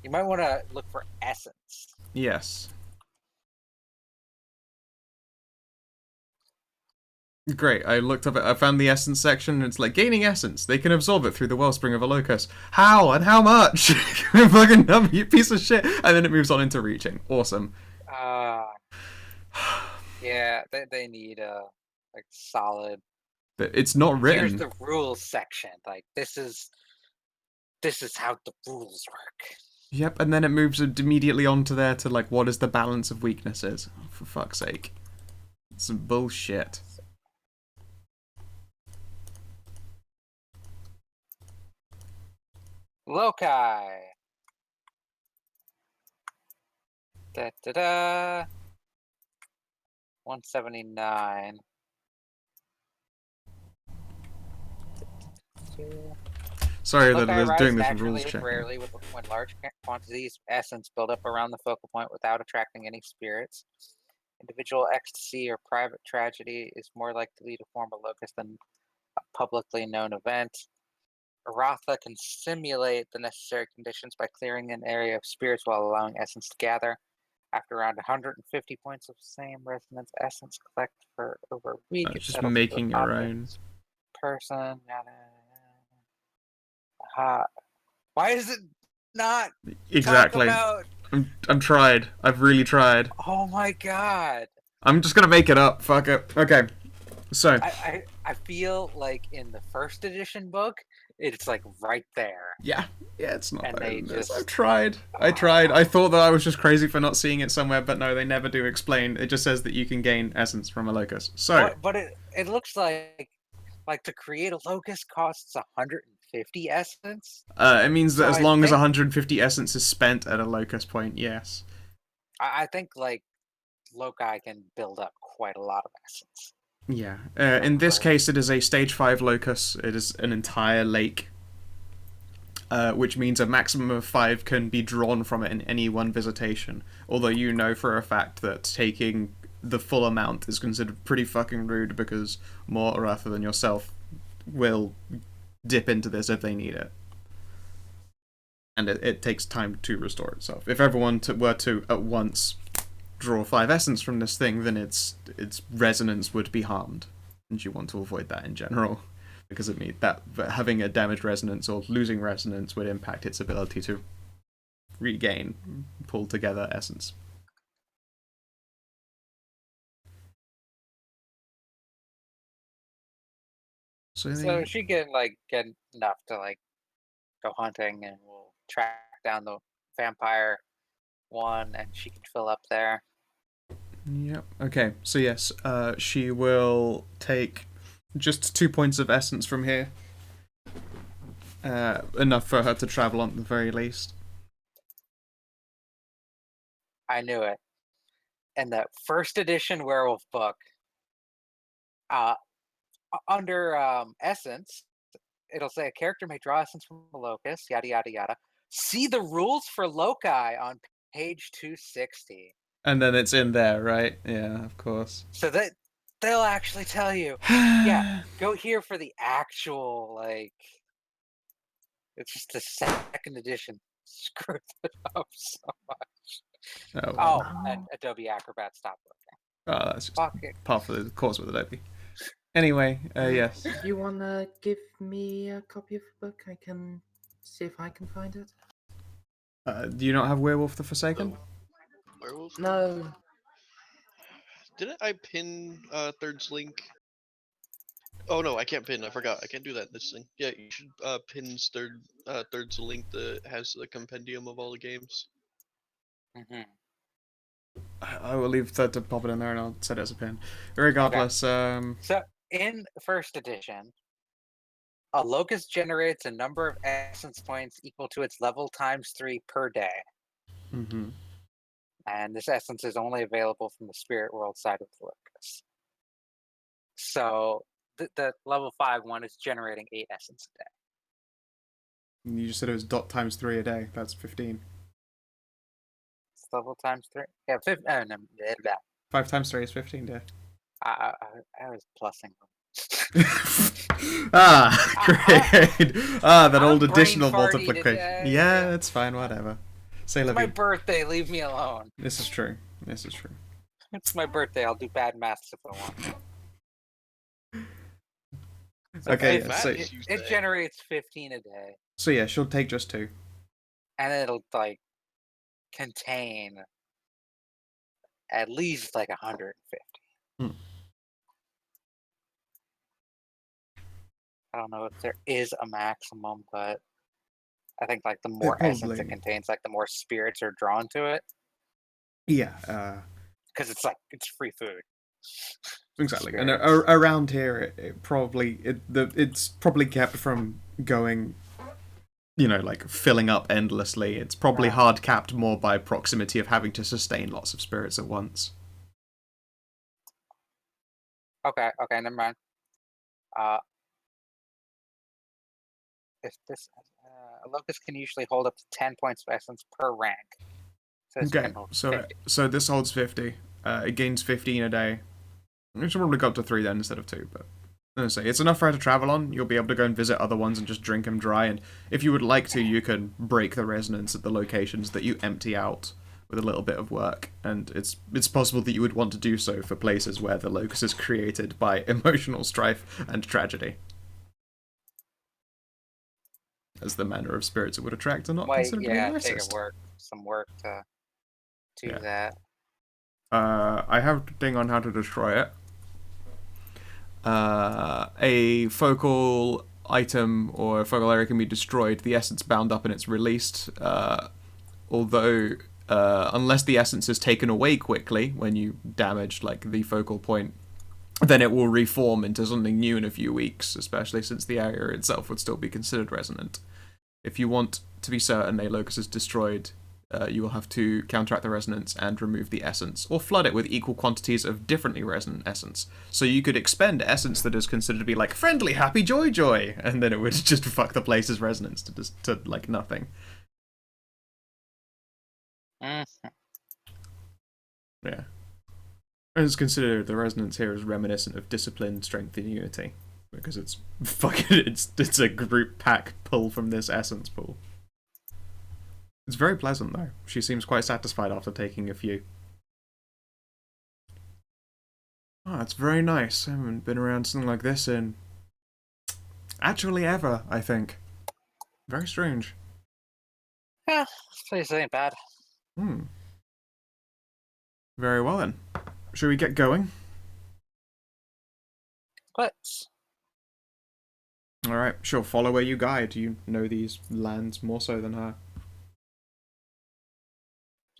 You might want to look for essence. Yes. Great. I looked up it. I found the essence section, and it's like gaining essence. They can absorb it through the wellspring of a locust. How and how much? Fucking number, you piece of shit. And then it moves on into reaching. Awesome. Yeah, they need like solid. But it's not Here's written. the rules section. Like this is how the rules work. Yep, and then it moves immediately onto there to like what is the balance of weaknesses. Oh, for fuck's sake. Some bullshit. Loci. Da da da. 179. Sorry that Loci I was arise doing this naturally rules and checking. rarely when large quantities of essence build up around the focal point without attracting any spirits. Individual ecstasy or private tragedy is more likely to form a locus than a publicly known event. Aratha can simulate the necessary conditions by clearing an area of spirits while allowing essence to gather. After around 150 points of same resonance essence collect for over a week, it Just settles into making an your object, own. person. Why is it not Exactly. talk about? I'm tried. I've really tried. Oh my god! I'm just gonna make it up. Fuck it. Okay. So. I feel like in the first edition book, it's like right there. Yeah, it's not. And they just. I've tried. I thought that I was just crazy for not seeing it somewhere, but no, they never do explain. It just says that you can gain essence from a locus. So. But it looks like to create a locus costs 150 essence. It means that So as long as 150 essence is spent at a locus point, yes. I think like Loci can build up quite a lot of essence. Yeah. In this case, it is a stage 5 locus. It is an entire lake, which means a maximum of 5 can be drawn from it in any one visitation. Although you know for a fact that taking the full amount is considered pretty fucking rude because more Aratha than yourself will dip into this if they need it. And it takes time to restore itself. If everyone were to at once draw 5 essence from this thing, then its resonance would be harmed, and you want to avoid that in general, because it means that having a damaged resonance or losing resonance would impact its ability to regain, pull together essence. So she can like get enough to like go hunting, and we'll track down the vampire one, and she can fill up there. Yep. Okay. So yes, she will take just 2 points of essence from here. Enough for her to travel on the very least. I knew it. In the first edition werewolf book, under essence, it'll say a character may draw essence from a locus, yada yada yada. See the rules for loci on page 260. And then it's in there, right? Yeah, of course. So that they'll actually tell you, yeah, go here for the actual, like, it's just the second edition screwed it up so much. Oh, Oh, well. and Adobe Acrobat stopped working. Oh, that's just Fuck it. part of the course with Adobe. Anyway, yes. Do you wanna give me a copy of the book? I can see if I can find it. Do you not have Werewolf the Forsaken? Werewolf? No. Didn't I pin Third's link? Oh no, I can't pin. I forgot. I can't do that in this thing. Yeah, you should pin Third's link that has the compendium of all the games. Mm-hmm. I will leave that to pop it in there and I'll set it as a pin. Regardless, So in first edition, a locust generates a number of essence points equal to its level times 3 per day. mhm. And this essence is only available from the spirit world side of the locust. So the level 5 one is generating 8 essence a day. You just said it was dot times 3 a day. That's 15. It's level times 3. Yeah, 15. No, blah, blah. 5 times 3 is 15, yeah. I was plussing them. Great. That I'm old brain additional farty multiplication. today. Yeah, it's fine, whatever. Say It's my Levy. birthday. Leave me alone. This is true. This is true. It's my birthday. I'll do bad maths if I want. So Okay, it, yeah, so, it generates 15 a day, so yeah, she'll take just 2. and it'll like contain at least like 150. Hmm. I don't know if there is a maximum, but I think like the more essence it probably- contains, like the more spirits are drawn to it, Yeah, because it's like it's free food. exactly. And Spirits. around here, it's probably kept from going, like filling up endlessly. It's probably Right. hard capped more by proximity of having to sustain lots of spirits at once. Okay, never mind. If this a locust can usually hold up to 10 points of essence per rank. So this Okay, can hold so 50. this holds 50. It gains 15 a day. It should probably go up to 3 then instead of 2, but let's say it's enough for her to travel on. You'll be able to go and visit other ones and just drink them dry. And if you would like to, you can break the resonance at the locations that you empty out with a little bit of work. And it's possible that you would want to do so for places where the locus is created by emotional strife and tragedy, as the manner of spirits it would attract are not Might considerably take racist. some work to do Yeah. that. I have a thing on how to destroy it. A focal item or a focal area can be destroyed. The essence bound up and it's released. Although, unless the essence is taken away quickly when you damage like the focal point, then it will reform into something new in a few weeks. Especially since the area itself would still be considered resonant. If you want to be certain a locus is destroyed, you will have to counteract the resonance and remove the essence, or flood it with equal quantities of differently resonant essence. So you could expend essence that is considered to be like friendly, happy, joy, and then it would just fuck the place's resonance to like nothing. Mm. Yeah. It's considered the resonance here is reminiscent of discipline, strength, and unity, because it's fucking it's a group pack pull from this essence pool. It's very pleasant, though. She seems quite satisfied after taking a few. Oh, that's very nice. I haven't been around something like this in... actually ever, I think. Very strange. Yeah, this place ain't bad. Very well, then. Shall we get going? Let's. Alright, she'll follow where you guide. You know these lands more so than her.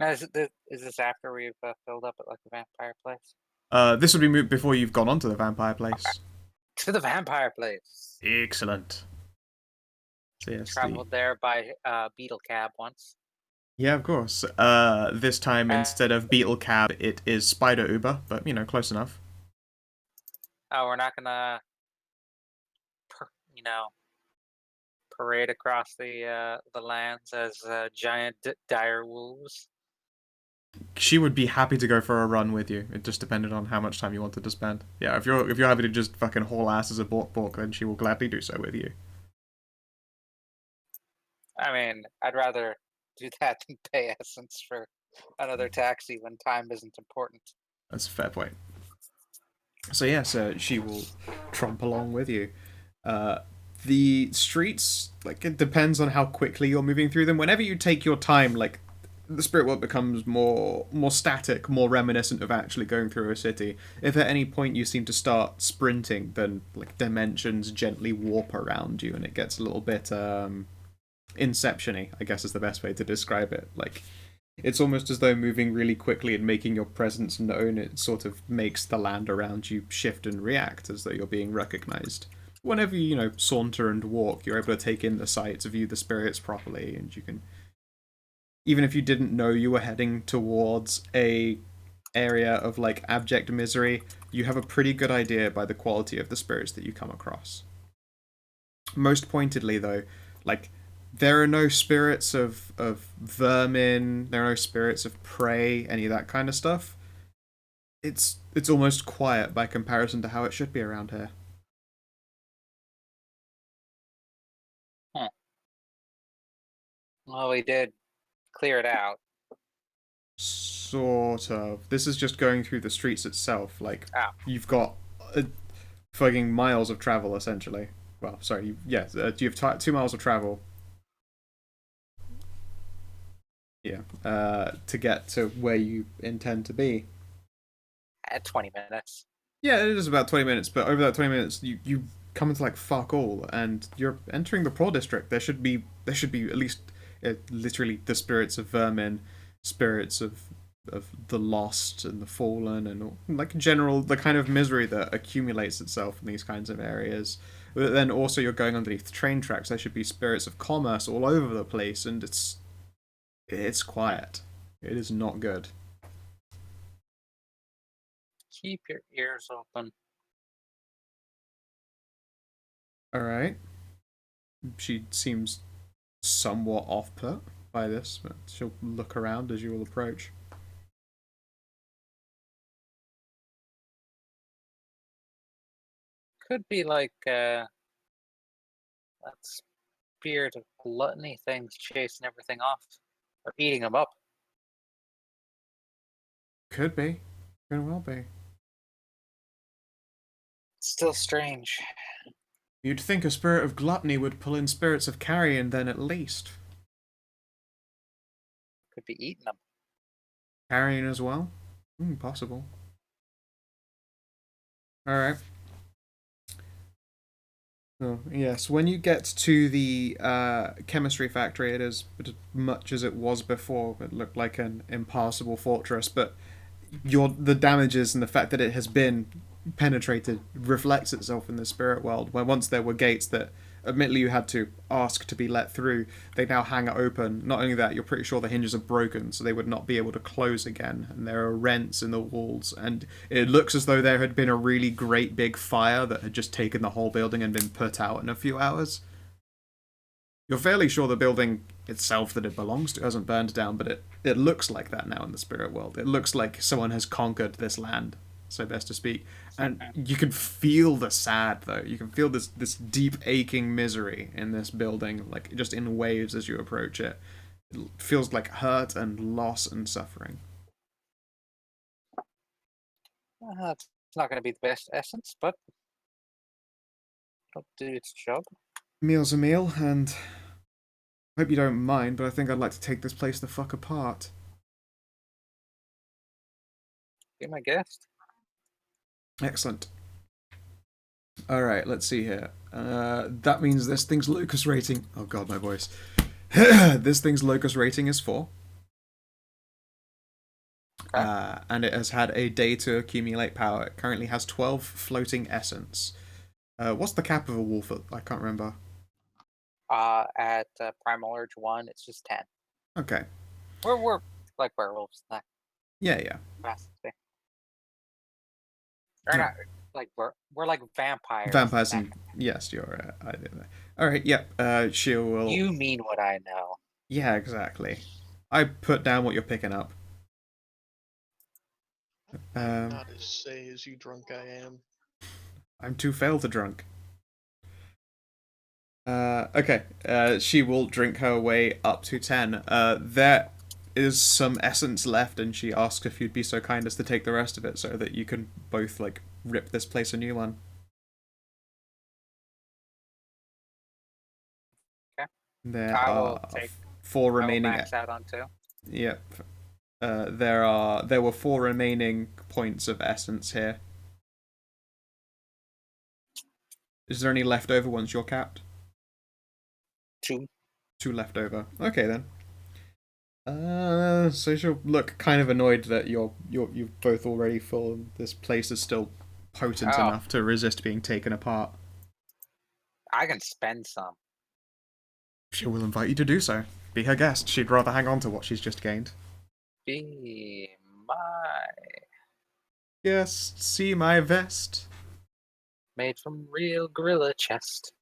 Now, is this after we've filled up at like the vampire place? This would be moved before you've gone on to the vampire place. Okay. To the vampire place. Excellent. So yes, Traveled there by beetle cab once. Yeah, of course. This time instead of beetle cab, it is spider Uber, but close enough. Oh, we're not gonna, parade across the lands as giant dire wolves. She would be happy to go for a run with you. It just depended on how much time you wanted to spend. Yeah, if you're happy to just fucking haul ass as a bork, then she will gladly do so with you. I mean, I'd rather do that than pay essence for another taxi when time isn't important. That's a fair point. So yes, she will tromp along with you. Uh, the streets, like, it depends on how quickly you're moving through them. Whenever you take your time, like, the spirit world becomes more static, more reminiscent of actually going through a city. If at any point you seem to start sprinting, then like dimensions gently warp around you, and it gets a little bit Inception-y, I guess is the best way to describe it. Like, it's almost as though moving really quickly and making your presence known, it sort of makes the land around you shift and react as though you're being recognized. Whenever you saunter and walk, you're able to take in the sights, view the spirits properly, and you can, even if you didn't know you were heading towards a area of like abject misery, you have a pretty good idea by the quality of the spirits that you come across. Most pointedly, though, like, there are no spirits of vermin, there are no spirits of prey, any of that kind of stuff. It's almost quiet by comparison to how it should be around here. Huh. Well, we did clear it out. Sort of. This is just going through the streets itself. Like, you've got fucking miles of travel, essentially. Well, sorry, you have 2 miles of travel. Yeah, to get to where you intend to be. At 20 minutes. Yeah, it is about 20 minutes, but over that 20 minutes, you come into like fuck all, and you're entering the Poor District. There should be at least literally the spirits of vermin, spirits of the lost and the fallen, and all, like general the kind of misery that accumulates itself in these kinds of areas. But then also you're going underneath the train tracks. There should be spirits of commerce all over the place, and it's quiet. It is not good. Keep your ears open. Alright. She seems somewhat off-put by this, but she'll look around as you will approach. Could be like that spirit of gluttony thing's chasing everything off. Or eating them up. Could be. Could well be. Still strange. You'd think a spirit of gluttony would pull in spirits of carrion then at least. Could be eating them. Carrion as well? Possible. Alright. So, yes, when you get to the chemistry factory, it is as much as it was before. It looked like an impassable fortress, but the damages and the fact that it has been penetrated reflects itself in the spirit world, where once there were gates that admittedly you had to ask to be let through, they now hang open. Not only that, you're pretty sure the hinges are broken, so they would not be able to close again, and there are rents in the walls, and it looks as though there had been a really great big fire that had just taken the whole building and been put out in a few hours. You're fairly sure the building itself that it belongs to hasn't burned down, but it looks like that now in the spirit world. It looks like someone has conquered this land, so best to speak. And you can feel the sad, though. You can feel this deep aching misery in this building, like just in waves as you approach it. It feels like hurt and loss and suffering. It's not going to be the best essence, but it'll do its job. Meal's a meal, and I hope you don't mind, but I think I'd like to take this place the fuck apart. Be my guest. Excellent. Alright, let's see here. That means this thing's locus rating... Oh god, my voice. This thing's locus rating is 4. And it has had a day to accumulate power. It currently has 12 floating essence. What's the cap of a wolf? I can't remember. At Primal Urge 1, it's just 10. Okay. We're like werewolves. Yeah. Or not, like we're like vampires. Vampires and... Yes, you're right. Alright, yep. She will... You mean what I know. Yeah, exactly. I put down what you're picking up. Not as say as you drunk I am. I'm too fail to drunk. Okay. She will drink her way up to 10. is some essence left, and she asks if you'd be so kind as to take the rest of it, so that you can both like rip this place a new one. Okay. There I will are take. four I will remaining. max out on 2. Yep. There were 4 remaining points of essence here. Is there any leftover once you're capped? 2. 2 left over. Okay then. So she'll look kind of annoyed that you're both already full. This place is still potent Oh. enough to resist being taken apart. I can spend some. She will invite you to do so. Be her guest. She'd rather hang on to what she's just gained. Be my Yes, see my vest. made from real gorilla chest.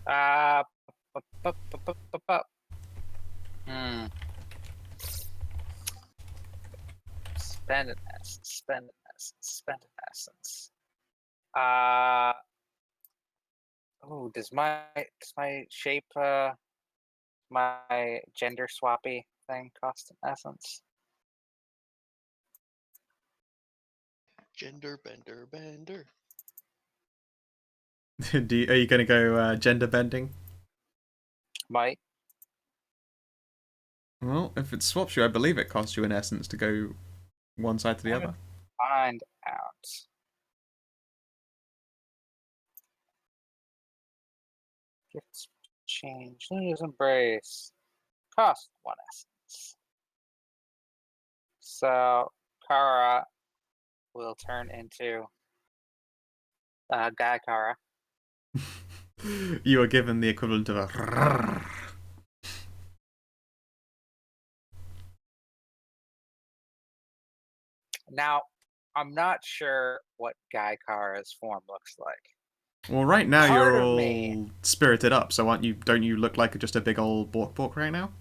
Uh, Hmm. Spend an essence. Spend an essence. Spend an essence. Oh, does my shape my gender swappy thing cost an essence? Gender bender. Are you going to go gender bending? Might. Well, if it swaps you, I believe it costs you an essence to go one side to the other. Find out. Gifts change. Lose embrace. Cost 1 essence. So Kara will turn into Guy Kara. You are given the equivalent of a. Now, I'm not sure what Guy Kara's form looks like. Well, right now Part you're of all me- spirited up, so aren't you? Don't you look like just a big old bork right now?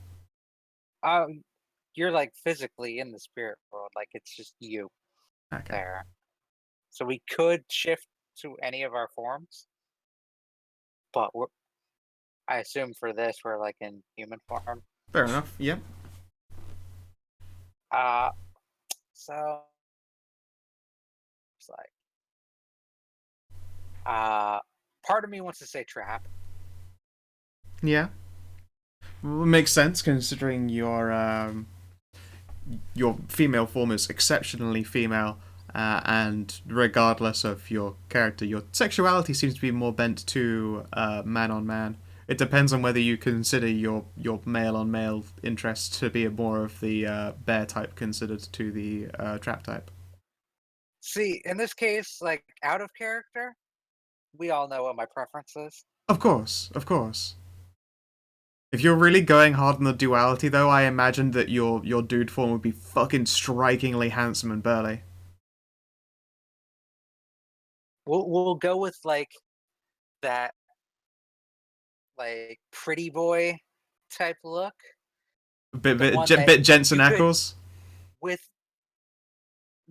You're like physically in the spirit world, like it's just you Okay. there. So we could shift to any of our forms, but I assume for this we're like in human form. Fair enough. Yep. So it's like part of me wants to say trap. Yeah. Well, it makes sense considering your female form is exceptionally female, and regardless of your character, your sexuality seems to be more bent to man on man. It depends on whether you consider your male on male interests to be more of the bear type considered to the trap type. See, in this case, like out of character, we all know what my preference is. Of course, of course. If you're really going hard on the duality, though, I imagine that your dude form would be fucking strikingly handsome and burly. We'll go with like that, like pretty boy type look. Bit Jensen Ackles. With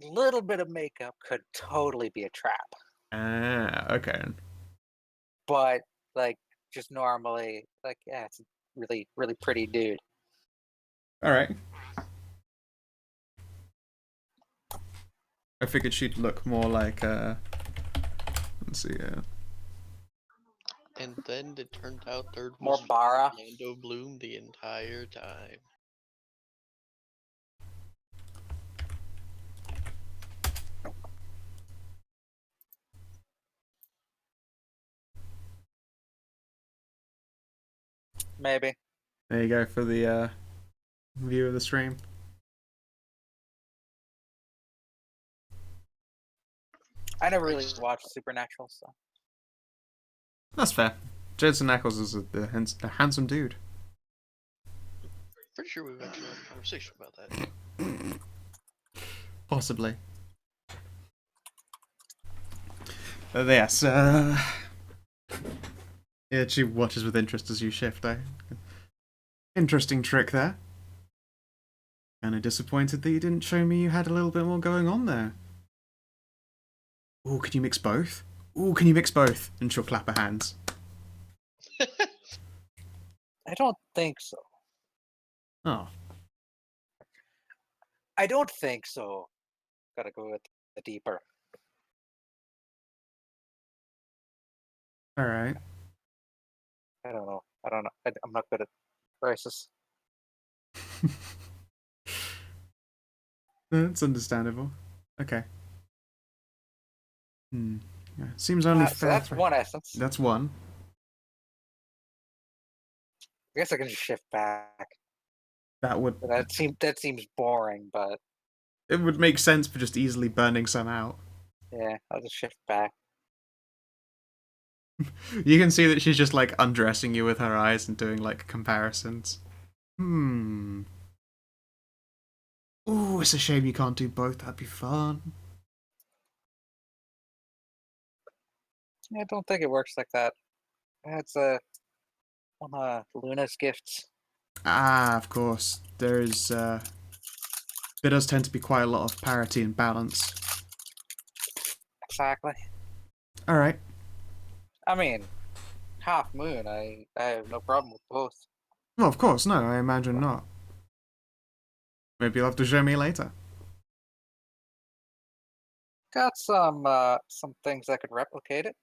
little bit of makeup could totally be a trap. Ah, okay. But like just normally, like it's a really, really pretty dude. Alright. I figured she'd look more like let's see, And then it turned out there More was Bara. Orlando Bloom the entire time. Maybe. there you go for the view of the stream. I never really watched Supernatural, so That's fair. Jensen Ackles is a handsome dude. Pretty sure we've actually had a conversation about that. Possibly. Yes, yeah, she watches with interest as you shift, eh? Interesting trick there. Kinda disappointed that you didn't show me you had a little bit more going on there. Ooh, can you mix both? Ooh, can you mix both? And she'll clap her hands. I don't think so. Oh, I don't think so. Gotta go with the deeper. all right. I don't know. I'm not good at crisis. That's understandable. Okay. Yeah. Seems only So fair. that's one essence. That's one. I guess I can just shift back. That would. But that seems boring, but It would make sense for just easily burning some out. yeah, I'll just shift back. You can see that she's just like undressing you with her eyes and doing like comparisons. Ooh, it's a shame you can't do both. That'd be fun. I don't think it works like that. That's one of Luna's gifts. Ah, of course. There is. There does tend to be quite a lot of parity and balance. Exactly. All right. I mean, half moon. I have no problem with both. Well, of course, no. I imagine not. Maybe you'll have to show me later. Got some things that could replicate it.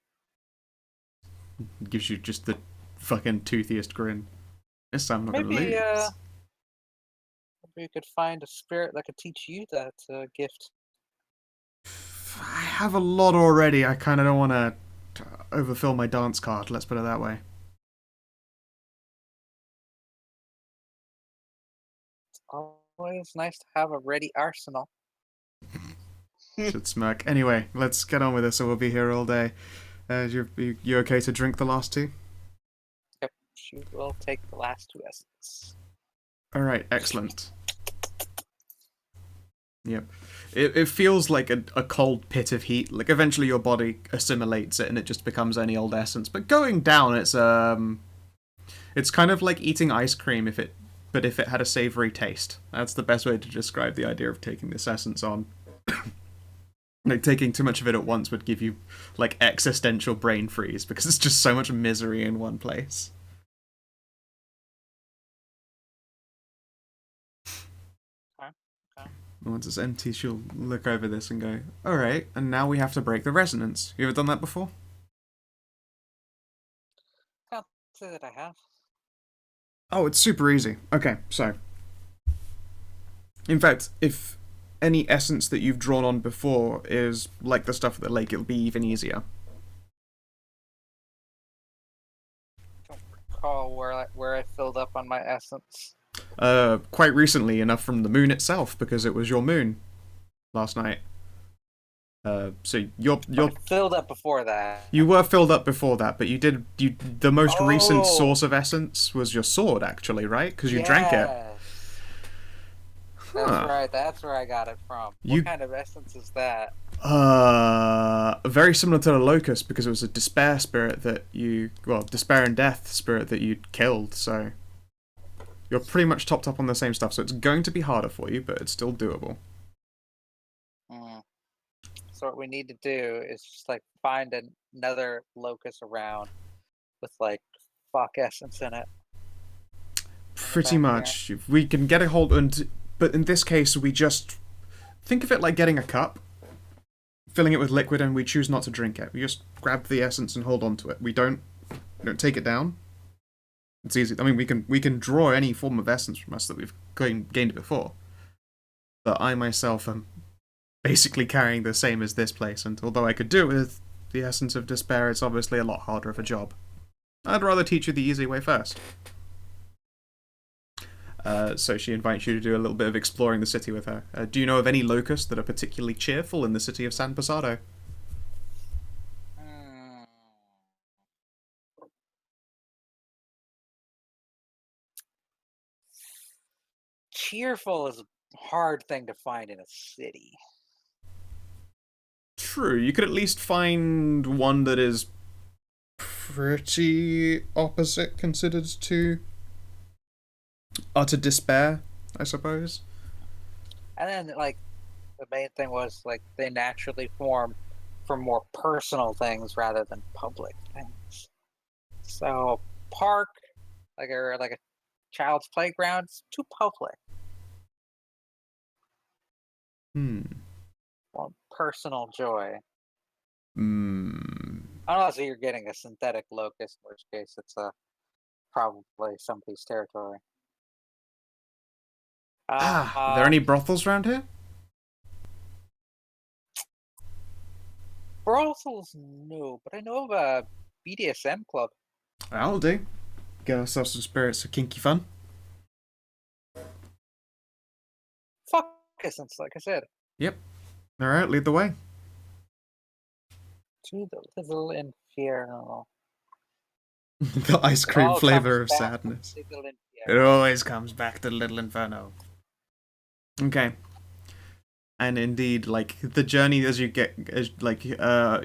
Gives you just the fucking toothiest grin. This time I'm not gonna Maybe lose. maybe you could find a spirit that could teach you that gift. I have a lot already. I kind of don't want to overfill my dance card. Let's put it that way. It's always nice to have a ready arsenal. Should smirk. Anyway, let's get on with this, or we'll be here all day. You okay to drink the last two? Yep, she will take the last two essence. All right, excellent. Yep. It feels like a cold pit of heat. Like eventually your body assimilates it and it just becomes any old essence. But going down, it's kind of like eating ice cream if it had a savory taste. That's the best way to describe the idea of taking this essence on. Like taking too much of it at once would give you like existential brain freeze because it's just so much misery in one place. Once it's empty, she'll look over this and go, alright, and now we have to break the resonance. You ever done that before? Can't say that I have. Oh, it's super easy. Okay, so. In fact, if any essence that you've drawn on before is like the stuff at the lake, it'll be even easier. Don't recall where I filled up on my essence. Quite recently, enough from the moon itself, because it was your moon last night. So you're I filled up before that. you were filled up before that, but the most recent source of essence was your sword, actually, right? Because you drank it. That's right. That's where I got it from. What kind of essence is that? Very similar to the locust, because it was a despair spirit despair and death spirit that you killed. So you're pretty much topped up on the same stuff. So it's going to be harder for you, but it's still doable. So what we need to do is just like find another locust around with like fuck essence in it. Pretty much. If we can get a hold, but in this case, we just think of it like getting a cup, filling it with liquid, and we choose not to drink it. We just grab the essence and hold on to it. We don't take it down. It's easy. I mean, we can draw any form of essence from us that we've gained it before. But I myself am basically carrying the same as this place, and although I could do it with the essence of despair, it's obviously a lot harder of a job. I'd rather teach you the easy way first. So she invites you to do a little bit of exploring the city with her. Do you know of any locusts that are particularly cheerful in the city of San Posado? Cheerful is a hard thing to find in a city. True, you could at least find one that is pretty opposite considered to utter despair, I suppose. And then like the main thing was like they naturally form from more personal things rather than public things. So park like a child's playground. It's too public. Want personal joy. Unless you're getting a synthetic locust, in which case it's probably somebody's territory. Are there any brothels around here? Brothels, no, but I know of a BDSM club. That'll do. Get ourselves some spirits of kinky fun. Fuck essence, like I said. Yep. Alright, lead the way. To the little inferno. The ice cream all flavor of comes back to sadness. the little It inferno. always comes back to Little Inferno. Okay. And indeed, like, the journey as you get,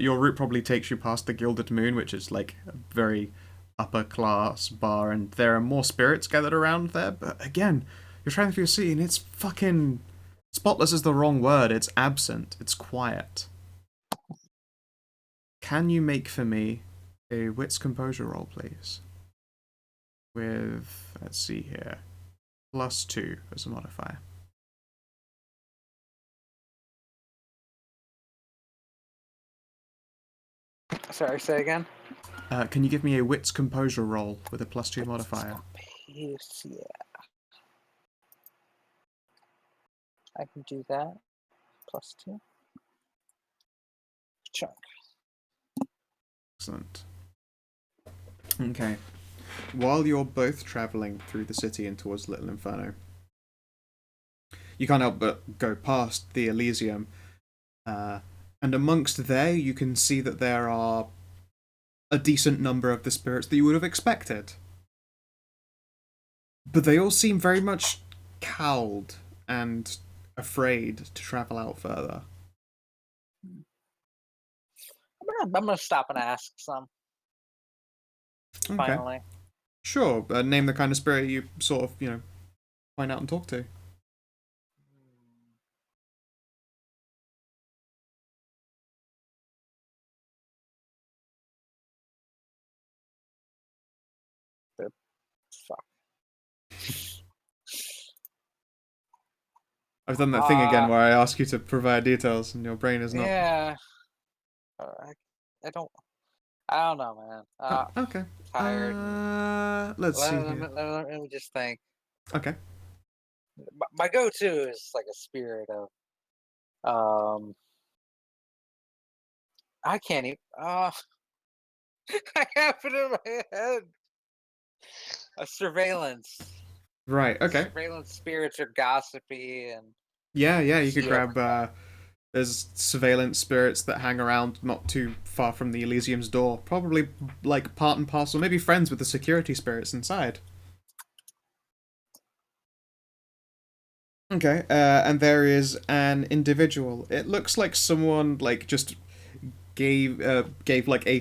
your route probably takes you past the Gilded Moon, which is, like, a very upper class bar, and there are more spirits gathered around there, but again, you're trying through a city, and it's fucking... spotless is the wrong word, it's absent, it's quiet. Can you make for me a wits composure roll, please? With, let's see here, +2 as a modifier. Sorry, say again? Can you give me a wits composure roll with a +2 modifier? Yes, yeah. I can do that. +2. Chunk. Excellent. Okay. While you're both travelling through the city and towards Little Inferno, you can't help but go past the Elysium, and amongst there you can see that there are a decent number of the spirits that you would have expected. But they all seem very much cowed and afraid to travel out further. I'm gonna stop and ask some. Okay. Finally. Sure, name the kind of spirit you sort of, find out and talk to. Fuck. I've done that thing again where I ask you to provide details and your brain is not... Yeah. I don't know, man. Okay. Tired. Let's see here. Let me just think. Okay. My go-to is like a spirit of I can't even I have it in my head. A surveillance. Right, okay. Surveillance spirits are gossipy and Yeah, you could Yeah. grab, there's surveillance spirits that hang around not too far from the Elysium's door. Probably, like, part and parcel, maybe friends with the security spirits inside. Okay, and there is an individual. It looks like someone, like, just gave like, a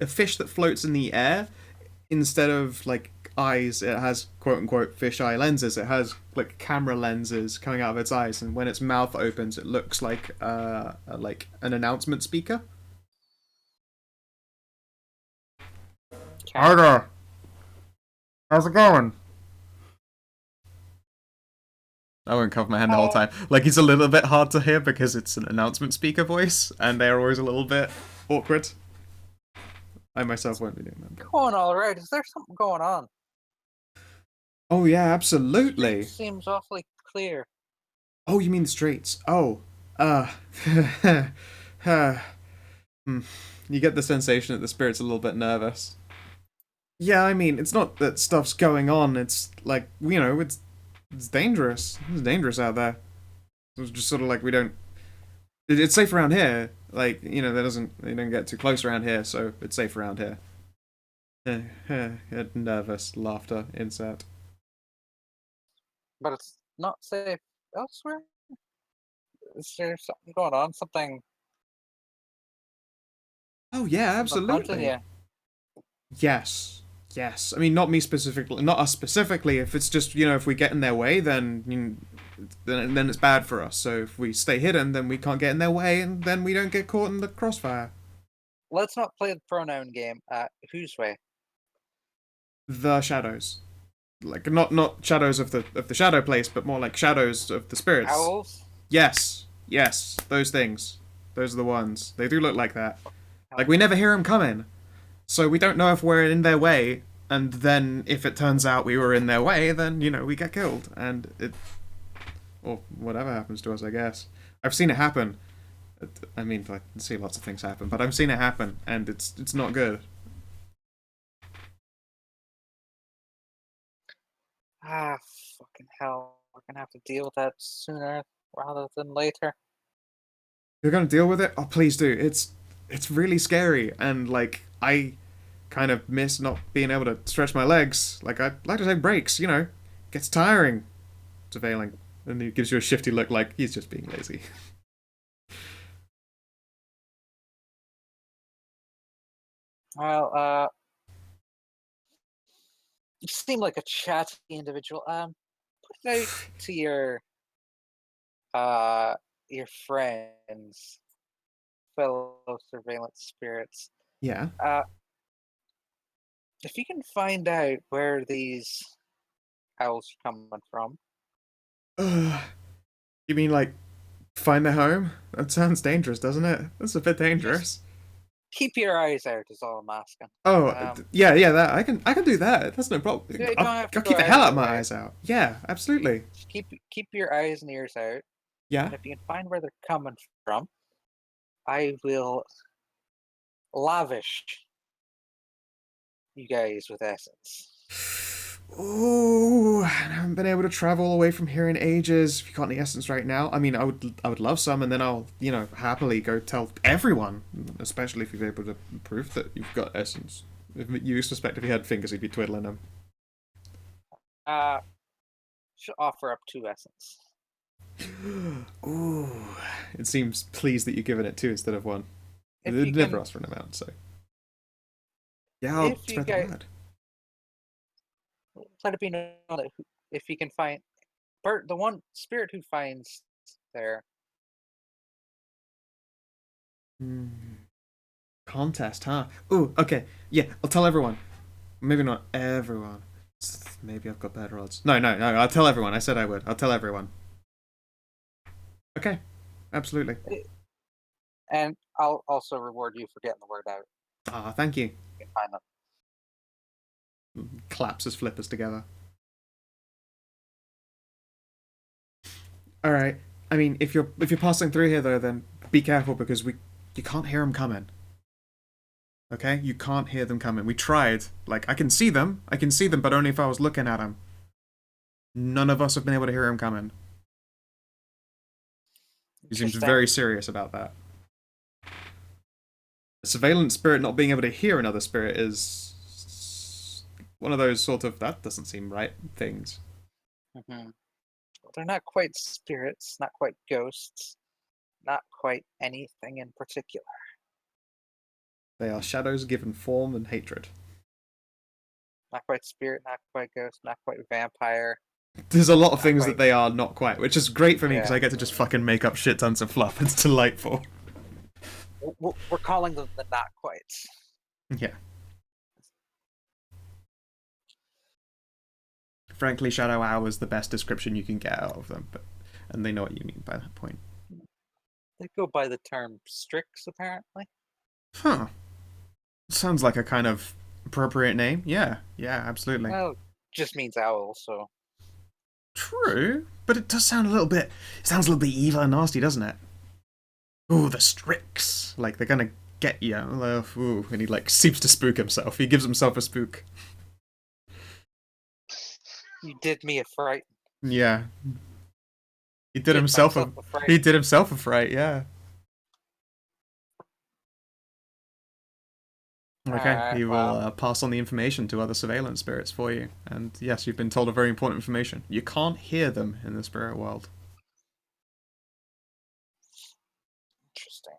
fish that floats in the air. Instead of, like, eyes, it has quote-unquote fish-eye lenses. It has, like, camera lenses coming out of its eyes, and when its mouth opens, it looks like an announcement speaker. Hi there. How's it going? I won't cover my hand the whole time. Like, it's a little bit hard to hear because it's an announcement speaker voice, and they're always a little bit awkward. I myself won't be doing that. Going all right. Is there something going on? Oh yeah, absolutely. It seems awfully clear. Oh, you mean the streets? Oh, you get the sensation that the spirit's a little bit nervous. Yeah, I mean, it's not that stuff's going on. It's like, it's dangerous. It's dangerous out there. It's just sort of like we don't. It's safe around here. Like, they don't get too close around here, so it's safe around here. Nervous laughter insert. But it's not safe elsewhere? Is there something going on? Something Oh yeah, absolutely. Yes. I mean, not me specifically, not us specifically. If it's just, if we get in their way, then then it's bad for us. So if we stay hidden, then we can't get in their way, and then we don't get caught in the crossfire. Let's not play the pronoun game. Whose way? The shadows. Like not shadows of the shadow place, but more like shadows of the spirits. Owls? Yes, those things. Those are the ones. They do look like that. Like Oh, we never hear them coming, so we don't know if we're in their way. And then if it turns out we were in their way, then we get killed, and or whatever happens to us. I guess I've seen it happen. I mean, I see lots of things happen, but I've seen it happen, and it's not good. fucking hell. We're gonna have to deal with that sooner rather than later. You're gonna deal with it? Oh, please do. It's really scary, and like I kind of miss not being able to stretch my legs. Like I'd like to take breaks. Gets tiring. Surveilling, and he gives you a shifty look, like he's just being lazy. Well, you seem like a chatty individual. Put it out to your friends, fellow surveillance spirits. Yeah. If you can find out where these owls are coming from, You mean like find their home? That sounds dangerous, doesn't it? That's a bit dangerous. keep your eyes out. Is all I'm asking. Oh, Um, yeah. That I can do that. That's no problem. You don't have to I'll keep go the hell out out of of your my way. eyes out. Yeah, absolutely. Just keep your eyes and ears out. Yeah. And if you can find where they're coming from, I will lavish you guys with essence. Ooh, I haven't been able to travel away from here in ages. If you got any essence right now, I mean, I would love some, and then I'll, happily go tell everyone, especially if you're able to prove that you've got essence. You suspect if he had fingers, he'd be twiddling them. Should offer up 2 essence. Ooh, it seems pleased that you're giving it 2 instead of 1. If They'd you never can, ask for an amount, so yeah, I'll if you spread the guys word. let it be known that if you can find Bert, the one spirit who finds there, Hmm. Contest, huh? Ooh, okay. Yeah, I'll tell everyone. Maybe not everyone. Maybe I've got better odds. No. I'll tell everyone. I said I would. I'll tell everyone. Okay. Absolutely. and I'll also reward you for getting the word out. Ah, thank you. You can find them. Claps his flippers together. All right. I mean, if you're passing through here though, then be careful because you can't hear them coming. Okay, you can't hear them coming. We tried. Like I can see them, but only if I was looking at them. None of us have been able to hear him coming. He seems Interesting. very serious about that. A surveillance spirit not being able to hear another spirit is one of those sort of that doesn't seem right things. Mm-hmm. They're not quite spirits, not quite ghosts, not quite anything in particular. They are shadows given form and hatred. Not quite spirit, not quite ghost, not quite vampire. There's a lot of things quite. that they are not quite, which is great for me because Yeah. I get to just fucking make up shit tons of fluff. It's delightful. We're calling them the not quites. Yeah. Frankly, Shadow Owl is the best description you can get out of them, and they know what you mean by that point. They go by the term Strix, apparently. Huh. Sounds like a kind of appropriate name. Yeah, absolutely. Well, just means owl, so. True, but it does sound a little bit. It sounds a little bit evil and nasty, doesn't it? Ooh, the Strix. Like they're gonna get you. Ooh, and he like seems to spook himself. He gives himself a spook. You did me a fright. Yeah. He did himself a fright. He did himself a fright, yeah. Okay, he will pass on the information to other surveillance spirits for you. And yes, you've been told a very important information. You can't hear them in the spirit world. Interesting.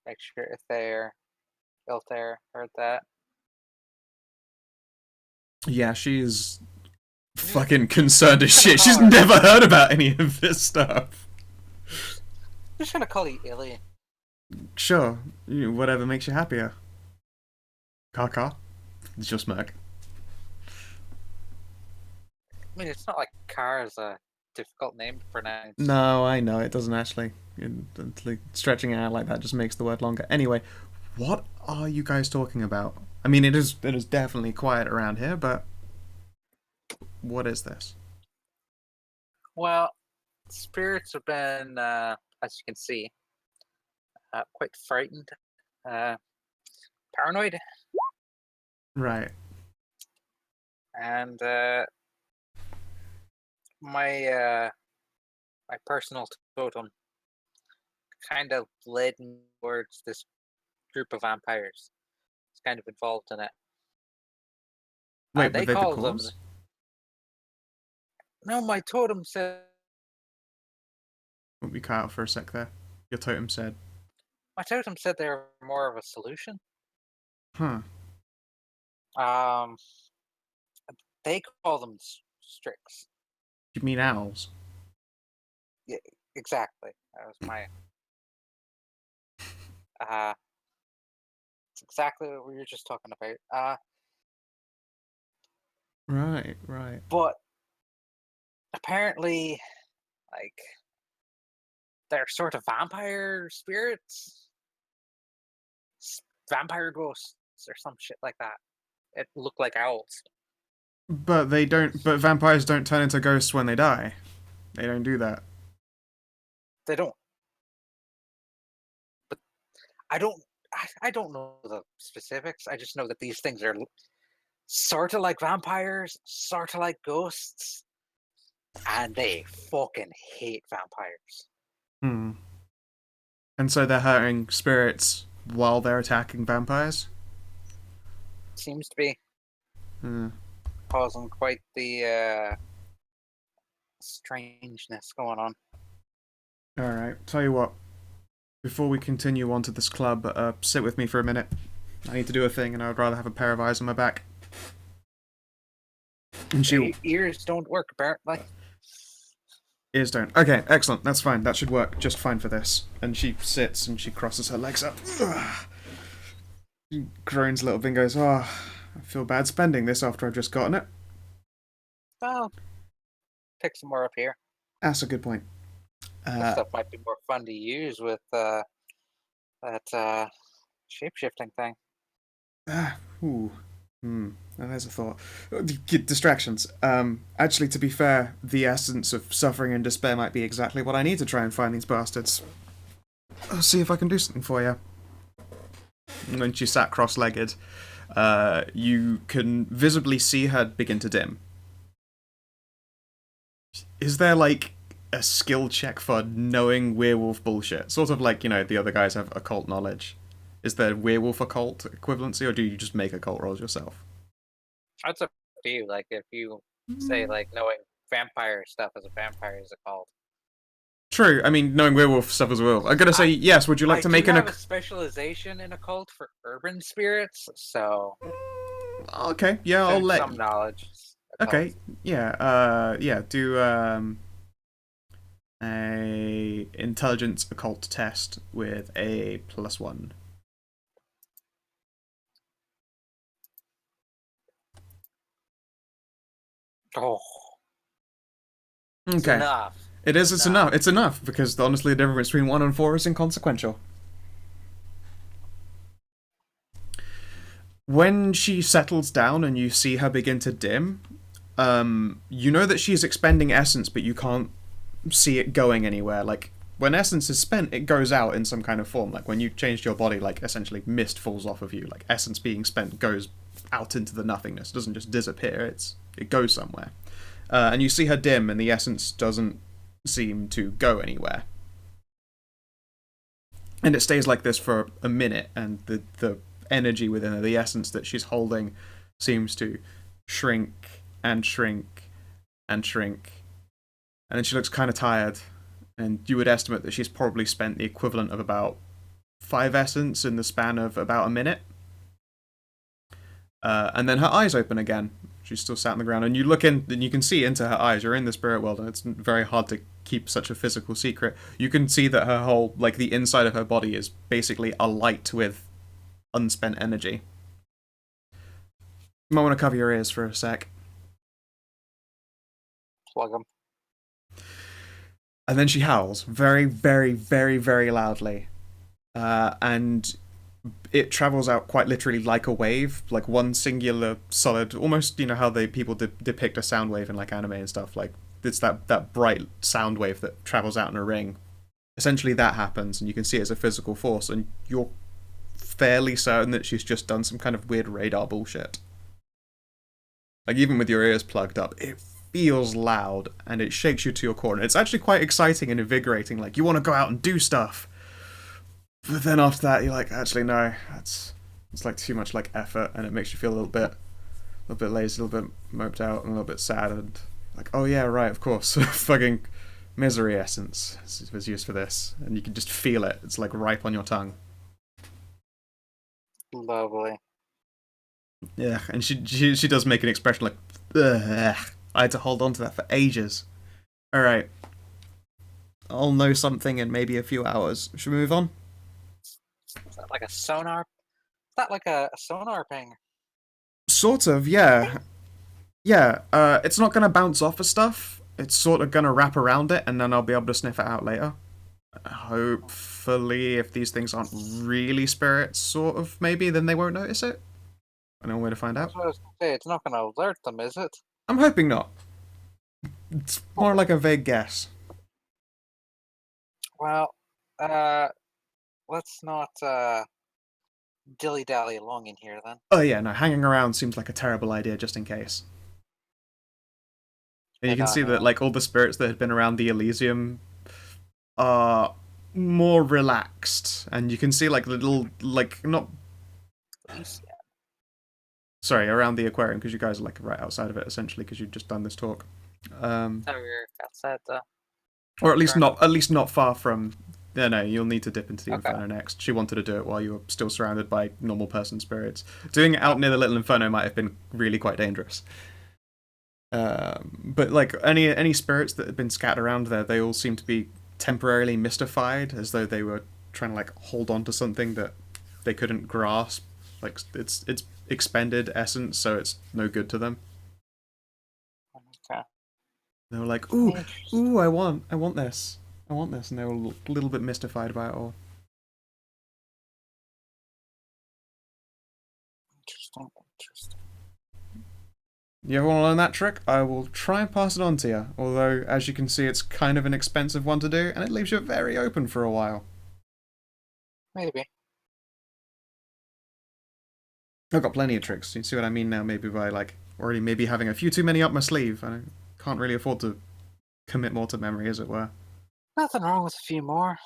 Make sure if they're Ilthair heard that. Yeah, she's fucking concerned as shit. She's never heard about any of this stuff. I'm just gonna call you Illy. Sure, whatever makes you happier. Kaka. It's just smirk. I mean, it's not like Car is a difficult name to pronounce. No, I know, it doesn't actually. Stretching it out like that just makes the word longer. Anyway, what are you guys talking about? I mean, it is definitely quiet around here, but what is this? Well, spirits have been, as you can see, quite frightened, uh, paranoid, Right. and my my personal totem kind of led me towards this group of vampires. It's kind of involved in it. Wait, were They they the call them. cause? No, my totem said. We cut out for a sec there. Your totem said. My totem said they're more of a solution. Huh. Um, they call them strix. You mean owls? Yeah, exactly. That was my. Uh, it's exactly what we were just talking about. Right, right. But apparently, like, they're sort of vampire spirits, vampire ghosts, or some shit like that. It looked like owls. But they don't. But vampires don't turn into ghosts when they die. They don't do that. They don't. But I don't. I don't know the specifics. I just know that these things are sort of like vampires, sort of like ghosts, and they fucking hate vampires. Hmm. And so they're hurting spirits while they're attacking vampires. Seems to be Hmm. causing quite the strangeness going on. All right. Tell you what. Before we continue on to this club, sit with me for a minute. I need to do a thing, and I would rather have a pair of eyes on my back. And she Ears don't work apparently. ears don't. Okay, excellent. That's fine. That should work just fine for this. And she sits and she crosses her legs up. She groans a little bit and goes, "Oh, I feel bad spending this after I've just gotten it." Well, pick some more up here. That's a good point. This stuff might be more fun to use with that shape-shifting thing. Ooh. Now there's a thought. Distractions. Actually, to be fair, the essence of suffering and despair might be exactly what I need to try and find these bastards. I'll see if I can do something for you. And when she sat cross-legged, you can visibly see her begin to dim. Is there, like, a skill check for knowing werewolf bullshit? Sort of like, the other guys have occult knowledge. Is there werewolf occult equivalency, or do you just make occult rolls yourself? That's up to you. Like, if you say, like, knowing vampire stuff as a vampire is called. True. I mean, knowing werewolf stuff as well. I'm gonna say yes. Would you like to make I have a specialization in occult for urban spirits, so. Okay. Yeah, I'll let. Some knowledge. Okay. Yeah. Yeah. Do a intelligence occult test with a +1. Oh. Okay. It's enough. It is. It's enough. It's enough because honestly, the difference between 1 and 4 is inconsequential. When she settles down and you see her begin to dim, you know that she's expending essence, but you can't see it going anywhere. Like, when essence is spent, it goes out in some kind of form. Like, when you changed your body, like, essentially mist falls off of you. Like, essence being spent goes out into the nothingness. It doesn't just disappear, it goes somewhere. And you see her dim, and the essence doesn't seem to go anywhere. And it stays like this for a minute, and the energy within her, the essence that she's holding, seems to shrink and shrink and shrink. And then she looks kind of tired, and you would estimate that she's probably spent the equivalent of about 5 essence in the span of about a minute. And then her eyes open again. She's still sat on the ground, and you look in, and you can see into her eyes. You're in the spirit world, and it's very hard to keep such a physical secret. You can see that her whole, like, the inside of her body is basically alight with unspent energy. You might want to cover your ears for a sec. Plug them. And then she howls very, very, very, very loudly. And it travels out quite literally like a wave, like one singular solid, almost, you know how people depict a sound wave in like anime and stuff, like it's that bright sound wave that travels out in a ring. Essentially that happens, and you can see it as a physical force, and you're fairly certain that she's just done some kind of weird radar bullshit. Like, even with your ears plugged up, it feels loud, and it shakes you to your core, and it's actually quite exciting and invigorating, like, you want to go out and do stuff. But then after that, you're like, actually, no, it's like too much like effort, and it makes you feel a little bit lazy, a little bit moped out, and a little bit sad, and like, oh yeah, right, of course, fucking misery essence was used for this, and you can just feel it. It's like ripe on your tongue. Lovely. Yeah, and she does make an expression like, ugh. I had to hold on to that for ages. All right, I'll know something in maybe a few hours. Should we move on? Is that like a sonar? Is that like a sonar ping? Sort of, yeah. Yeah, it's not gonna bounce off of stuff. It's sort of gonna wrap around it, and then I'll be able to sniff it out later. Hopefully, if these things aren't really spirits, sort of, maybe, then they won't notice it. I know where to find out. That's what I was gonna say. It's not gonna alert them, is it? I'm hoping not. It's more like a vague guess. Well, let's not dilly-dally along in here then. Oh yeah, no, hanging around seems like a terrible idea just in case. And you can see that, like, all the spirits that had been around the Elysium are more relaxed, and you can see, like, little, like, not... Sorry, around the aquarium, because you guys are, like, right outside of it, essentially, because you've just done this talk. Oh, we're outside the... Or at least not far from... No, you'll need to dip into the Inferno next. She wanted to do it while you were still surrounded by normal person spirits. Doing it out near the Little Inferno might have been really quite dangerous. But, like, any spirits that had been scattered around there, they all seem to be temporarily mystified, as though they were trying to, like, hold on to something that they couldn't grasp. Like, it's expended essence, so it's no good to them. Okay. They were like, ooh, I want this. I want this, and they were a little bit mystified by it all. Interesting. You ever want to learn that trick? I will try and pass it on to you, although, as you can see, it's kind of an expensive one to do, and it leaves you very open for a while. Maybe. I've got plenty of tricks. You see what I mean now, maybe by, like, already maybe having a few too many up my sleeve. I can't really afford to commit more to memory, as it were. Nothing wrong with a few more.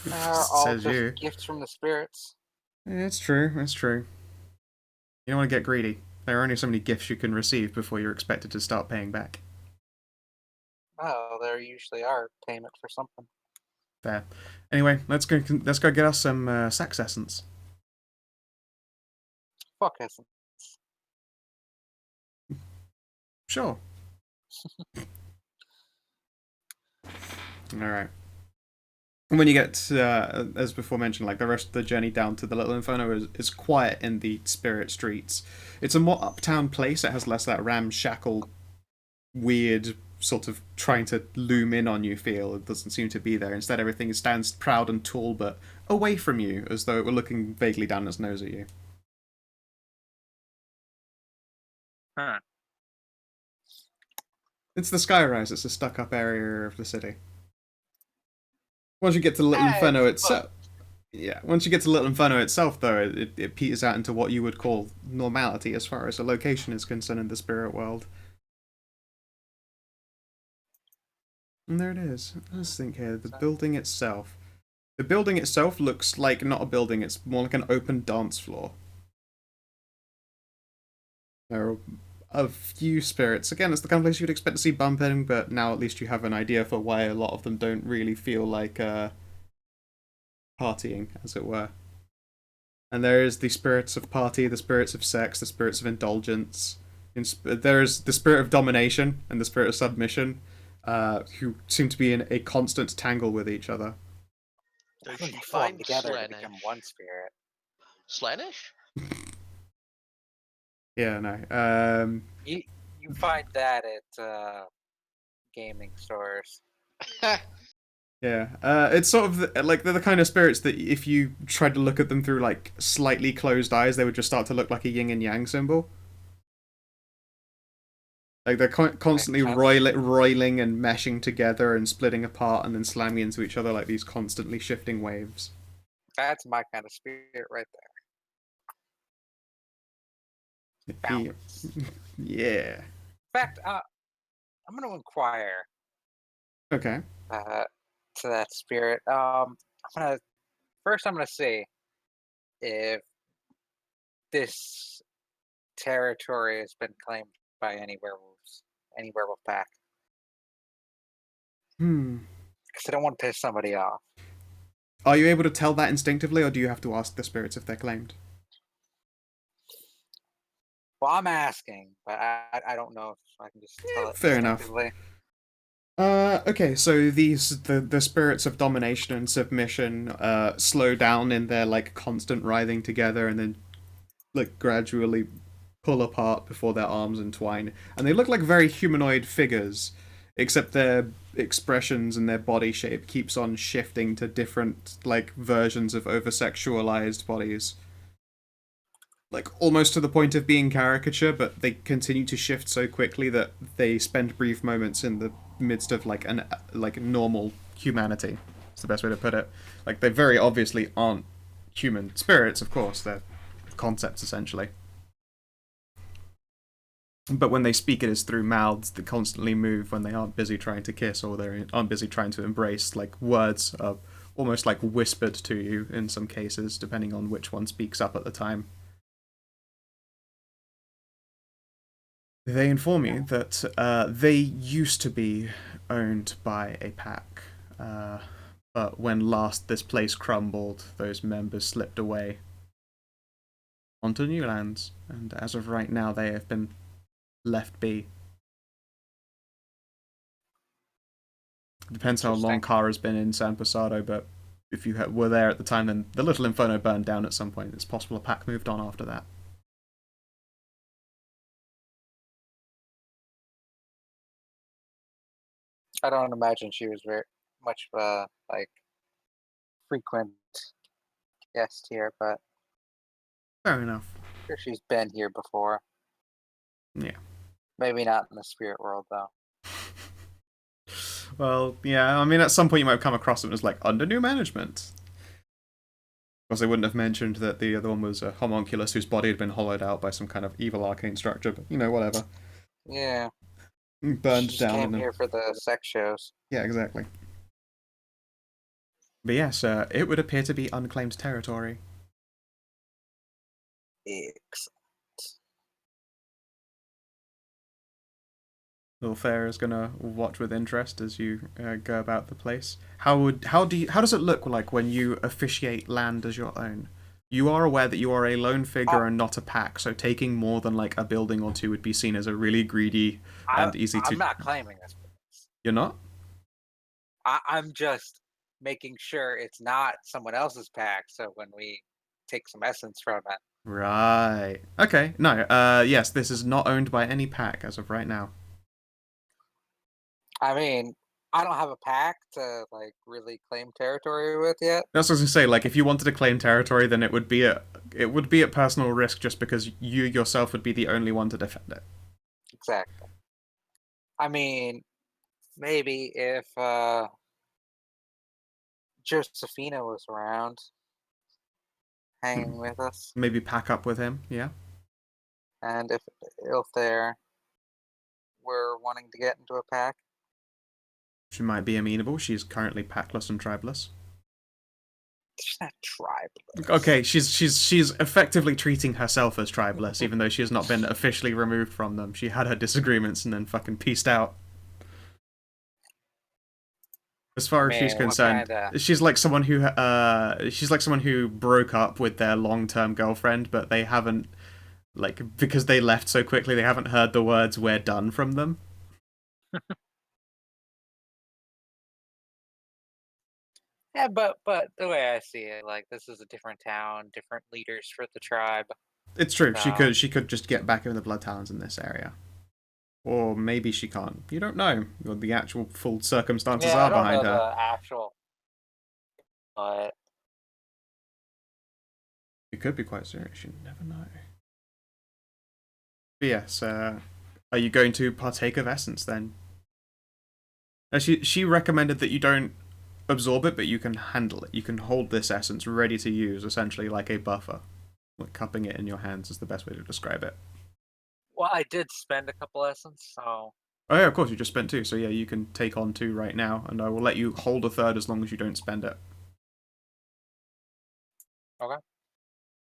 They are all Says just you. gifts from the spirits. Yeah, it's true, it's true. You don't want to get greedy. There are only so many gifts you can receive before you're expected to start paying back. Well, there usually are payment for something. Fair. Anyway, let's go get us some sex essence. Fuck essence. Sure. Alright. When you get, as before mentioned, like the rest of the journey down to the Little Inferno is quiet in the spirit streets. It's a more uptown place. It has less that ramshackle, weird, sort of trying to loom in on you feel. It doesn't seem to be there. Instead, everything stands proud and tall, but away from you, as though it were looking vaguely down its nose at you. Huh. It's the Skyrise. It's a stuck-up area of the city. Once you get to Little Inferno itself... Yeah, once you get to Little Inferno itself, though, it peters out into what you would call normality as far as the location is concerned in the spirit world. And there it is. Let's think here. The building itself. The building itself looks like not a building, it's more like an open dance floor. There are a few spirits. Again, it's the kind of place you'd expect to see bumping, but now at least you have an idea for why a lot of them don't really feel like partying, as it were. And there is the spirits of party, the spirits of sex, the spirits of indulgence. There's the spirit of domination and the spirit of submission. who seem to be in a constant tangle with each other. I Does think she they form find together to become Slaanesh? one spirit. Slaanesh? Yeah, no. You find that at gaming stores. Yeah, it's sort of like they're the kind of spirits that if you tried to look at them through like slightly closed eyes, they would just start to look like a yin and yang symbol. Like they're constantly Makes sense. roiling and meshing together and splitting apart and then slamming into each other like these constantly shifting waves. That's my kind of spirit right there. Yeah. Balance. Yeah. In fact, I'm going to inquire Okay. to that spirit. I'm gonna see if this territory has been claimed by any werewolf pack, Hmm. because I don't want to piss somebody off. Are you able to tell that instinctively, or do you have to ask the spirits if they're claimed? Well, I'm asking, but I don't know if I can just tell Yeah, it fair enough. instinctively. Okay, so the spirits of domination and submission slow down in their like constant writhing together and then like gradually pull apart before their arms entwine. And they look like very humanoid figures, except their expressions and their body shape keeps on shifting to different like versions of over sexualized bodies. Like almost to the point of being caricature, but they continue to shift so quickly that they spend brief moments in the midst of like an like normal humanity. It's the best way to put it. Like they very obviously aren't human spirits, of course. They're concepts essentially. But when they speak, it is through mouths that constantly move when they aren't busy trying to kiss or they aren't busy trying to embrace. Like words are almost like whispered to you in some cases, depending on which one speaks up at the time. They inform me that they used to be owned by a pack, but when last this place crumbled, those members slipped away onto new lands, and as of right now, they have been left be. Depends how long Interesting. Kara's been in San Posado, but if you were there at the time, then the Little Inferno burned down at some point. It's possible a pack moved on after that. I don't imagine she was very much of a like frequent guest here, but Fair enough. I'm sure she's been here before. Yeah. Maybe not in the spirit world though. Well, yeah, I mean, at some point you might have come across them as like under new management. Of course, they wouldn't have mentioned that the other one was a homunculus whose body had been hollowed out by some kind of evil arcane structure, but whatever. Yeah, she Burned just down came in a... here for the sex shows. Yeah, exactly. But yes, it would appear to be unclaimed territory. Excellent. Little Fair is gonna watch with interest as you go about the place. How does it look like when you officiate land as your own? You are aware that you are a lone figure and not a pack, so taking more than like a building or two would be seen as a really greedy and easy to. I'm not claiming this. You're not? I'm just making sure it's not someone else's pack. So when we take some essence from it, Right. Okay. No. Yes, this is not owned by any pack as of right now. I mean, I don't have a pack to like really claim territory with yet. That's what I was gonna say. Like, if you wanted to claim territory, then it would be at personal risk, just because you yourself would be the only one to defend it. Exactly. I mean, maybe if Josephina was around, hanging with us, Maybe pack up with him. Yeah. and if Ilthair were wanting to get into a pack, She might be amenable. She's currently packless and tribeless. she's not tribal. Okay, she's effectively treating herself as tribeless, even though she has not been officially removed from them. She had her disagreements and then fucking peaced out. As far as she's Man, what concerned, kinda- she's like someone who broke up with their long-term girlfriend, but they haven't, like, because they left so quickly, they haven't heard the words "we're done" from them. Yeah, but the way I see it, like this is a different town, different leaders for the tribe. It's true. So She could just get back in the Bloodhounds in this area, or maybe she can't. You don't know what the actual full circumstances yeah, I are don't behind know her. the actual, but It could be quite serious. You never know. But yes, are you going to partake of essence then? She recommended that you don't absorb it, but you can handle it. You can hold this essence ready to use, essentially like a buffer. Like cupping it in your hands is the best way to describe it. well, I did spend a couple essence, so Oh yeah, of course, you just spent 2, so yeah, you can take on 2 right now, and I will let you hold a third as long as you don't spend it. okay.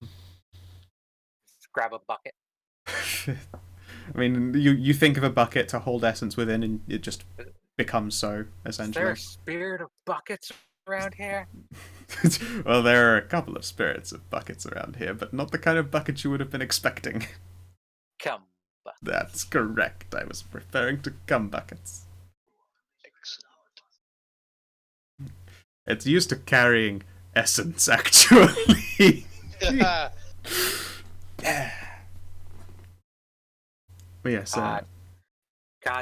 Just grab a bucket. I mean, you think of a bucket to hold essence within, and it just becomes so, Is there essentially. a spirit of buckets around here? Well, there are a couple of spirits of buckets around here, but not the kind of bucket you would have been expecting. Come, bucket. That's correct. I was referring to cum buckets. Excellent. It's used to carrying essence, actually. Yeah. But yes, God,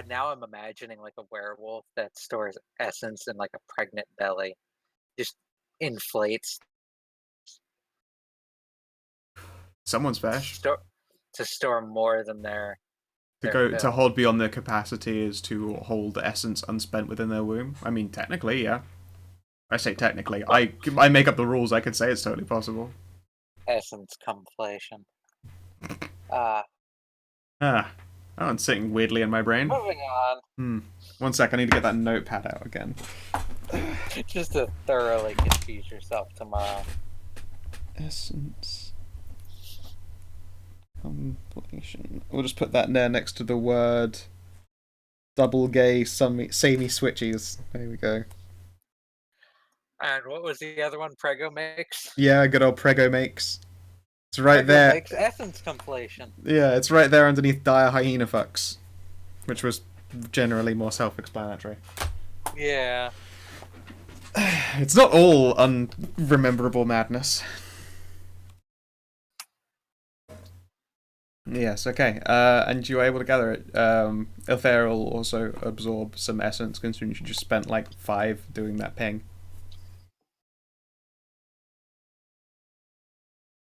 now I'm imagining like a werewolf that stores essence in like a pregnant belly, just inflates someone's fish. to store more than their To fill. hold beyond their capacity is to hold essence unspent within their womb. I mean, technically, yeah. I say technically. I make up the rules. I could say it's totally possible. Essence conflation. Ah, that one's sitting weirdly in my brain. Moving on. 1 sec, I need to get that notepad out again. Just to thoroughly confuse yourself tomorrow. Essence compilation. We'll just put that there next to the word double gay samey switchies. There we go. And what was the other one? Prego makes? Yeah, good old Prego makes. It's right Prego there. makes essence conflation. Yeah, it's right there underneath dire hyena fucks, which was generally more self-explanatory. Yeah. It's not all unrememberable madness. Yes, okay. And you were able to gather it. Ilthera will also absorb some essence, considering you just spent like 5 doing that ping.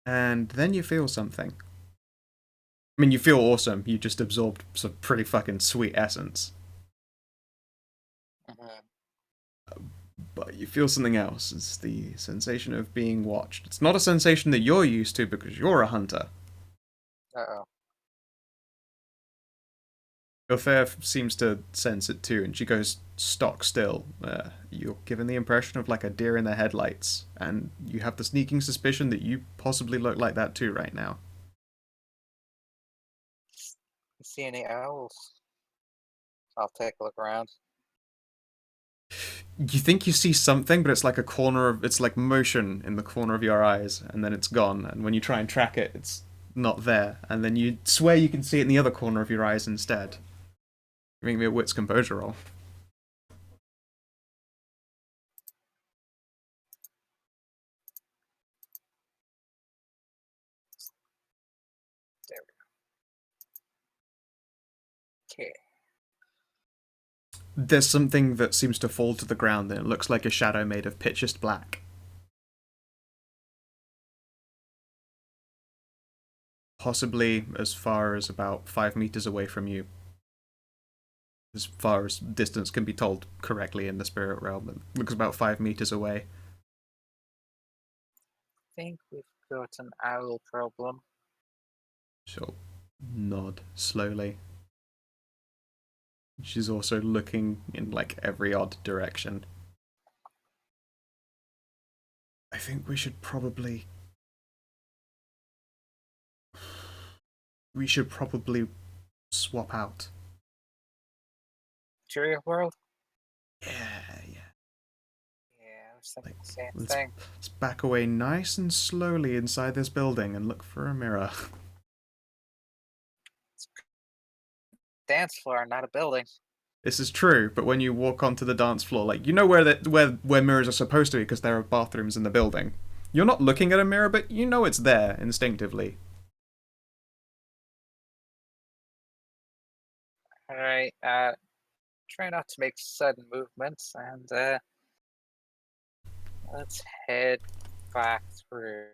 And then you feel something. I mean, you feel awesome. You just absorbed some pretty fucking sweet essence. But you feel something else. It's the sensation of being watched. It's not a sensation that you're used to because you're a hunter. Uh-oh. Ilthea seems to sense it too, and she goes stock still. You're given the impression of like a deer in the headlights, and you have the sneaking suspicion that you possibly look like that too right now. You see any owls? I'll take a look around. You think you see something, but it's like it's like motion in the corner of your eyes, and then it's gone. And when you try and track it, it's not there. And then you swear you can see it in the other corner of your eyes instead. Make me a wits composure roll. There we go. Okay. There's something that seems to fall to the ground, and it looks like a shadow made of pitchiest black. Possibly as far as about 5 meters away from you. As far as distance can be told correctly in the spirit realm, it looks about 5 meters away. I think we've got an owl problem. She'll nod slowly. She's also looking in like every odd direction. I think we should probably swap out. Interior world? Yeah. Yeah, I was thinking the same Let's, thing. let's back away nice and slowly inside this building and look for a mirror. Dance floor, not a building. This is true, but when you walk onto the dance floor, like, you know where mirrors are supposed to be because there are bathrooms in the building. You're not looking at a mirror, but you know it's there instinctively. All right. Try not to make sudden movements, and let's head back through.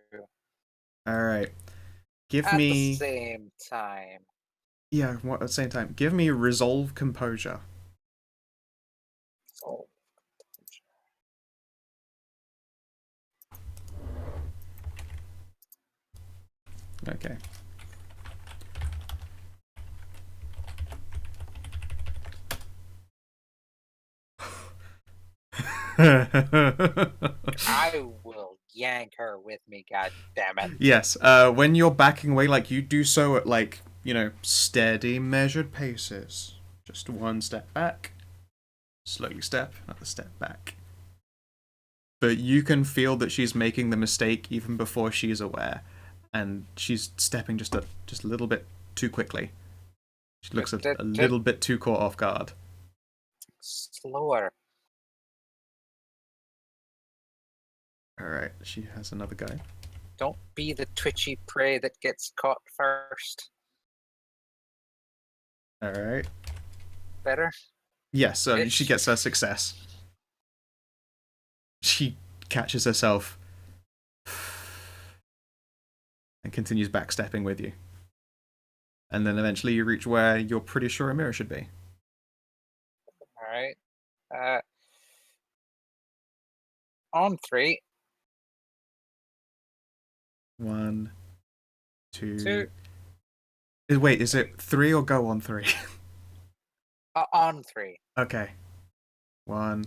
All right. Give At the me... same time. Yeah, at the same time. Give me resolve composure. Oh, Okay. I will yank her with me, god damn it. Yes, when you're backing away, like, you do so at, like, you know, steady, measured paces. Just one step back, slowly step, another step back. But you can feel that she's making the mistake even before she's aware, and she's stepping just a little bit too quickly. She looks a little bit too caught off guard. Slower. Alright, she has another go. Don't be the twitchy prey that gets caught first. Alright. Better? Yes, so she gets her success. She catches herself and continues backstepping with you. And then eventually you reach where you're pretty sure a mirror should be. Alright. On 3. 1, 2. 2. Wait, is it 3 or go on 3? On 3. Okay. 1,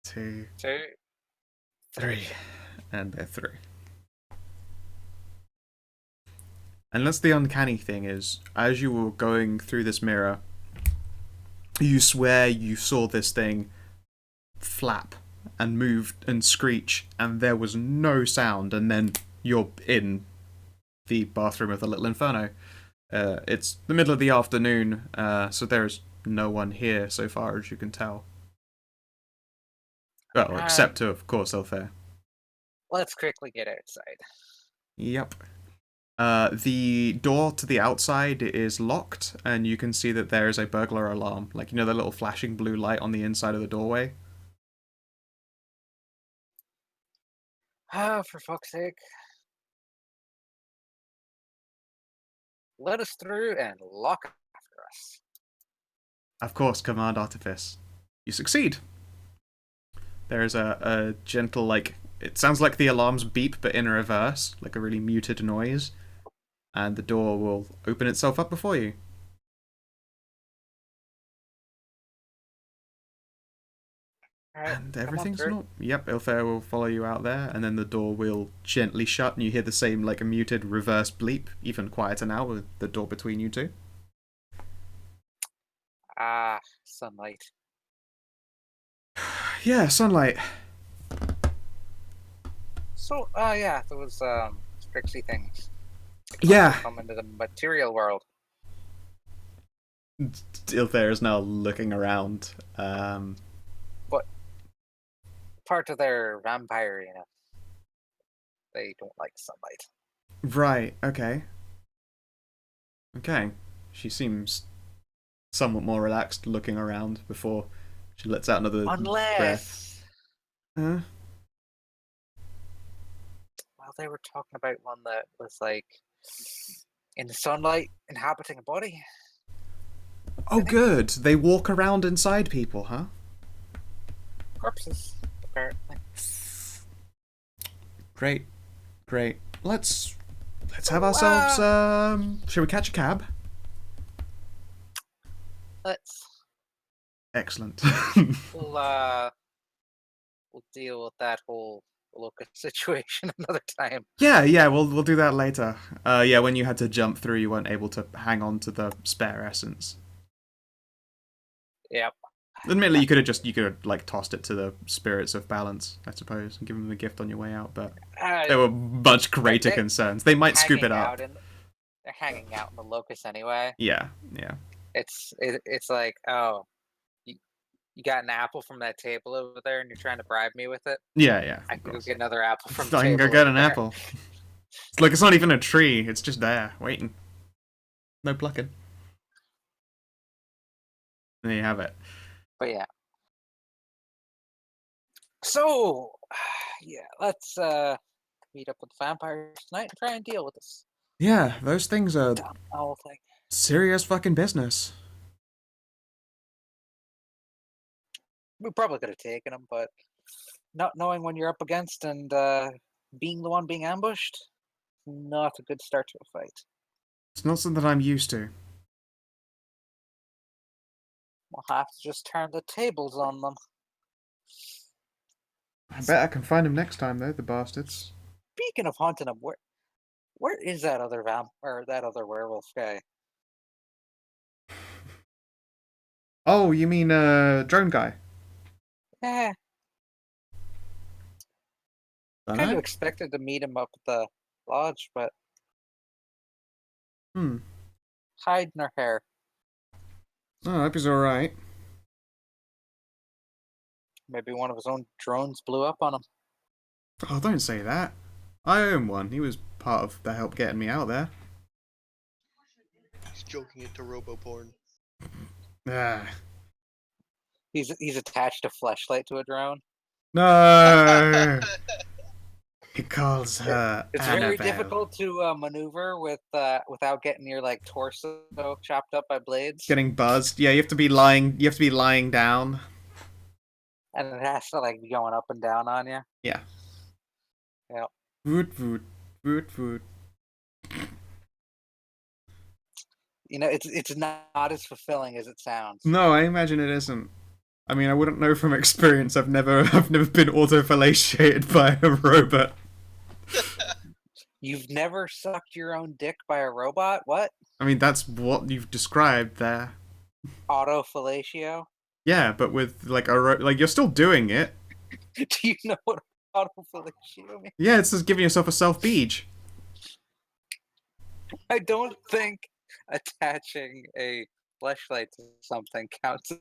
2, 2. 3. And they're through. And that's the uncanny thing is, as you were going through this mirror, you swear you saw this thing flap and move and screech, and there was no sound, and then you're in the bathroom of the Little Inferno. It's the middle of the afternoon, so there's no one here so far as you can tell. Well, except, of course, Elfair. Let's quickly get outside. Yep. The door to the outside is locked, and you can see that there is a burglar alarm. Like, you know, the little flashing blue light on the inside of the doorway? Oh, for fuck's sake. Let us through and lock after us. Of course, Command Artifice. You succeed. There is a gentle, like, it sounds like the alarms beep, but in reverse, like a really muted noise. And the door will open itself up before you. Right, and everything's not. Yep, Ilfair will follow you out there, and then the door will gently shut, and you hear the same, like, a muted reverse bleep, even quieter now with the door between you two. Ah, sunlight. Yeah, sunlight. So, yeah, those Strixie things. Yeah. Come into the material world. Ilfair is now looking around. But part of their vampire, you know, they don't like sunlight. Right, okay. Okay. She seems somewhat more relaxed looking around before she lets out another breath. Huh? Well, they were talking about one that was like in the sunlight inhabiting a body. Oh, good. They walk around inside people, huh? Corpses, apparently. Great. Great. Let's have ourselves, shall we catch a cab? Let's. Excellent. We'll deal with that whole locust situation another time. Yeah, we'll do that later. Yeah, when you had to jump through, you weren't able to hang on to the spare essence. Yep. Admittedly, you could have like tossed it to the spirits of balance, I suppose, and given them a gift on your way out. But there were much greater concerns. They might scoop it up. They're hanging out in the locust anyway. Yeah. It's like, oh, You got an apple from that table over there, and you're trying to bribe me with it. Yeah, I of can go course. get another apple from the I can table. go get over an there. apple. It's like, it's not even a tree, it's just there, waiting. No plucking. There you have it. But yeah. So, yeah, let's meet up with the vampires tonight and try and deal with this Yeah, those things are dumb owl thing. serious fucking business. We probably could have taken them, but not knowing when you're up against and being the one being ambushed, not a good start to a fight. It's not something I'm used to. We'll have to just turn the tables on them. I bet I can find them next time, though, the bastards. Speaking of hunting them, where is that other or that other werewolf guy? Oh, you mean, drone guy? Eh, kind of Dunno. expected to meet him up at the lodge, but hiding her hair. Oh, I hope he's alright. Maybe one of his own drones blew up on him. Oh, don't say that. I own one. He was part of the help getting me out there. He's joking into robo-porn. Ah. He's attached a fleshlight to a drone. No! He calls her It's Annabelle. very difficult to maneuver with without getting your like torso chopped up by blades, Getting buzzed. Yeah, you have to be lying. You have to be lying down. and it has to like be going up and down on you. Yeah. Yeah. Woot woot woot woot. You know, it's not as fulfilling as it sounds. No, I imagine it isn't. I mean, I wouldn't know from experience. I've never been auto-fellatiated by a robot. You've never sucked your own dick by a robot? What? I mean, that's what you've described there. Autofellatio? Yeah, but with like like you're still doing it. Do you know what autofellatio means? Yeah, it's just giving yourself a self-beej. I don't think attaching a fleshlight to something counts.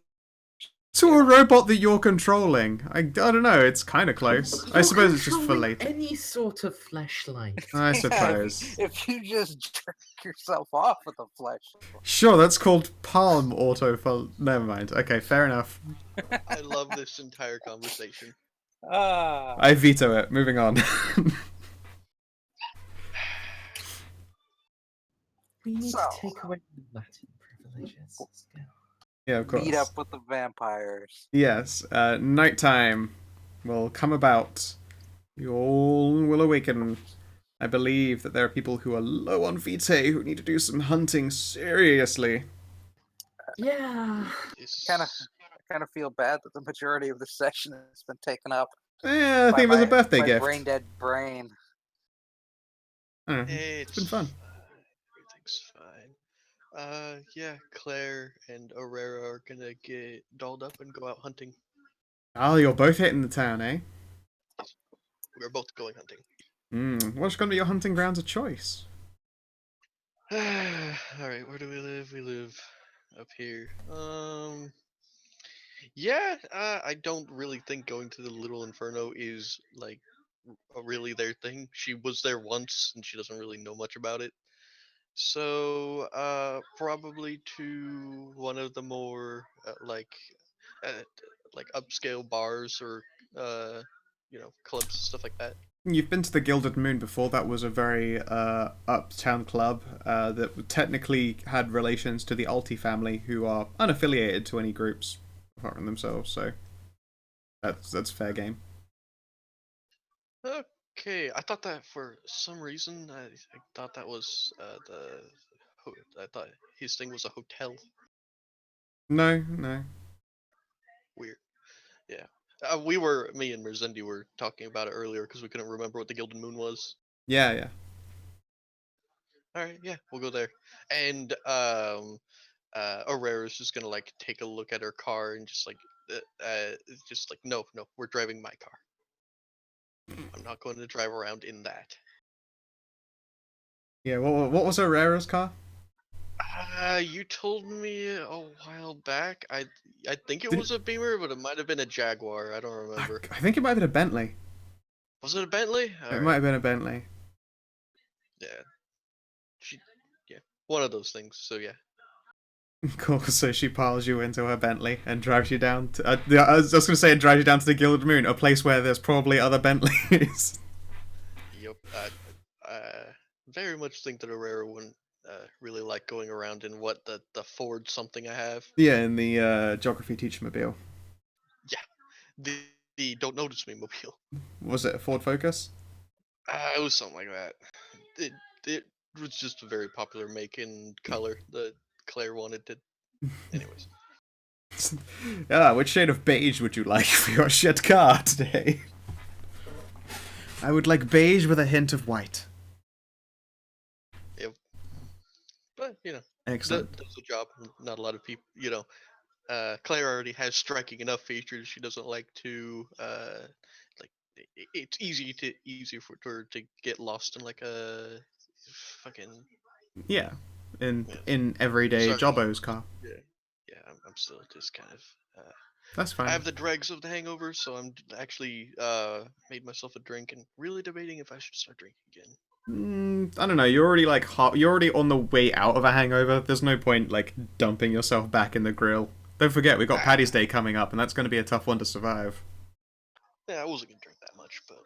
To a robot that you're controlling. I don't know, it's kind of close. I suppose it's just for Controlling later. any sort of fleshlight. I Yeah, suppose. if you just jerk yourself off with a fleshlight. Sure, that's called palm Never mind. Okay, fair enough. I love this entire conversation. I veto it. Moving on. We need So- to take away the Latin privileges. Let's go. Yeah, of course. Meet up with the vampires. Yes, nighttime will come about. You all will awaken. I believe that there are people who are low on vitae who need to do some hunting seriously. Yeah. I kind of feel bad that the majority of the session has been taken up. I by think it was a my- birthday my gift. brain dead brain. I don't know. It's been fun. Everything's fine. Yeah, Claire and Aurora are gonna get dolled up and go out hunting. Oh, you're both hitting the town, eh? We're both going hunting. What's going to be your hunting grounds of choice? Alright, where do we live? We live up here. Yeah, I don't really think going to the Little Inferno is like really their thing. She was there once and she doesn't really know much about it. So, probably to one of the more uh, like upscale bars or clubs, stuff like that. You've been to the Gilded Moon before. That was a very uptown club that technically had relations to the Alti family, who are unaffiliated to any groups apart from themselves. So that's fair game. Okay, I thought that for some reason I thought that was I thought his thing was a hotel. No. Weird. Yeah. Me and Merzendi were talking about it earlier because we couldn't remember what the Gilded Moon was. Yeah. Alright, yeah, we'll go there. And, Aurera's just gonna, like, take a look at her car and just like, no, we're driving my car. I'm not going to drive around in that. Yeah. What was Herrera's car? You told me a while back. I think it Did- was a Beamer, but it might have been a Jaguar. I don't remember. I think it might have been a Bentley. Was it a Bentley? It might have been a Bentley. Yeah. She, yeah, one of those things. So yeah. Cool. So she piles you into her Bentley and drives you down to. I was just going to say, it drives you down to the Gilded Moon, a place where there's probably other Bentleys. Yep. I very much think that Aurora wouldn't really like going around in what the Ford something I have. Yeah, in the geography teacher mobile. Yeah. The the Don't Notice Me mobile. Was it a Ford Focus? It was something like that. It was just a very popular make and color that Claire wanted to. Anyways. Yeah, which shade of beige would you like for your shit car today? I would like beige with a hint of white. Yep. But Excellent. does the job. Not a lot of people, Claire already has striking enough features. She doesn't like to like it's easier for her to get lost in like a fucking Yeah, in yeah. everyday Sorry. Jobbo's car. Yeah, I'm still just kind of That's I fine. have the dregs of the hangover, so I'm actually made myself a drink and really debating if I should start drinking again. I don't know. You're already like you're already on the way out of a hangover. There's no point like dumping yourself back in the grill. Don't forget, we got Paddy's Day coming up, and that's going to be a tough one to survive. Yeah, I wasn't gonna drink that much, but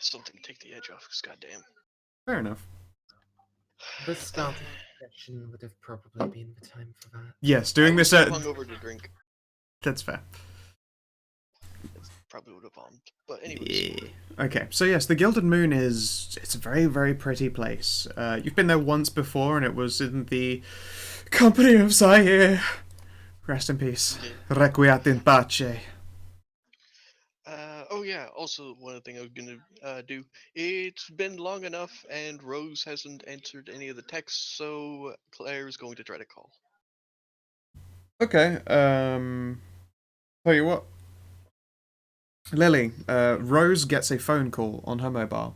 something to take the edge off. Cause goddamn. Fair enough. The start of the session would have probably been the time for that. Yes, doing I this was at. too hungover to drink. That's fair. Probably would have bombed. But anyways. Yeah. Okay, so yes, the Gilded Moon it's a very, very pretty place. You've been there once before, and it was in the company of Zaire. Rest in peace. Requiem in pace. Oh yeah. Also, one thing I was gonna do. It's been long enough, and Rose hasn't answered any of the texts, so Claire's going to try to call. Okay, tell you what. Lily, Rose gets a phone call on her mobile.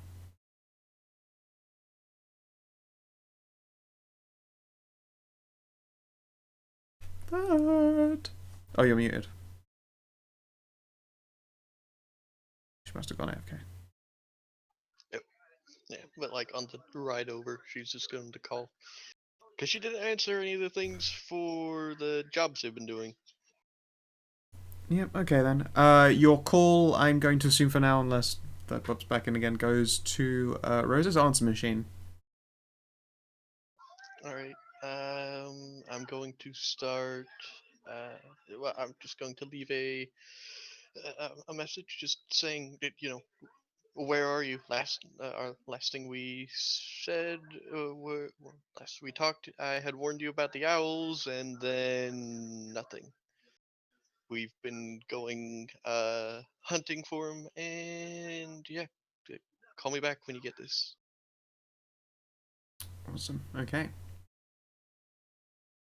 Third. Oh, you're muted. She must have gone AFK. Yep. Yeah, but like on the ride over, she's just going to call. Because she didn't answer any of the things for the jobs they've been doing. Yep, okay then. Your call, I'm going to assume for now, unless that pops back in again, goes to Rose's answer machine. Alright. I'm going to start. Well, I'm just going to leave a message just saying that, where are you? Our last thing we said, last we talked, I had warned you about the owls, and then nothing. We've been going hunting for them, and yeah, call me back when you get this. Awesome, okay.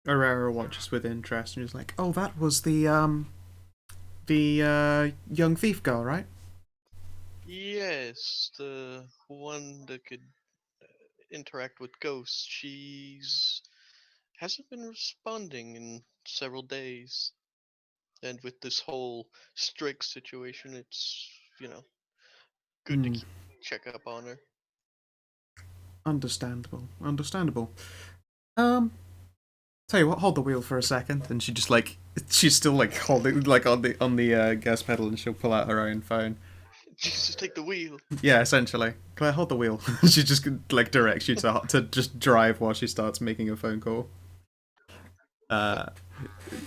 Aurora watches with interest and is like, oh, that was the young thief girl, right? Yes, the one that could interact with ghosts. She's hasn't been responding in several days. And with this whole strict situation, it's good to check up on her. Understandable. Tell you what, hold the wheel for a second, and she's still like holding like on the gas pedal, and she'll pull out her own phone. Jesus, take the wheel. Yeah, essentially. Claire, hold the wheel. She just like directs you to just drive while she starts making a phone call.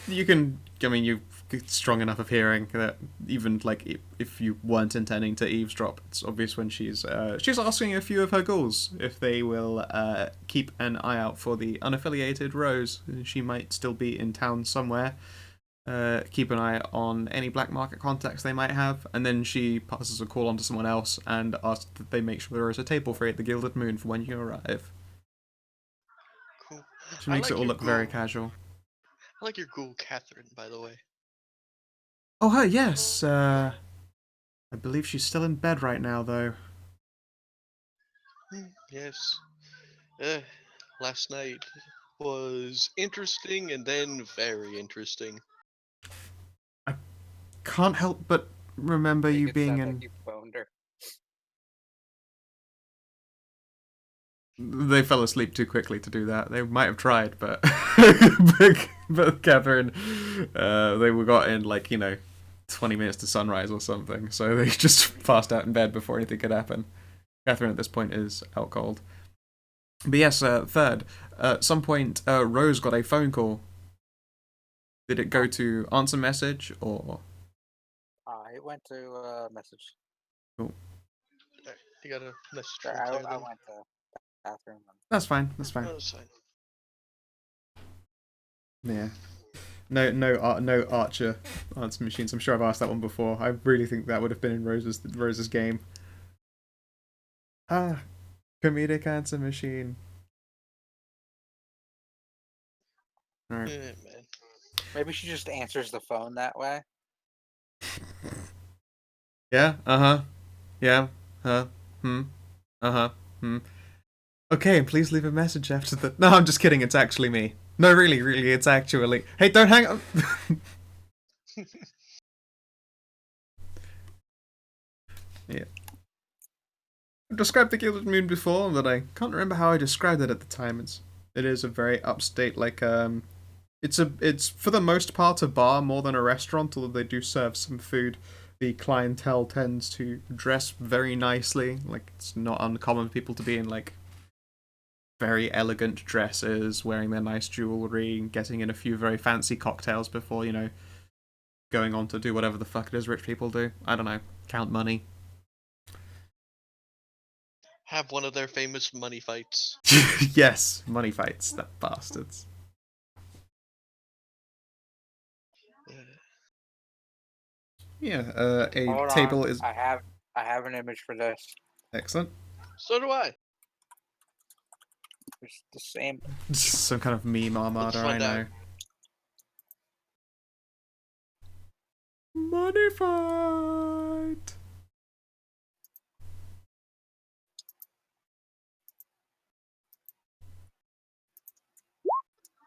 You can. I mean, you're strong enough of hearing that even like if you weren't intending to eavesdrop, it's obvious when she's asking a few of her ghouls if they will keep an eye out for the unaffiliated Rose. She might still be in town somewhere. Keep an eye on any black market contacts they might have, and then she passes a call on to someone else and asks that they make sure there is a table free at the Gilded Moon for when you arrive. Cool. She makes it all look very casual. I like your ghoul, Catherine, by the way. Oh, her, yes. I believe she's still in bed right now, though. Yes. Last night, was interesting and then very interesting. Can't help but remember Make you it being sound like in. you boned her. They fell asleep too quickly to do that. They might have tried, but but Catherine, they were got in like 20 minutes to sunrise or something. So they just passed out in bed before anything could happen. Catherine at this point is out cold. But yes, third, at some point, Rose got a phone call. Did it go to answer message or? It went to message. Cool. You got a message Sorry, from Claire I then? went to bathroom. That's fine. That's fine. Oh, that's fine. Yeah. No Archer answer machines. I'm sure I've asked that one before. I really think that would have been in Rose's game. Ah, comedic answer machine. All right. Yeah, man. Maybe she just answers the phone that way. Yeah. Uh-huh. Yeah. Huh. Hmm. Uh-huh. Hmm. Okay, and please leave a message after the. No, I'm just kidding. It's actually me. No, really, it's actually. Hey, don't hang up. Yeah. I've described the Gilded Moon before, but I can't remember how I described it at the time. It is a very upstate, like it's for the most part a bar more than a restaurant, although they do serve some food. The clientele tends to dress very nicely. Like it's not uncommon for people to be in like very elegant dresses, wearing their nice jewelry, getting in a few very fancy cocktails before, going on to do whatever the fuck it is rich people do. I don't know, count money. Have one of their famous money fights. Yes, money fights, that bastards. Yeah, a Hold table on. is I have an image for this. excellent. So do I. It's the same. Some kind of meme armada, I find know. out. Money fight.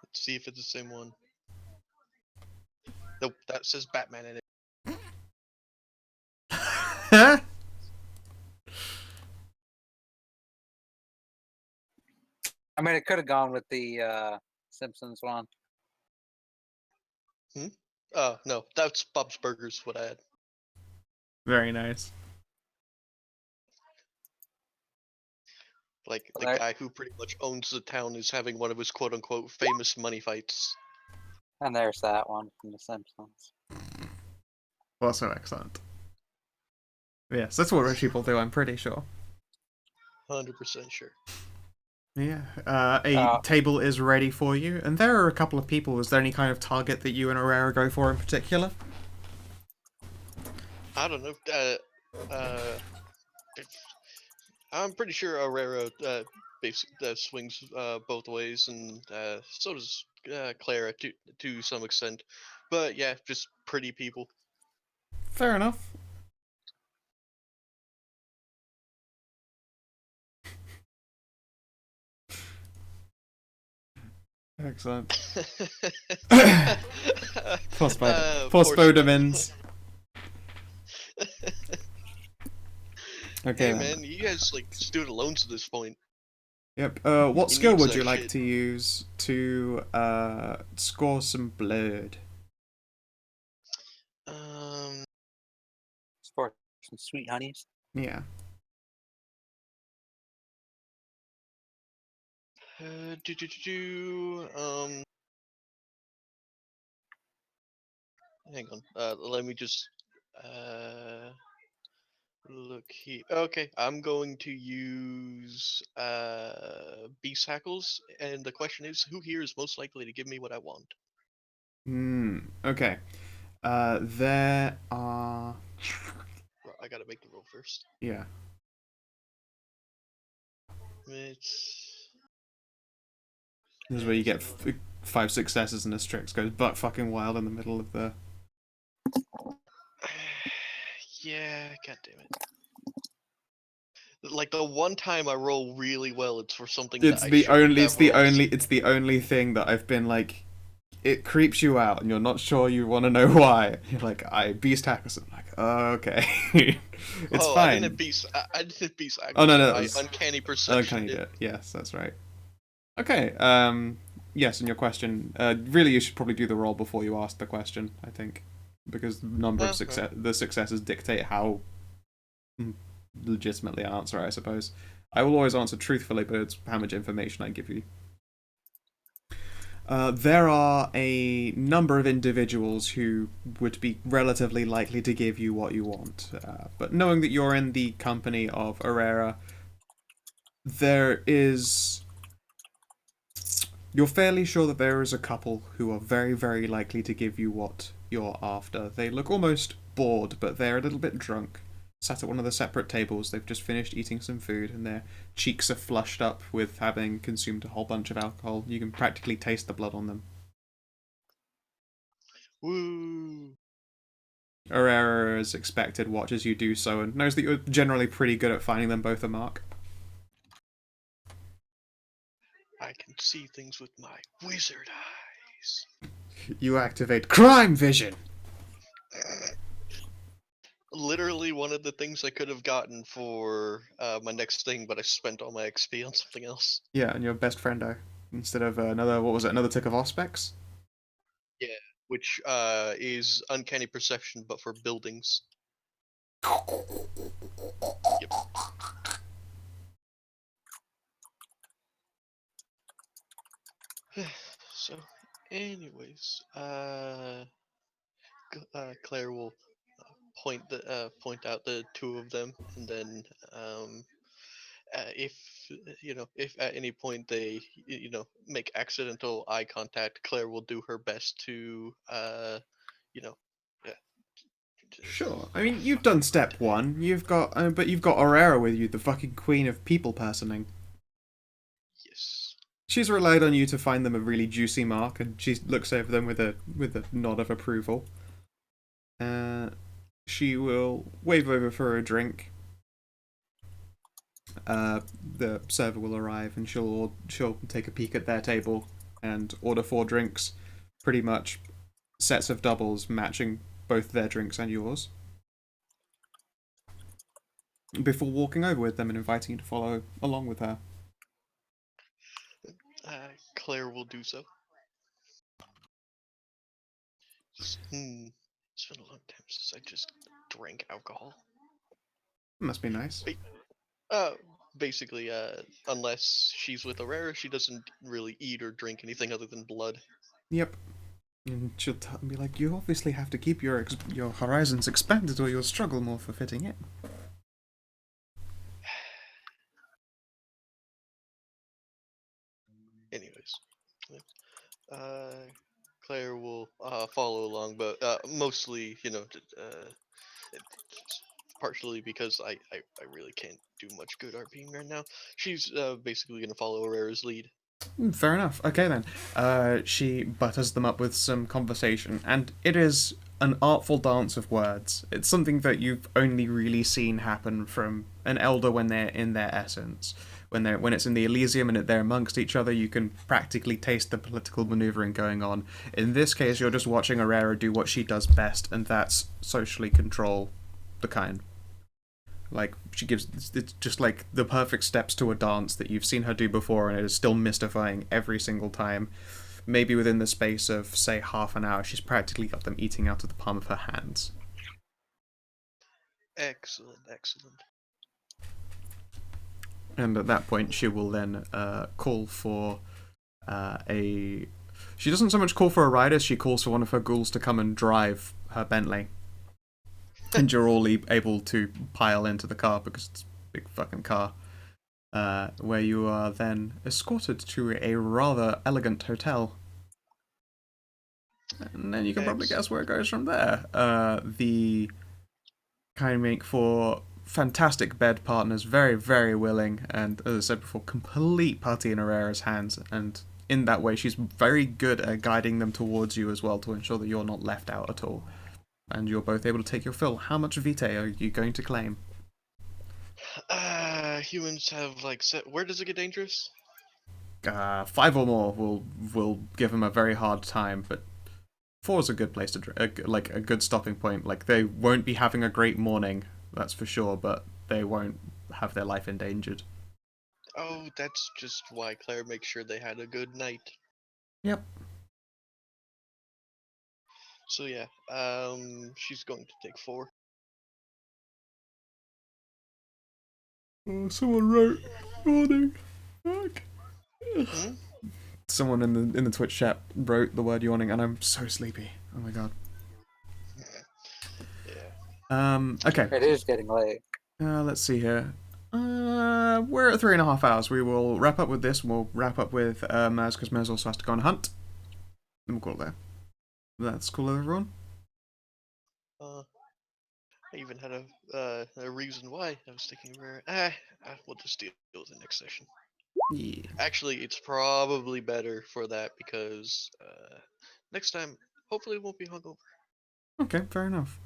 Let's see if it's the same one. Nope, that says Batman in it. I mean, it could have gone with the Simpsons one. Oh, no, that's Bob's Burgers, what I had. Very nice. Like, the Right. guy who pretty much owns the town is having one of his quote-unquote famous money fights. And there's that one from the Simpsons. Also excellent. Yes, that's what rich people do, I'm pretty sure. 100% sure. Yeah, a table is ready for you, and there are a couple of people. Is there any kind of target that you and Aurora go for in particular? I don't know. I'm pretty sure Aurora swings both ways, and so does Clara to some extent. But yeah, just pretty people. Fair enough. Excellent. Postbodemins. Okay. Hey man, you guys like stood alone to this point. Yep. What He skill needs would that you like shit. to use to score some blood? For some sweet honeys. Yeah. Hang on. Let me just look here. Okay, I'm going to use beast hackles, and the question is, who here is most likely to give me what I want? Okay. There are. I gotta make the roll first. Yeah. It's. This is where you get 5 successes and the Strix goes buck fucking wild in the middle of the. Yeah, god damn it. like the one time I roll really well, it's for something It's that I the shouldn't only, have rolled. it's the only thing that I've been like, it creeps you out, and you're not sure you want to know why. You're like, I beast hackers. I'm like, oh, okay, it's Oh, I didn't fine. have beast. I didn't have beast Oh no, accuracy. no, it I was uncanny perception uncanny did. bit. Yes, that's right. Okay. Yes, and your question. Really, you should probably do the roll before you ask the question. I think, because the number of Okay. the successes dictate how legitimately I answer. I suppose. I will always answer truthfully, but it's how much information I give you. There are a number of individuals who would be relatively likely to give you what you want, but knowing that you're in the company of Herrera, there is. You're fairly sure that there is a couple who are very, very likely to give you what you're after. They look almost bored, but they're a little bit drunk. Sat at one of the separate tables, they've just finished eating some food, and their cheeks are flushed up with having consumed a whole bunch of alcohol. You can practically taste the blood on them. Woo! Herrera, as expected, watches you do so and knows that you're generally pretty good at finding them both a mark. I can see things with my wizard eyes. You activate crime vision! Literally one of the things I could have gotten for my next thing, but I spent all my XP on something else. Yeah, and your best friendo. Instead of another, what was it, another tick of Auspex? Yeah, which is uncanny perception, but for buildings. Yep. So, anyways, Claire will point out the two of them, and then if if at any point they make accidental eye contact, Claire will do her best to you know yeah. Sure. I mean, you've done step one. But you've got Aurora with you, the fucking queen of people personing. Yes. She's relied on you to find them a really juicy mark, and she looks over them with a nod of approval. She will wave over for a drink. The server will arrive, and she'll take a peek at their table and order 4 drinks, pretty much sets of doubles matching both their drinks and yours, before walking over with them and inviting you to follow along with her. Claire will do so. It's been a long time since I just drank alcohol. Must be nice. Basically, unless she's with Aurora, she doesn't really eat or drink anything other than blood. Yep. And she'll be like, you obviously have to keep your horizons expanded or you'll struggle more for fitting in. Anyways, Claire will follow along, but mostly, partially because I really can't do much good RPing right now. She's basically going to follow Aurera's lead. Fair enough. Okay then. She butters them up with some conversation, and it is an artful dance of words. It's something that you've only really seen happen from an elder when they're in their essence. When it's in the Elysium and they're amongst each other, you can practically taste the political maneuvering going on. In this case, you're just watching Aurora do what she does best, and that's socially control the kind. Like, she gives, it's just like the perfect steps to a dance that you've seen her do before, and it is still mystifying every single time. Maybe within the space of, say, half an hour, she's practically got them eating out of the palm of her hands. Excellent, excellent. And at that point, she will then call for a... She doesn't so much call for a rider, she calls for one of her ghouls to come and drive her Bentley. And you're all able to pile into the car because it's a big fucking car. Where you are then escorted to a rather elegant hotel. And then you can probably guess where it goes from there. The kind make for fantastic bed partners, very, very willing, and as I said before, complete putty in Herrera's hands. And in that way, she's very good at guiding them towards you as well to ensure that you're not left out at all. And you're both able to take your fill. How much vitae are you going to claim? humans have like set. Where does it get dangerous? 5 or more will give them a very hard time, but 4 is a good place to like a good stopping point. Like they won't be having a great morning, that's for sure, but they won't have their life endangered. Oh, that's just why Claire makes sure they had a good night. Yep. So yeah, she's going to take 4. Oh, someone wrote morning. Fuck. Hmm? Someone in the Twitch chat wrote the word yawning, and I'm so sleepy. Oh my god. Yeah. Okay. It is getting late. Let's see here. We're at 3.5 hours. We will wrap up with this. We'll wrap up with Maz, because Maz also has to go on a hunt. Then we'll call it there. That's cool, everyone. I even had a reason why I was taking rare. We'll just deal with it next session. Yeah. Actually, it's probably better for that because next time, hopefully, it won't be hungover. Okay, fair enough.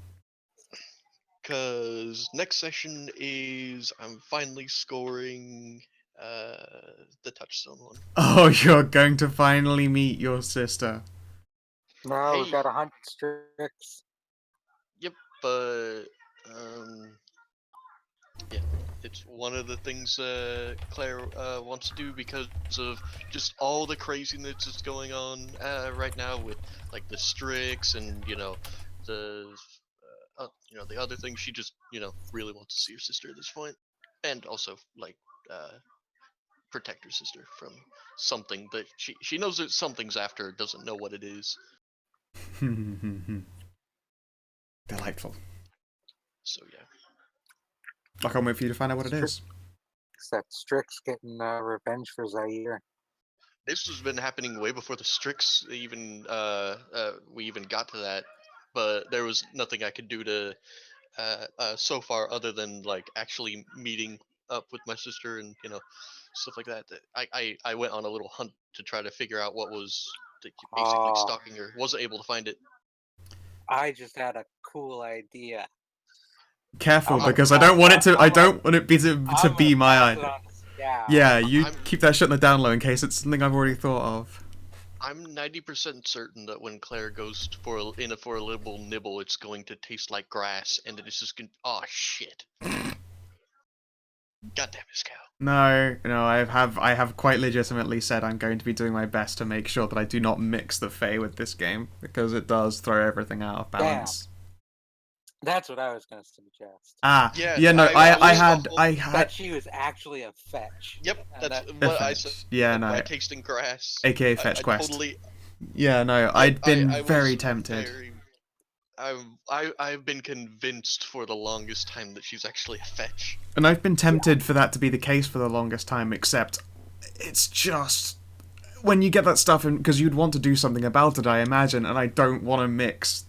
Because next session is I'm finally scoring the touchstone one. Oh, you're going to finally meet your sister. No, Hey. we've got 100 Strix. Yep, but yeah, it's one of the things Claire wants to do because of just all the craziness that's going on right now with like the Strix and the the other things. She just really wants to see her sister at this point, and also like protect her sister from something that she knows that something's after her, doesn't know what it is. Delightful. So yeah. I can't wait for you to find out what it is. Except Strix getting revenge for Zaire. This has been happening way before the Strix even we even got to that, but there was nothing I could do to so far other than like actually meeting up with my sister and stuff like that. I went on a little hunt to try to figure out what was basically stalking her. Wasn't able to find it. I just had a cool idea. Careful, because I don't want it to. I don't want it to be my idea. Yeah, you keep that shit in the down low in case it's something I've already thought of. I'm 90% certain that when Claire goes for a little nibble, it's going to taste like grass, and it's just going. Oh shit! Goddamn it, Scout. No, I have quite legitimately said I'm going to be doing my best to make sure that I do not mix the Fae with this game, because it does throw everything out of balance. That's what I was going to suggest. Yeah, no, I had that she was actually a fetch. Yep, that's that, what I said. Yeah, no. By tasting grass. AKA fetch quest. Totally. Yeah, no, I'd been very tempted. I've been convinced for the longest time that she's actually a fetch. And I've been tempted for that to be the case for the longest time, except it's just when you get that stuff, because you'd want to do something about it, I imagine, and I don't want to mix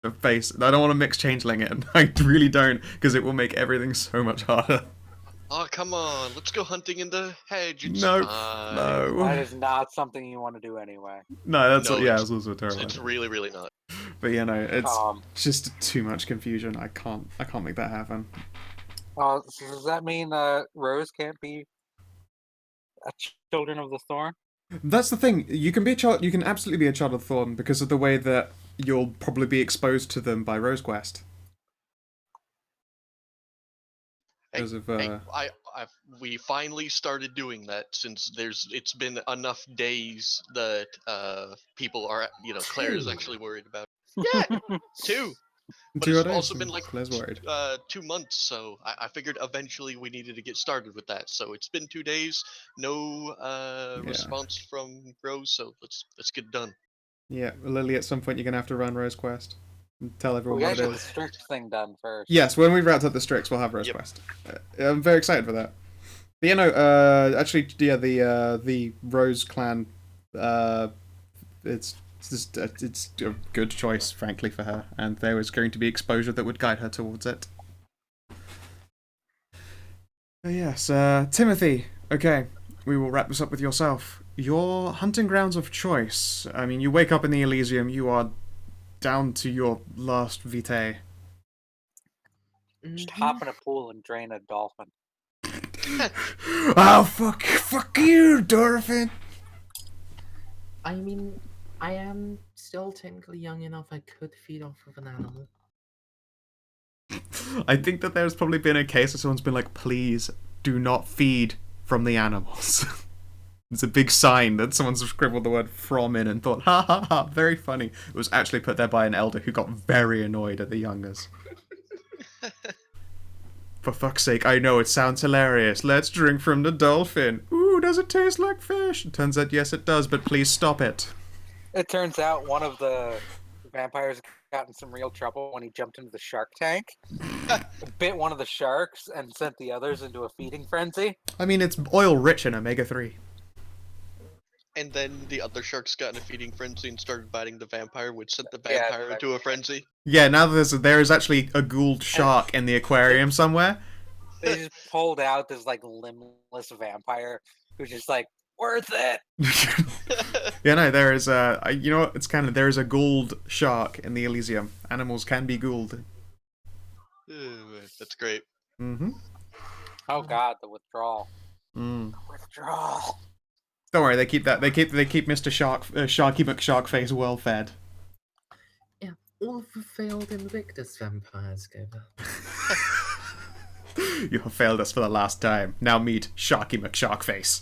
the face. I don't want to mix changeling it. I really don't, because it will make everything so much harder. Oh, come on. Let's go hunting in the hedge. It's No. That is not something you want to do anyway. No, that's it's also terrible. It's really, really not. But it's just too much confusion. I can't make that happen. So does that mean Rose can't be a Children of the Thorn? That's the thing. You can be a child. You can absolutely be a child of Thorn because of the way that you'll probably be exposed to them by Rose Quest. We finally started doing that since it's been enough days that people are Claire is actually worried about. Yeah, 2. But it's also been like Claire's worried. 2 months, so I figured eventually we needed to get started with that. So it's been 2 days, no response from Rose, so let's get it done. Yeah, Lily, at some point you're gonna have to run Rose Quest and tell everyone what it is. We got the Strix thing done first. Yes, when we've wrapped up the Strix, we'll have Rose Quest. I'm very excited for that. But the Rose clan, it's a good choice, frankly, for her, and there was going to be exposure that would guide her towards it. Yes, Timothy. Okay, we will wrap this up with yourself. Your hunting grounds of choice. I mean, you wake up in the Elysium, you are down to your last vitae. Just hop in a pool and drain a dolphin. Oh, fuck you, Dorfin! I mean, I am still technically young enough. I could feed off of an animal. I think that there's probably been a case where someone's been like, please do not feed from the animals. It's a big sign that someone's scribbled the word from in and thought, ha ha ha, very funny. It was actually put there by an elder who got very annoyed at the youngers. For fuck's sake, I know it sounds hilarious. Let's drink from the dolphin. Ooh, does it taste like fish? It turns out, yes, it does, but please stop it. It turns out one of the vampires got in some real trouble when he jumped into the shark tank, bit one of the sharks, and sent the others into a feeding frenzy. I mean, it's oil rich in omega-3. And then the other sharks got in a feeding frenzy and started biting the vampire, which sent the Yeah, vampire into a frenzy. Yeah, now there is actually a Gould shark in the aquarium somewhere. They just pulled out this like limbless vampire who's just like, worth it. Yeah, no, there is you know what? It's kind of there is a Gould shark in the Elysium. Animals can be Gould. That's great. Mm-hmm. Oh god, the withdrawal. Mm. Withdrawal. Don't worry, they keep Mr. Sharky McSharkface well fed. Yeah, all of the failed Invictus vampires gave up. You have failed us for the last time. Now meet Sharky McSharkface.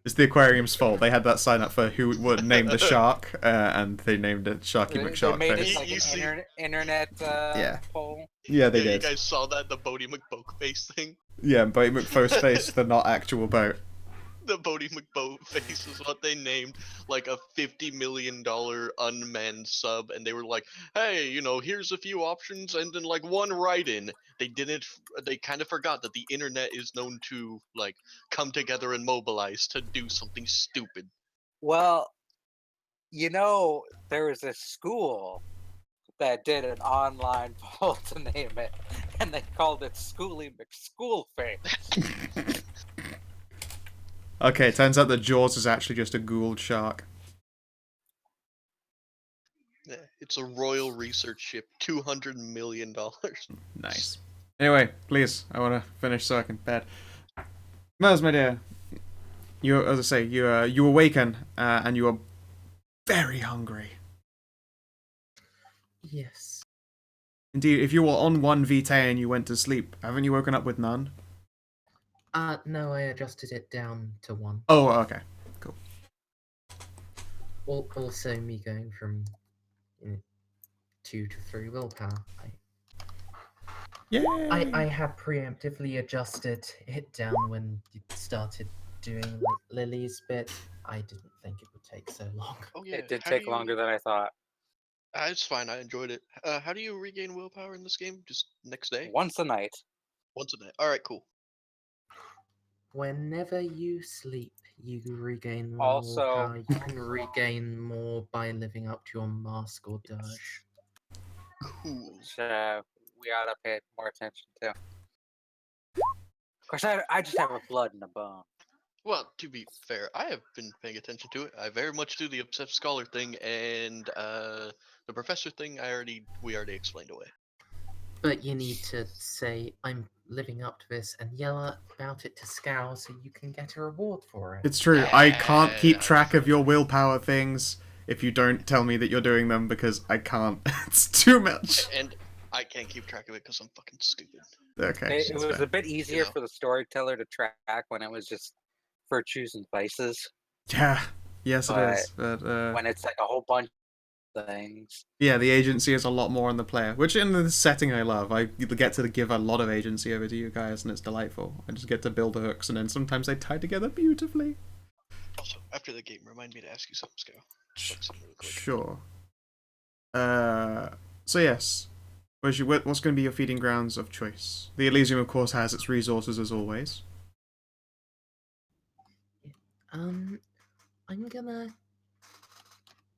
It's the aquarium's fault. They had that sign up for who would name the shark, and they named it Sharky They made it McSharkface. like You an see- internet Yeah. poll. Yeah, they Yeah, you did. guys saw that, the Bodie McBoatface thing? Yeah, Boat McFoseface, the not actual boat. The Bodie McBoatface is what they named, like a $50 million unmanned sub, and they were like, hey, you know, here's a few options, and then like one write-in. They kind of forgot that the internet is known to, like, come together and mobilize to do something stupid. Well, you know, there was a school that did an online poll to name it, and they called it Schooly McSchoolface. Okay, it turns out that Jaws is actually just a Gould shark. Yeah, it's a royal research ship, $200 million. Nice. Anyway, please, I want to finish so I can bed. Mers, my dear, you, as I say, you awaken and you are very hungry. Yes. Indeed, if you were on one vitae and you went to sleep, haven't you woken up with none? No, I adjusted it down to 1. Oh, okay. Cool. Also, me going from 2 to 3 willpower. Yay! I had preemptively adjusted it down when you started doing like Lily's bit. I didn't think it would take so long. Oh yeah, It did how take do you... longer than I thought. It's fine, I enjoyed it. How do you regain willpower in this game? Just next day? Once a night. Once a day. Alright, cool. Whenever you sleep, you regain more Also- willpower. You can regain more by living up to your mask or dirge. Cool. Which we gotta pay more attention to. Of course, I just have a blood in a bone. Well, to be fair, I have been paying attention to it. I very much do the obsessed scholar thing, and the professor thing we already explained away. But you need to say, I'm living up to this, and yell about it to Scowl so you can get a reward for it. It's true. I can't keep track of your willpower things if you don't tell me that you're doing them because I can't. It's too much. And I can't keep track of it because I'm fucking stupid. Okay. It that's was fair. a bit easier know. for the storyteller to track when it was just virtues and vices. Yeah. Yes, it But is. But When it's like a whole bunch of things. yeah, the agency is a lot more on the player, which in this setting I love. I get to give a lot of agency over to you guys, and it's delightful. I just get to build the hooks, and then sometimes they tie together beautifully. Also, after the game, remind me to ask you something, Scout. Like something really quick. Sure. So yes, what's going to be your feeding grounds of choice? The Elysium, of course, has its resources as always. I'm gonna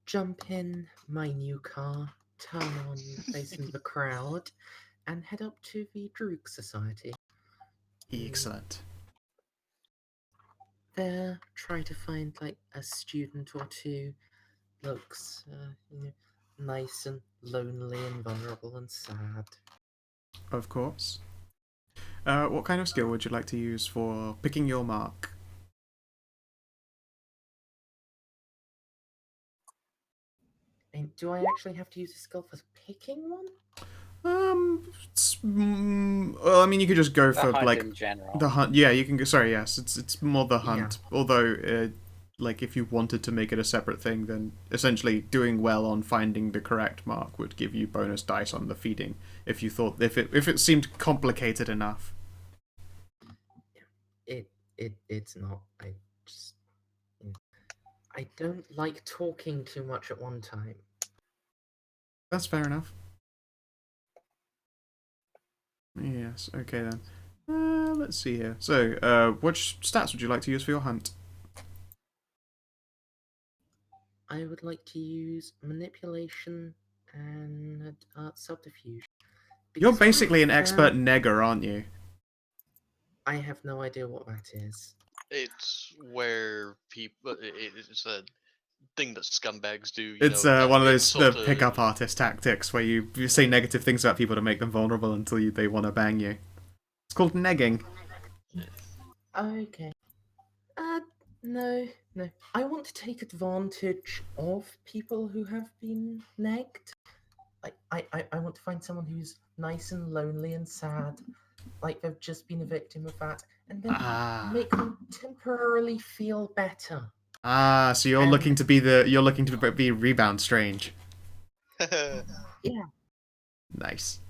jump in my new car, turn on facing the crowd, and head up to the Droog Society. Excellent. There, try to find like a student or two. Looks, nice and lonely and vulnerable and sad. Of course. What kind of skill would you like to use for picking your mark? And do I actually have to use a skill for picking one? Well, I mean, you could just go The for hunt like in general. the hunt. Yeah, you can go. Sorry, yes, it's more the hunt. Yeah. Although, like, if you wanted to make it a separate thing, then essentially doing well on finding the correct mark would give you bonus dice on the feeding. If you thought if it seemed complicated enough. It's not. Just I don't like talking too much at one time. That's fair enough. Yes. Okay then. Let's see here. So, which stats would you like to use for your hunt? I would like to use manipulation and subterfuge. You're Because I basically an expert found- negger, aren't you? I have no idea what that is. It's where people. It's a thing that scumbags do. You It's know, one of those insult the pickup artist tactics where you say negative things about people to make them vulnerable until they want to bang you. It's called negging. Okay. No, no. I want to take advantage of people who have been negged. I want to find someone who's nice and lonely and sad, like they've just been a victim of that, and then make them temporarily feel better. So you're looking to be rebound strange. Yeah. Nice.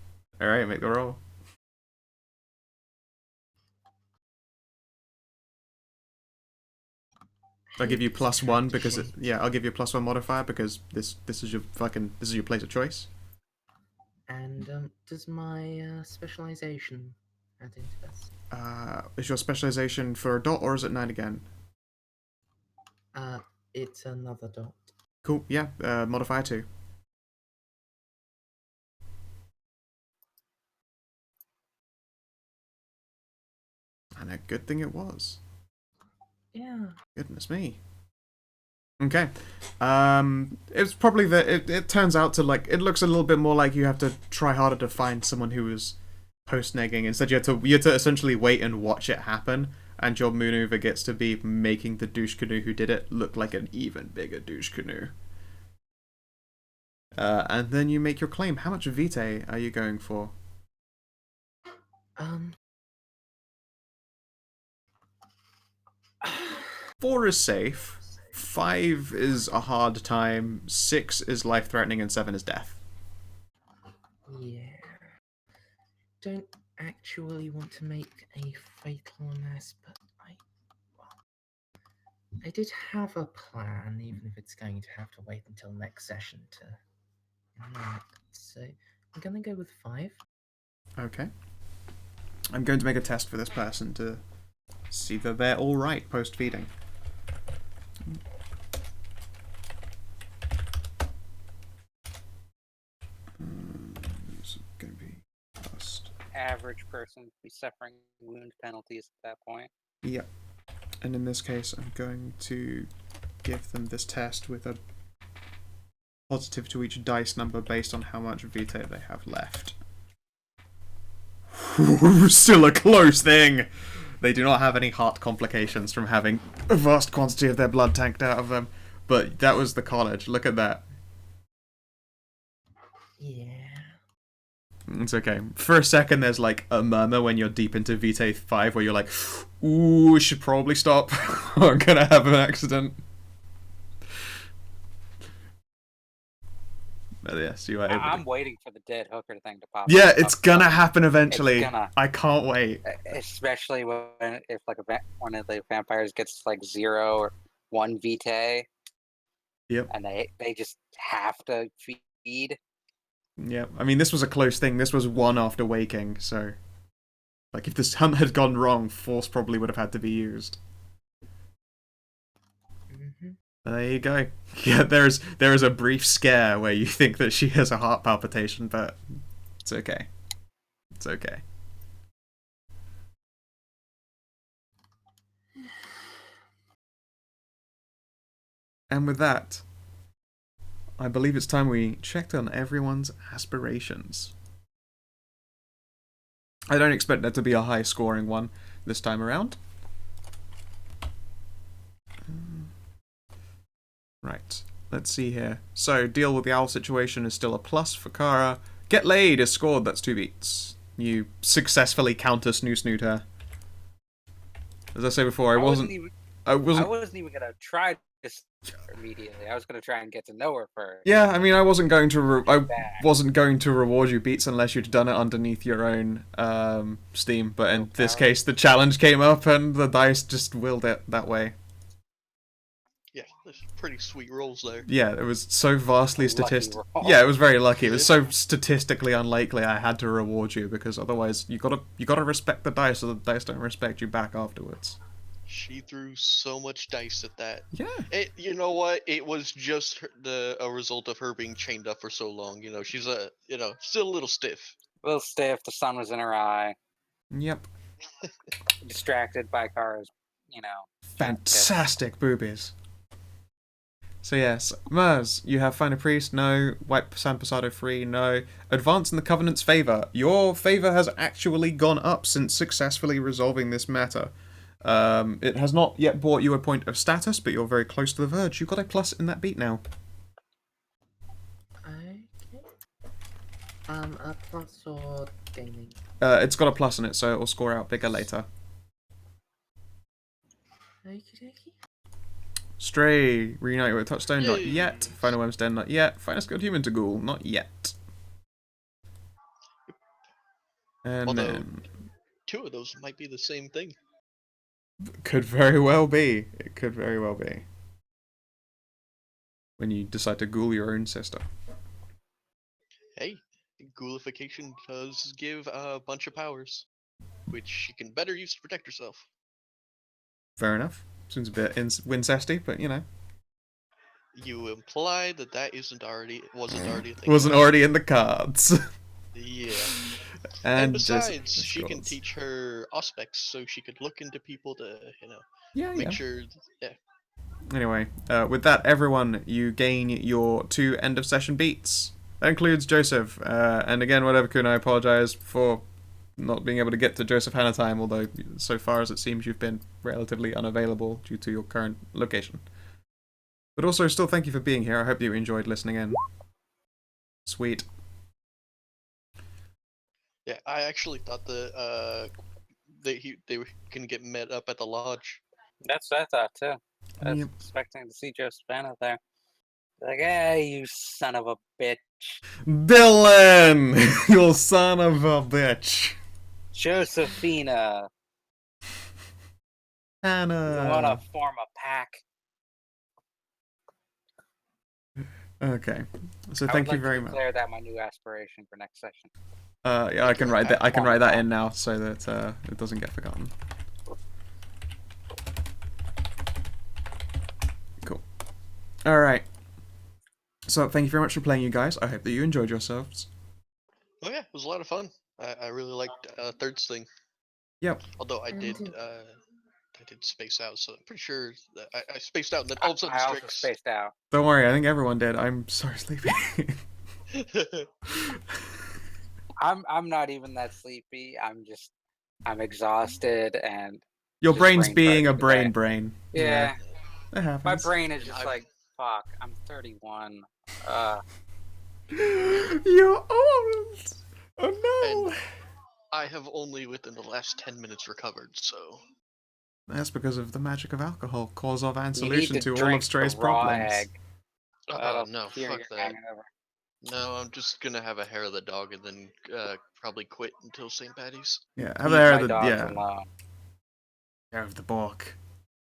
All right, make the roll. I'll give you +1 because I'll give you a +1 modifier because this is your place of choice. And does my specialization add into this? Is your specialization for a dot or is it 9 again? It's another dot. Cool. Yeah. Modifier 2. And a good thing it was. Yeah. Goodness me. Okay. It's probably it turns out to it looks a little bit more like you have to try harder to find someone who is post-negging. Instead you have to essentially wait and watch it happen, and your maneuver gets to be making the douche canoe who did it look like an even bigger douche canoe. And then you make your claim. How much vitae are you going for? 4 is safe. 5 is a hard time. 6 is life-threatening, and 7 is death. Yeah. Don't actually want to make a fatal mess, but I did have a plan, even if it's going to have to wait until next session to enact. So I'm gonna go with 5. Okay. I'm going to make a test for this person to see that they're all right post-feeding. It's going to be plus. Average person be suffering wound penalties at that point. Yep. And in this case, I'm going to give them this test with a positive to each dice number based on how much vitae they have left. Still a close thing! They do not have any heart complications from having a vast quantity of their blood tanked out of them. But that was the college. Look at that. Yeah. It's okay. For a second, there's like a murmur when you're deep into Vitae 5 where you're like, ooh, we should probably stop. I'm gonna have an accident. But yes, you are able I'm waiting for the dead hooker thing to pop. Yeah, it's gonna happen eventually. It's gonna. I can't wait. Especially if like one of the vampires gets like 0 or 1 vitae. Yep. And they just have to feed. Yeah, I mean, this was a close thing. This was 1 after waking, so... Like, if this hunt had gone wrong, force probably would have had to be used. Mm-hmm. There you go. Yeah, there is a brief scare where you think that she has a heart palpitation, but it's okay. It's okay. And with that, I believe it's time we checked on everyone's aspirations. I don't expect that to be a high-scoring one this time around. Right, let's see here. So, deal with the owl situation is still a plus for Kara. Get laid is scored, that's 2 beats. You successfully counter-snoo-snooed her. As I say before, I wasn't even gonna try this immediately. I was gonna try and get to know her first. Yeah, I mean, I wasn't going to reward you beats unless you'd done it underneath your own Steam. But in this case, the challenge came up and the dice just willed it that way. Yeah, there's pretty sweet rolls there. Yeah, it was so vastly statistical. roll. Yeah, it was very lucky. It was so statistically unlikely I had to reward you because otherwise you gotta respect the dice, or the dice don't respect you back afterwards. She threw so much dice at that. Yeah. You know what? It was just a result of her being chained up for so long. You know, she's still a little stiff. A little stiff. The sun was in her eye. Yep. Distracted by Kara's, Fantastic boobies. So yes, Mers, you have Find a Priest, no. Wipe San Pasado free, no. Advance in the Covenant's favour. Your favour has actually gone up since successfully resolving this matter. It has not yet brought you a point of status, but you're very close to the verge. You've got a plus in that beat now. Okay. A plus or gaining? It's got a plus in it, so it will score out bigger later. Okie dokie. Stray, reunite with a touchstone, not Yay. yet. Final Worm's Den, not yet. Find a skilled human to ghoul, not yet. And Although, then... 2 of those might be the same thing. Could very well be. It could very well be. When you decide to ghoul your own sister. Hey, ghoulification does give a bunch of powers, which she can better use to protect herself. Fair enough. Seems a bit Wincesty, but you know. You imply that wasn't already a thing. Wasn't already in the cards. Yeah. And besides, just she can scrolls. teach her aspects, so she could look into people to, Yeah, make yeah. sure. Yeah. Anyway, with that, everyone, you gain your 2 end of session beats. That includes Joseph. And again, whatever, Kun, I apologize for not being able to get to Joseph Hannah time, although so far as it seems you've been relatively unavailable due to your current location. But also, still thank you for being here. I hope you enjoyed listening in. Sweet. Yeah, I actually thought they were gonna get met up at the lodge. That's what I thought too. I was Yep. expecting to see Joseph Banner there. Like, hey, you son of a bitch. Dylan! You son of a bitch. Josephina. Hannah. You want to form a pack? Okay. So I thank would you like very to much. declare that my new aspiration for next session. Yeah, I can write that. I can write that in now so that it doesn't get forgotten. Cool. All right. So thank you very much for playing, you guys. I hope that you enjoyed yourselves. Oh yeah, it was a lot of fun. I really liked Third's thing. Yep. Although I did space out, so I'm pretty sure that I spaced out, and then all of a sudden I also Strix. spaced out. Don't worry. I think everyone did. I'm so sleepy. I'm not even that sleepy. I'm exhausted and Your Just brain's brain being a fart today. brain. yeah. That happens. My brain is just I'm- like, fuck. I'm 31. You're old. Oh no. I have only within the last 10 minutes recovered, so That's because of the magic of alcohol, cause of and You need solution to to all drink of Stray's the raw problems. egg. oh That'll no, cure fuck your that. hangover. No, I'm just gonna have a hair of the dog and then probably quit until St. Patty's. Yeah, have Leave a hair my of the dogs yeah. alone. Hair of the bork.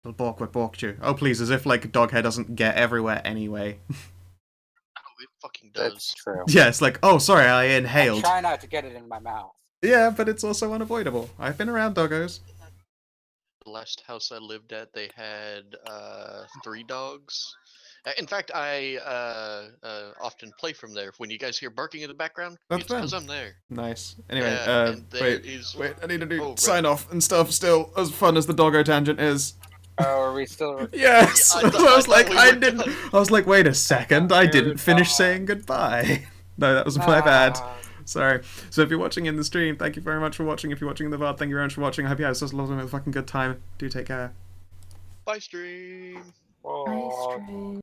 The bork what borked you. Oh please, as if like dog hair doesn't get everywhere anyway. Oh, it fucking That's does. true. Yeah, it's like, oh sorry, I I inhaled. try not to get it in my mouth. Yeah, but it's also unavoidable. I've been around doggos. The last house I lived at, they had 3 dogs. In fact, I often play from there. When you guys hear barking in the background, That's it's because fun. I'm there. Nice. Anyway, Yeah, and there wait, is- wait, I need to do Oh, right. sign off and stuff still, as fun as the doggo tangent is. Oh, are we still? Yes! I thought- I was I like, thought we I were didn't. done. I was like, wait a second, I didn't finish Goodbye. saying goodbye. No, that was my bad. Sorry. So if you're watching in the stream, thank you very much for watching. If you're watching in the VOD, thank you very much for watching. I hope you had such a lot of fucking good time. Do take care. Bye, stream. Bye, stream.